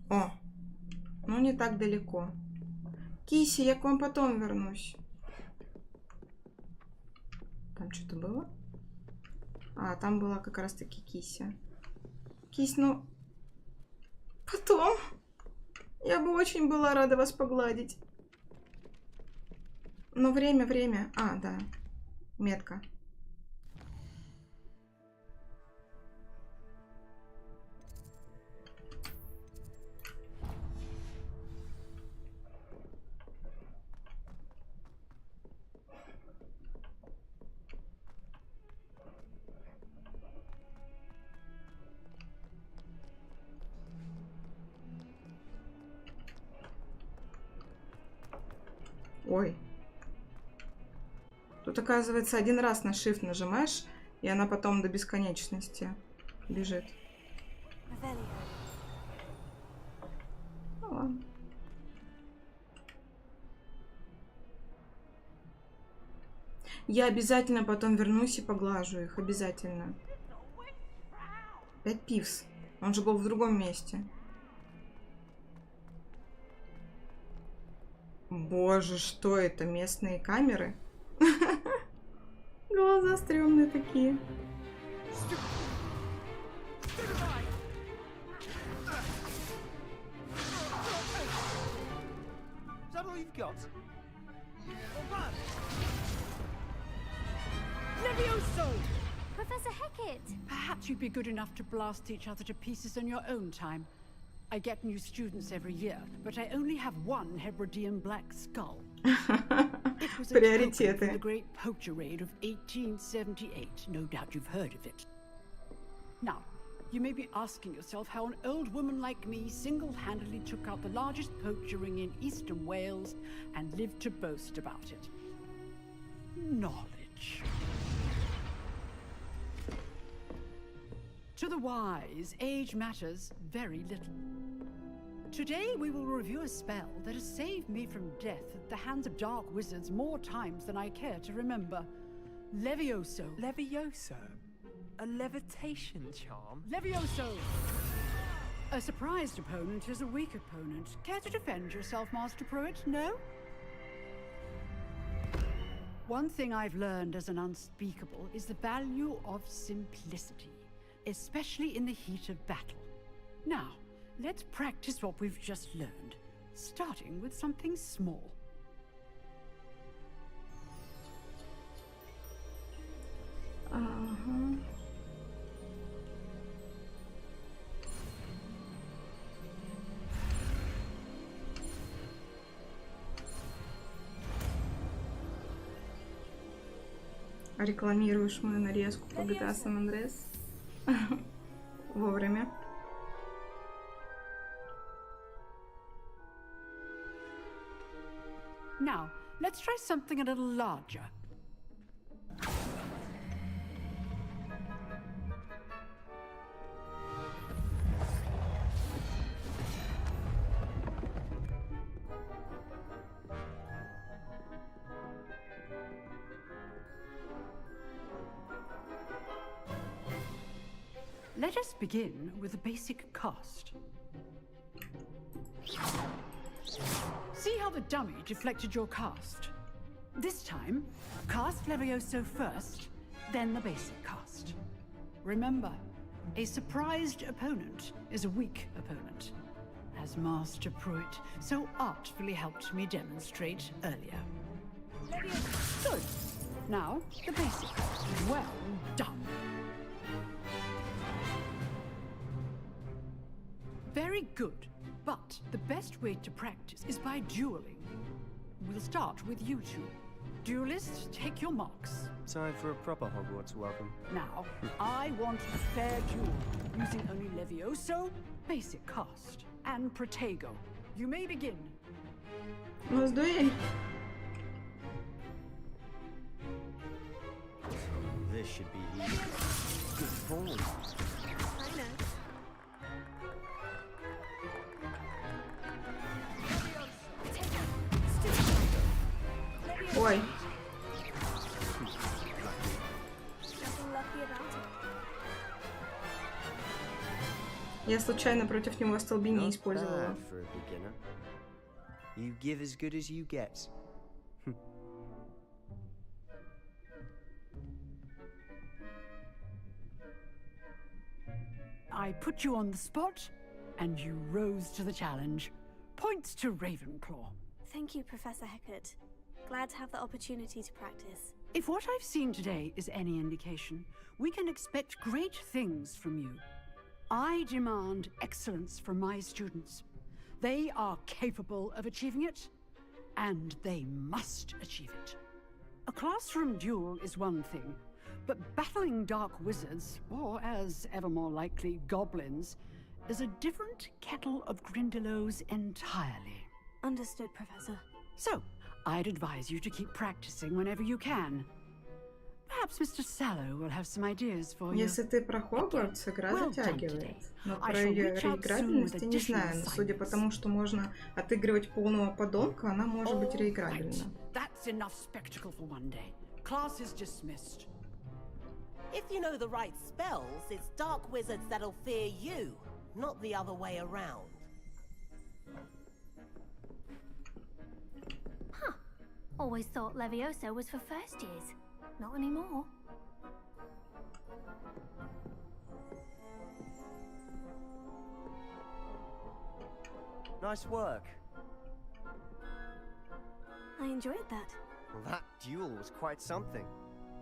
О, ну не так далеко. Киси, я к вам потом вернусь. Там что-то было? А, там была как раз-таки Кися. Кись, ну... Потом. Я бы очень была рада вас погладить. Но время. А, да. Метка. Ой. Тут, оказывается, один раз на Shift нажимаешь, и она потом до бесконечности бежит. Ну ладно. Я обязательно потом вернусь и поглажу их. Обязательно. 5 пивс. Он же был в другом месте. Боже, что это? Местные камеры? Глаза стрёмные такие. Is that all you've got? Levioso! Professor Hecat! Perhaps you'd be good enough to blast each other to pieces in your own time. I get new students every year, but I only have one Hebridean black skull. It was a token from the Great Poacher Raid of 1878. No doubt you've heard of it. Now, you may be asking yourself how an old woman like me single-handedly took out the largest poacher ring in eastern Wales and lived to boast about it. Knowledge. To the wise, age matters very little. Today we will review a spell that has saved me from death at the hands of dark wizards more times than I care to remember. Levioso. Levioso? A levitation charm? Levioso! A surprised opponent is a weak opponent. Care to defend yourself, Master Pruitt? No? One thing I've learned as an unspeakable is the value of simplicity, especially in the heat of battle. Now, let's practice what we've just learned, starting with something small. Рекламируешь мою нарезку по GTA San Andreas. Вовремя. Now, let's try something a little larger. Let us begin with a basic cast. See how the dummy deflected your cast? This time, cast Levioso first, then the basic cast. Remember, a surprised opponent is a weak opponent, as Master Pruitt so artfully helped me demonstrate earlier. Good. Now, the basic cast. Well done. Very good, but the best way to practice is by dueling. We'll start with you two. Duelists, take your marks. Time for a proper Hogwarts welcome. Now, I want a fair duel, using only Levioso, basic cast, and Protego. You may begin. Let's do it. This should be easy. Good form. I know. Ой. Я случайно против него столбение использовала. You give as good as you get. I put you on the spot, and you rose to the challenge. Points to Ravenclaw. Thank you, Professor Hecat. Glad to have the opportunity to practice. If what I've seen today is any indication, we can expect great things from you. I demand excellence from my students. They are capable of achieving it, and they must achieve it. A classroom duel is one thing, but battling dark wizards, or as ever more likely, goblins, is a different kettle of Grindylows entirely. Understood, Professor. So, I'd advise you to keep practicing whenever you can. Perhaps Mr. Sallow will have some ideas for you. Если ты про Хогвартс, игра затягивает. Но про ее реиграбельность я не знаю, но судя по тому, что можно отыгрывать полного подонка, она может быть реиграбельна. That's enough spectacle for one day. Class is dismissed. If you know the right spells, it's dark wizards that'll fear you, not the other way around. Huh. Always thought Leviosa was for first years. Not anymore. Nice work. I enjoyed that. Well, that duel was quite something.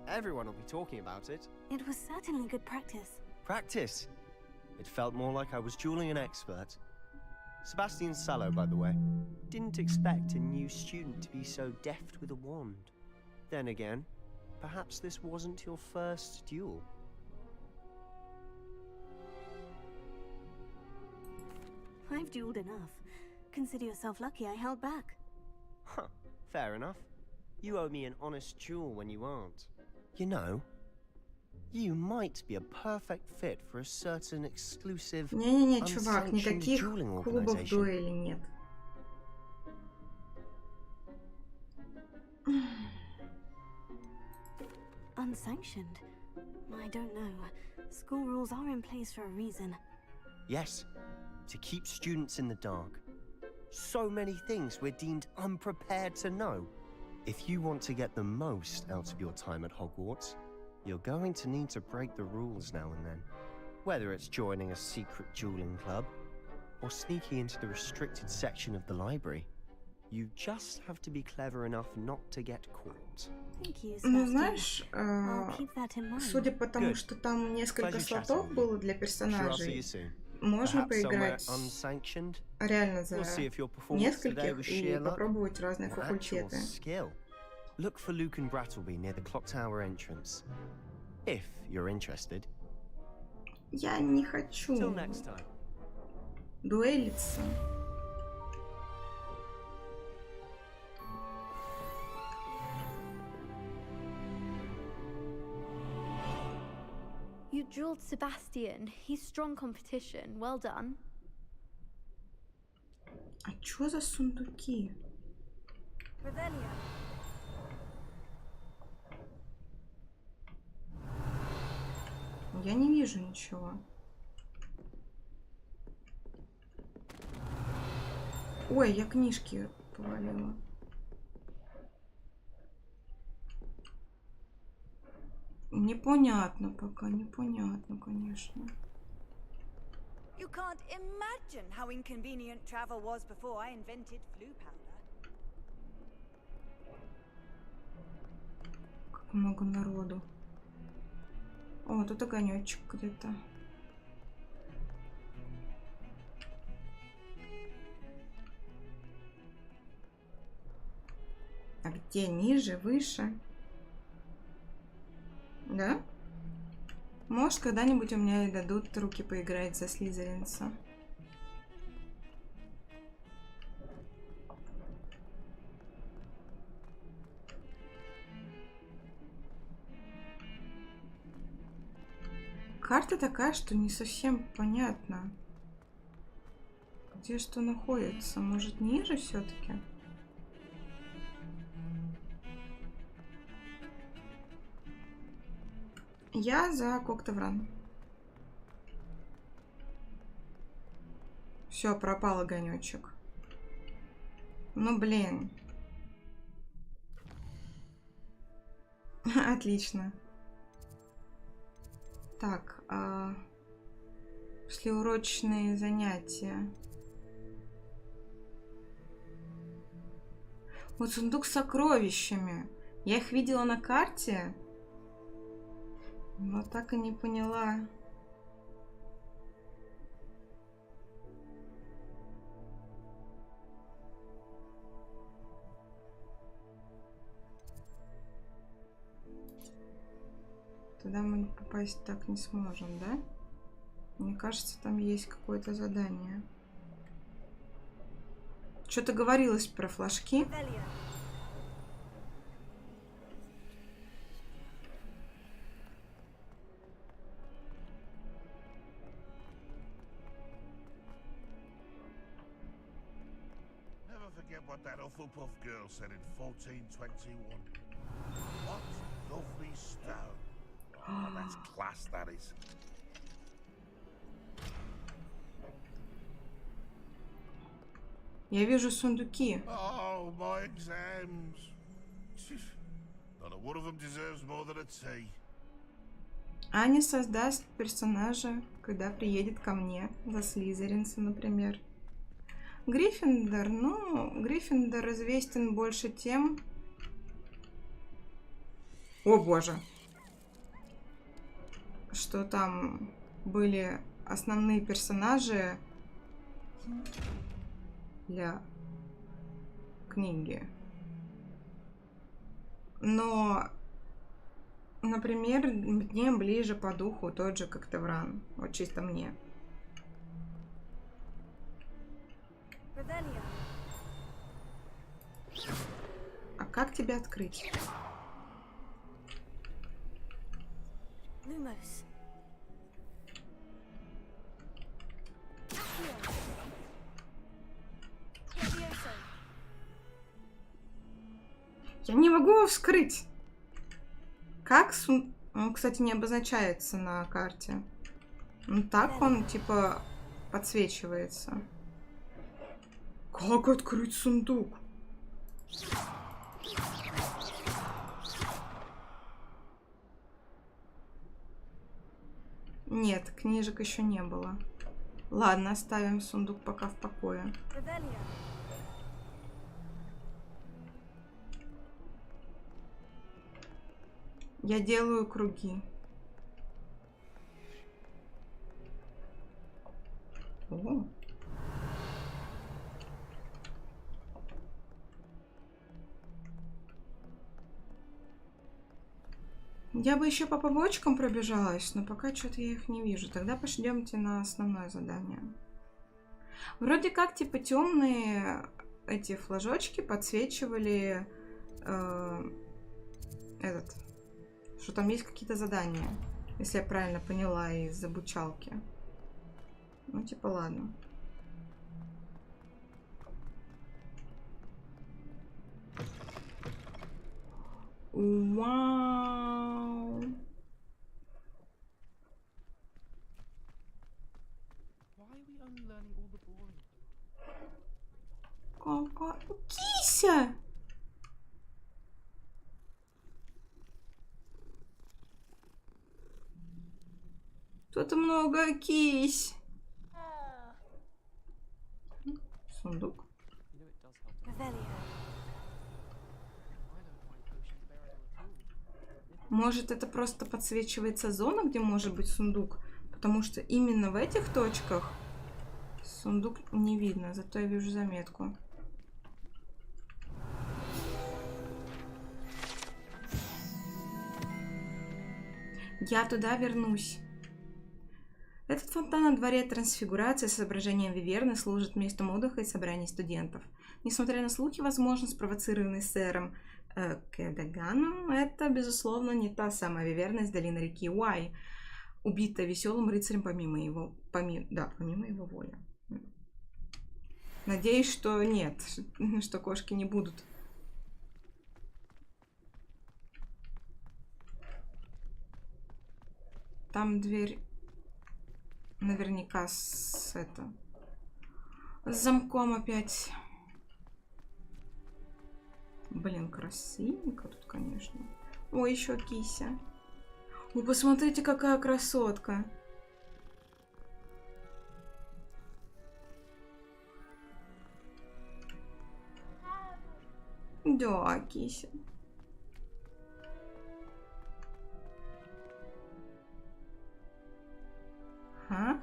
Everyone will be talking about it. It was certainly good practice. Practice? It felt more like I was dueling an expert. Sebastian Sallow, by the way. Didn't expect a new student to be so deft with a wand. Then again, perhaps this wasn't your first duel. I've dueled enough. Consider yourself lucky I held back. Huh, fair enough. You owe me an honest duel when you aren't. You know, you might be a perfect fit for a certain exclusive, Не-не-не, чувак, unsanctioned никаких dueling клубов organization. дуэли нет. Unsanctioned? I don't know. School rules are in place for a reason. Yes, to keep students in the dark. So many things we're deemed unprepared to know. If you want to get the most out of your time at Hogwarts, you're going to need to break the rules now and then. Whether it's joining a secret dueling club, or sneaking into the restricted section of the library, you just have to be clever enough not to get caught. Thank you, Ну, Sebastian. знаешь, I'll keep that in mind. судя по тому, Good. что там несколько Pleasure chatting слотов with you. было для I'm sure I'll see персонажей, you soon. можно Perhaps somewhere поиграть unsanctioned? реально за We'll see if your performance today was нескольких и sheer luck попробовать разные or actual факультеты. skill. Look for Luke and Brattleby near the clock tower entrance. If you're interested. Я не хочу Till next time. дуэлиться. You drilled Sebastian. He's strong competition. Well done. А чё за сундуки? Я не вижу ничего. Ой, я книжки повалила. Непонятно пока, непонятно, конечно. You can't imagine how inconvenient travel was before I invented flu powder. Как много народу. О, тут огонечек где-то. А где? Ниже, выше? Да? Может, когда-нибудь у меня и дадут руки поиграть за слизеринца. Карта такая, что не совсем понятно, где что находится. Может, ниже все-таки? Я за Коктевран. Все, пропал огонечек. Ну, блин. Отлично. Так, послеурочные занятия. Вот сундук с сокровищами. Я их видела на карте, но так и не поняла. Туда мы попасть так не сможем, да? Мне кажется, там есть какое-то задание. Что-то говорилось про флажки. Never forget what that Hufflepuff girl said in 1421. What? lovely stone. Oh, that's class, that is. Я вижу сундуки. Oh, my exams. Not a one of them deserves more than a tea. Аня создаст персонажа, когда приедет ко мне, за слизеринца, например. Гриффиндор, ну, Гриффиндор известен больше тем... О боже! Что там были основные персонажи для книги. Но, например, мне ближе по духу тот же Коктевран. Вот чисто мне. А как тебя открыть? Я не могу его вскрыть. Как Он, кстати, не обозначается на карте. Ну, так он, типа, подсвечивается. Как открыть сундук? Нет, книжек еще не было. Ладно, оставим сундук пока в покое. Я делаю круги. О. Я бы еще по побочкам пробежалась, но пока что-то я их не вижу. Тогда пойдемте на основное задание. Вроде как, типа, темные эти флажочки подсвечивали что там есть какие-то задания, если я правильно поняла из обучалки. Ну, типа, ладно. Вау! Какая кися! Тут много кись. Сундук. Может, это просто подсвечивается зона, где может быть сундук? Потому что именно в этих точках сундук не видно. Зато я вижу заметку. Я туда вернусь. Этот фонтан на дворе Трансфигурации с изображением Виверны служит местом отдыха и собраний студентов. Несмотря на слухи, возможно, спровоцированные сэром Кэдаганом, это, безусловно, не та самая Виверна из долины реки Уай, убитая веселым рыцарем помимо его воли. Надеюсь, что нет, что кошки не будут. Там дверь наверняка с замком опять. Блин, красивенько тут, конечно. Ой, еще кися. Вы посмотрите, какая красотка. Да, кися. Huh?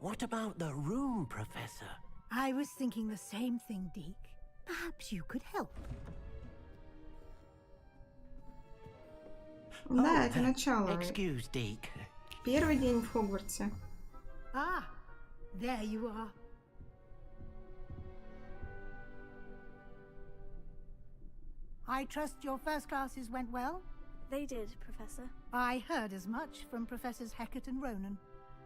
What about the room, Professor? I was thinking the same thing, Deke. Perhaps you could help. Да, это начало. Excuse, Deke. Первый день в Хогвартсе. Ah, there you are. I trust your first classes went well? They did, Professor. I heard as much from Professors Hecat and Ronan.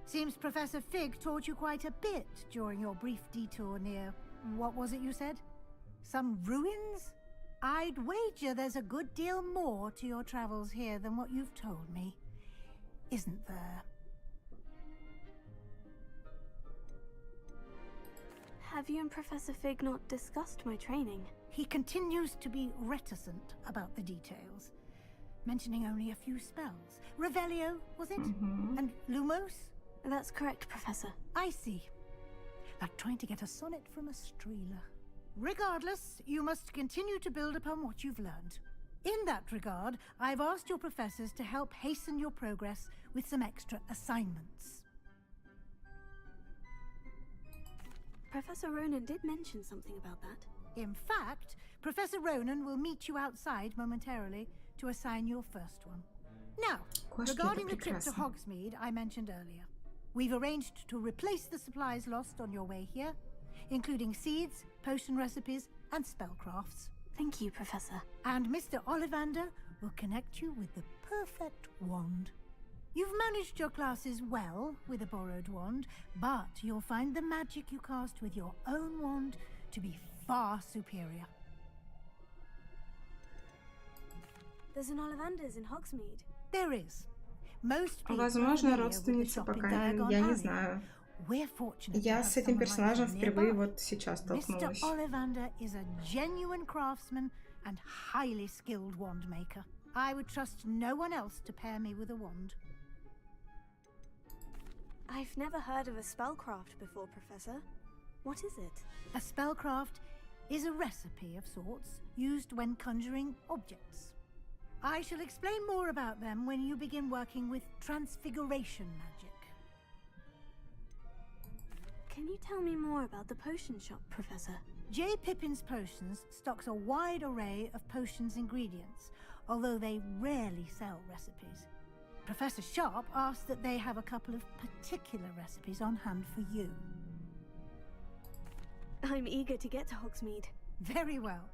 Seems Professor Fig taught you quite a bit during your brief detour near... What was it you said? Some ruins? I'd wager there's a good deal more to your travels here than what you've told me. Isn't there? Have you and Professor Fig not discussed my training? He continues to be reticent about the details, mentioning only a few spells. Revelio, was it? And Lumos? That's correct, Professor. I see. Like trying to get a sonnet from a streeler. Regardless, you must continue to build upon what you've learned. In that regard, I've asked your professors to help hasten your progress with some extra assignments. Professor Ronan did mention something about that. In fact, Professor Ronan will meet you outside momentarily to assign your first one. Now, regarding the trip to Hogsmeade I mentioned earlier, we've arranged to replace the supplies lost on your way here, including seeds, potion recipes, and spellcrafts. Thank you, Professor. And Mr. Ollivander will connect you with the perfect wand. You've managed your classes well with a borrowed wand, but you'll find the magic you cast with your own wand to be far superior. There's an Ollivander's in Hogsmeade. There is. Most people Возможно, родственница, пока я не знаю. Я с этим персонажем впервые вот сейчас столкнулась. Mr. Ollivander is a genuine craftsman and highly skilled wand maker. I would trust no one else to pair me with a wand. I've never heard of a spellcraft before, Professor. What is it? A spellcraft is a recipe of sorts used when conjuring objects. I shall explain more about them when you begin working with transfiguration magic. Can you tell me more about the potion shop, Professor? J. Pippin's Potions stocks a wide array of potions ingredients, although they rarely sell recipes. Professor Sharp asked that they have a couple of particular recipes on hand for you. I'm eager to get to Hogsmeade. Very well.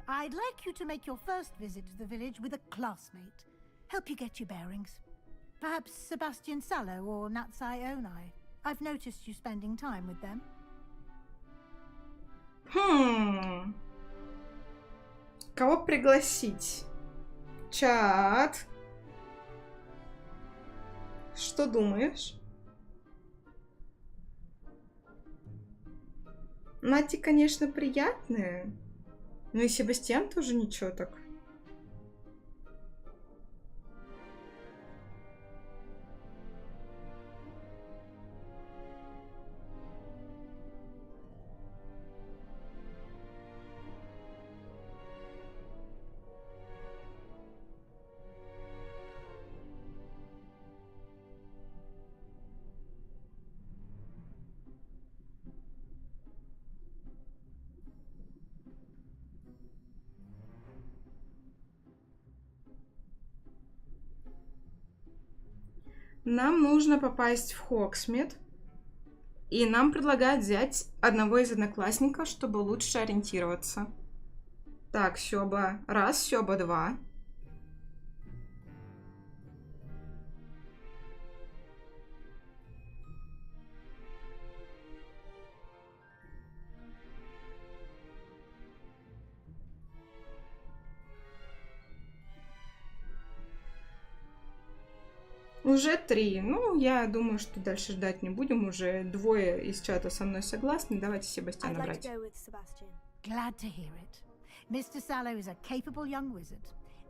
I'd like you to make your first visit to the village with a classmate. Help you get your bearings. Perhaps Sebastian Sallow or Natsai Onai. I've noticed you spending time with them. Кого пригласить? Чат. Что думаешь? Нати, конечно, приятная. Но и Себастьян тоже ничего так. Нам нужно попасть в Хогсмид, и нам предлагают взять одного из одноклассников, чтобы лучше ориентироваться. Так, Сёба 1, Сёба 2. Уже 3. Ну, я думаю, что дальше ждать не будем. Уже 2 из чата со мной согласны. Давайте Себастьяна брать. Glad to hear it. Mr. Sallow is a capable young wizard,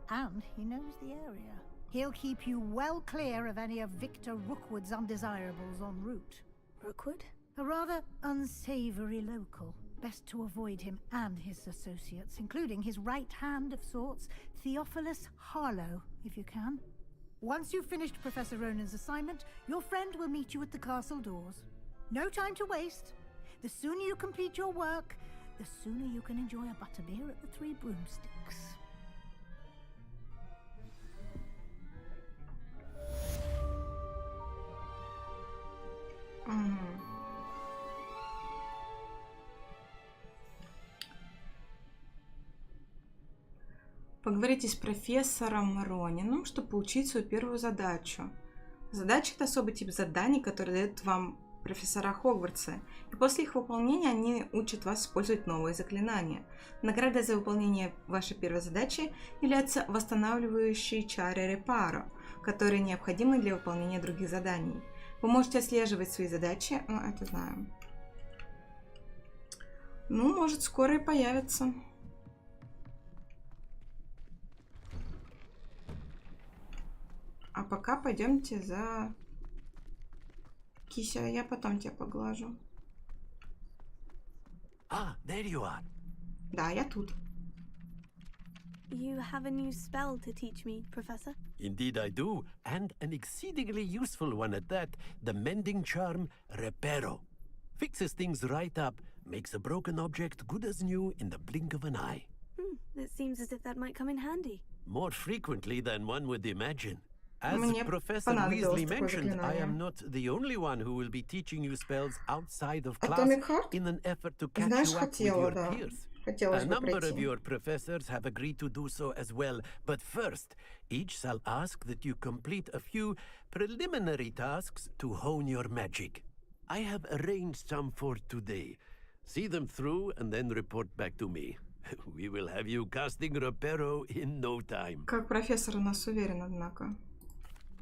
and he knows the area. He'll keep you well clear of any of Victor Rookwood's undesirables en route. Rookwood? A rather unsavory local. Best to avoid him and his associates, including his right hand of sorts, Theophilus Harlow, if you can. Once you've finished Professor Ronan's assignment, your friend will meet you at the castle doors. No time to waste. The sooner you complete your work, the sooner you can enjoy a butterbeer at the Three Broomsticks. Поговорите с профессором Ронином, чтобы получить свою первую задачу. Задача — это особый тип заданий, который дает вам профессора Хогвартса, и после их выполнения они учат вас использовать новые заклинания. Наградой за выполнение вашей первой задачи являются восстанавливающие чары репаро, которые необходимы для выполнения других заданий. Вы можете отслеживать свои задачи, ну это знаем. Ну, может, скоро и появится. А пока пойдемте за... Кися, я потом тебя поглажу. Ah, there you are. Да, я тут. You have a new spell to teach me, Professor? Indeed I do, and an exceedingly useful one at that, the mending charm Reparo. Fixes things right up, makes a broken object good as new in the blink of an eye. It seems as if that might come in handy. More frequently than one would imagine. As Мне Professor понадобилось Weasley такое mentioned, I заклинание. am not the only one who will be teaching you spells outside of class Atomic Heart? in an effort to catch Знаешь, you up with хотела, your да. peers. Хотелось A бы number of пройти. your professors have agreed to do so as well, but first, each shall ask that you complete a few preliminary tasks to hone your magic. I have arranged some for today. See them through and then report back to me. We will have you casting Reparo in no time. Как профессор у нас уверен, однако.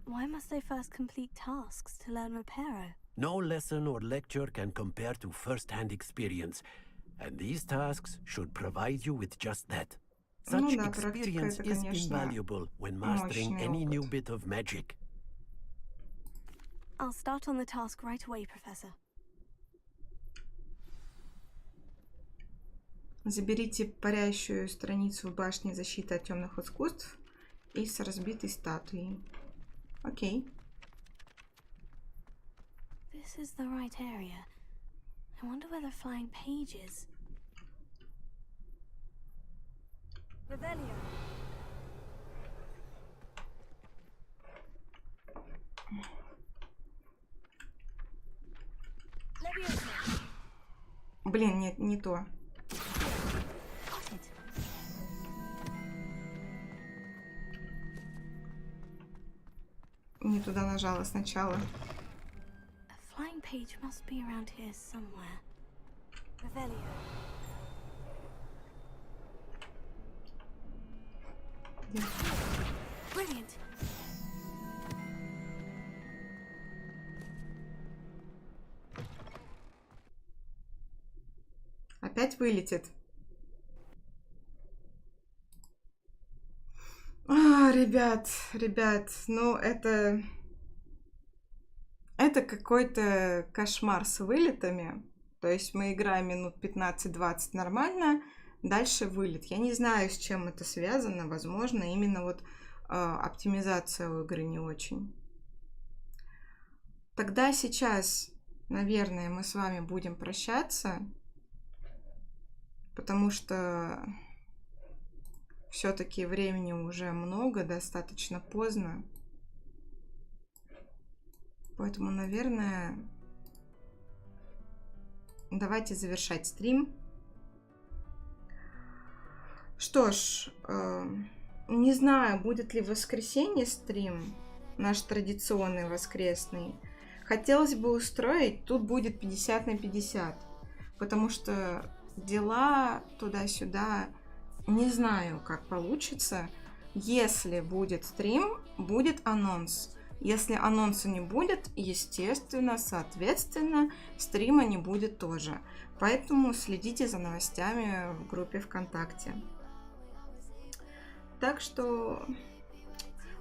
Why must I first complete tasks to learn Reparo? No lesson or lecture can compare to first-hand experience, and these tasks should provide you with just that. Such Ну да, практика experience это, is конечно, invaluable when mastering мощный any опыт. new bit of magic. I'll start on the task right away, Professor. Заберите парящую страницу в башне защиты от темных искусств и с разбитой статуей. Окей. This is the right area. I wonder where the flying page is. Revelio. Leviosa. Блин, нет, не то. Не туда нажала сначала. A flying page must be around here somewhere. Revelio. Brilliant. Опять вылетит. Ребят, ну это какой-то кошмар с вылетами. То есть мы играем минут 15-20 нормально, дальше вылет. Я не знаю, с чем это связано. Возможно, именно вот оптимизация у игры не очень. Тогда сейчас, наверное, мы с вами будем прощаться, потому что все-таки времени уже много, достаточно поздно. Поэтому, наверное, давайте завершать стрим. Что ж, не знаю, будет ли в воскресенье стрим, наш традиционный воскресный. Хотелось бы устроить, тут будет 50 на 50, потому что дела туда-сюда, не знаю, как получится. Если будет стрим, будет анонс. Если анонса не будет, естественно, соответственно, стрима не будет тоже. Поэтому следите за новостями в группе ВКонтакте. Так что,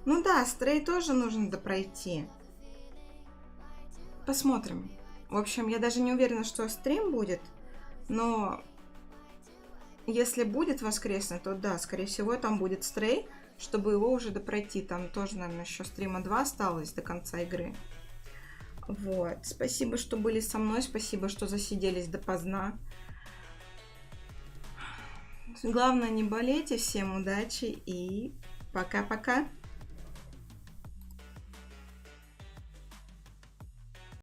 ну да, стрей тоже нужно допройти. Посмотрим. В общем, я даже не уверена, что стрим будет, но если будет воскресный, то да, скорее всего, там будет стрей, чтобы его уже допройти. Там тоже, наверное, еще стрима 2 осталось до конца игры. Вот. Спасибо, что были со мной. Спасибо, что засиделись допоздна. Главное, не болейте. Всем удачи и пока-пока.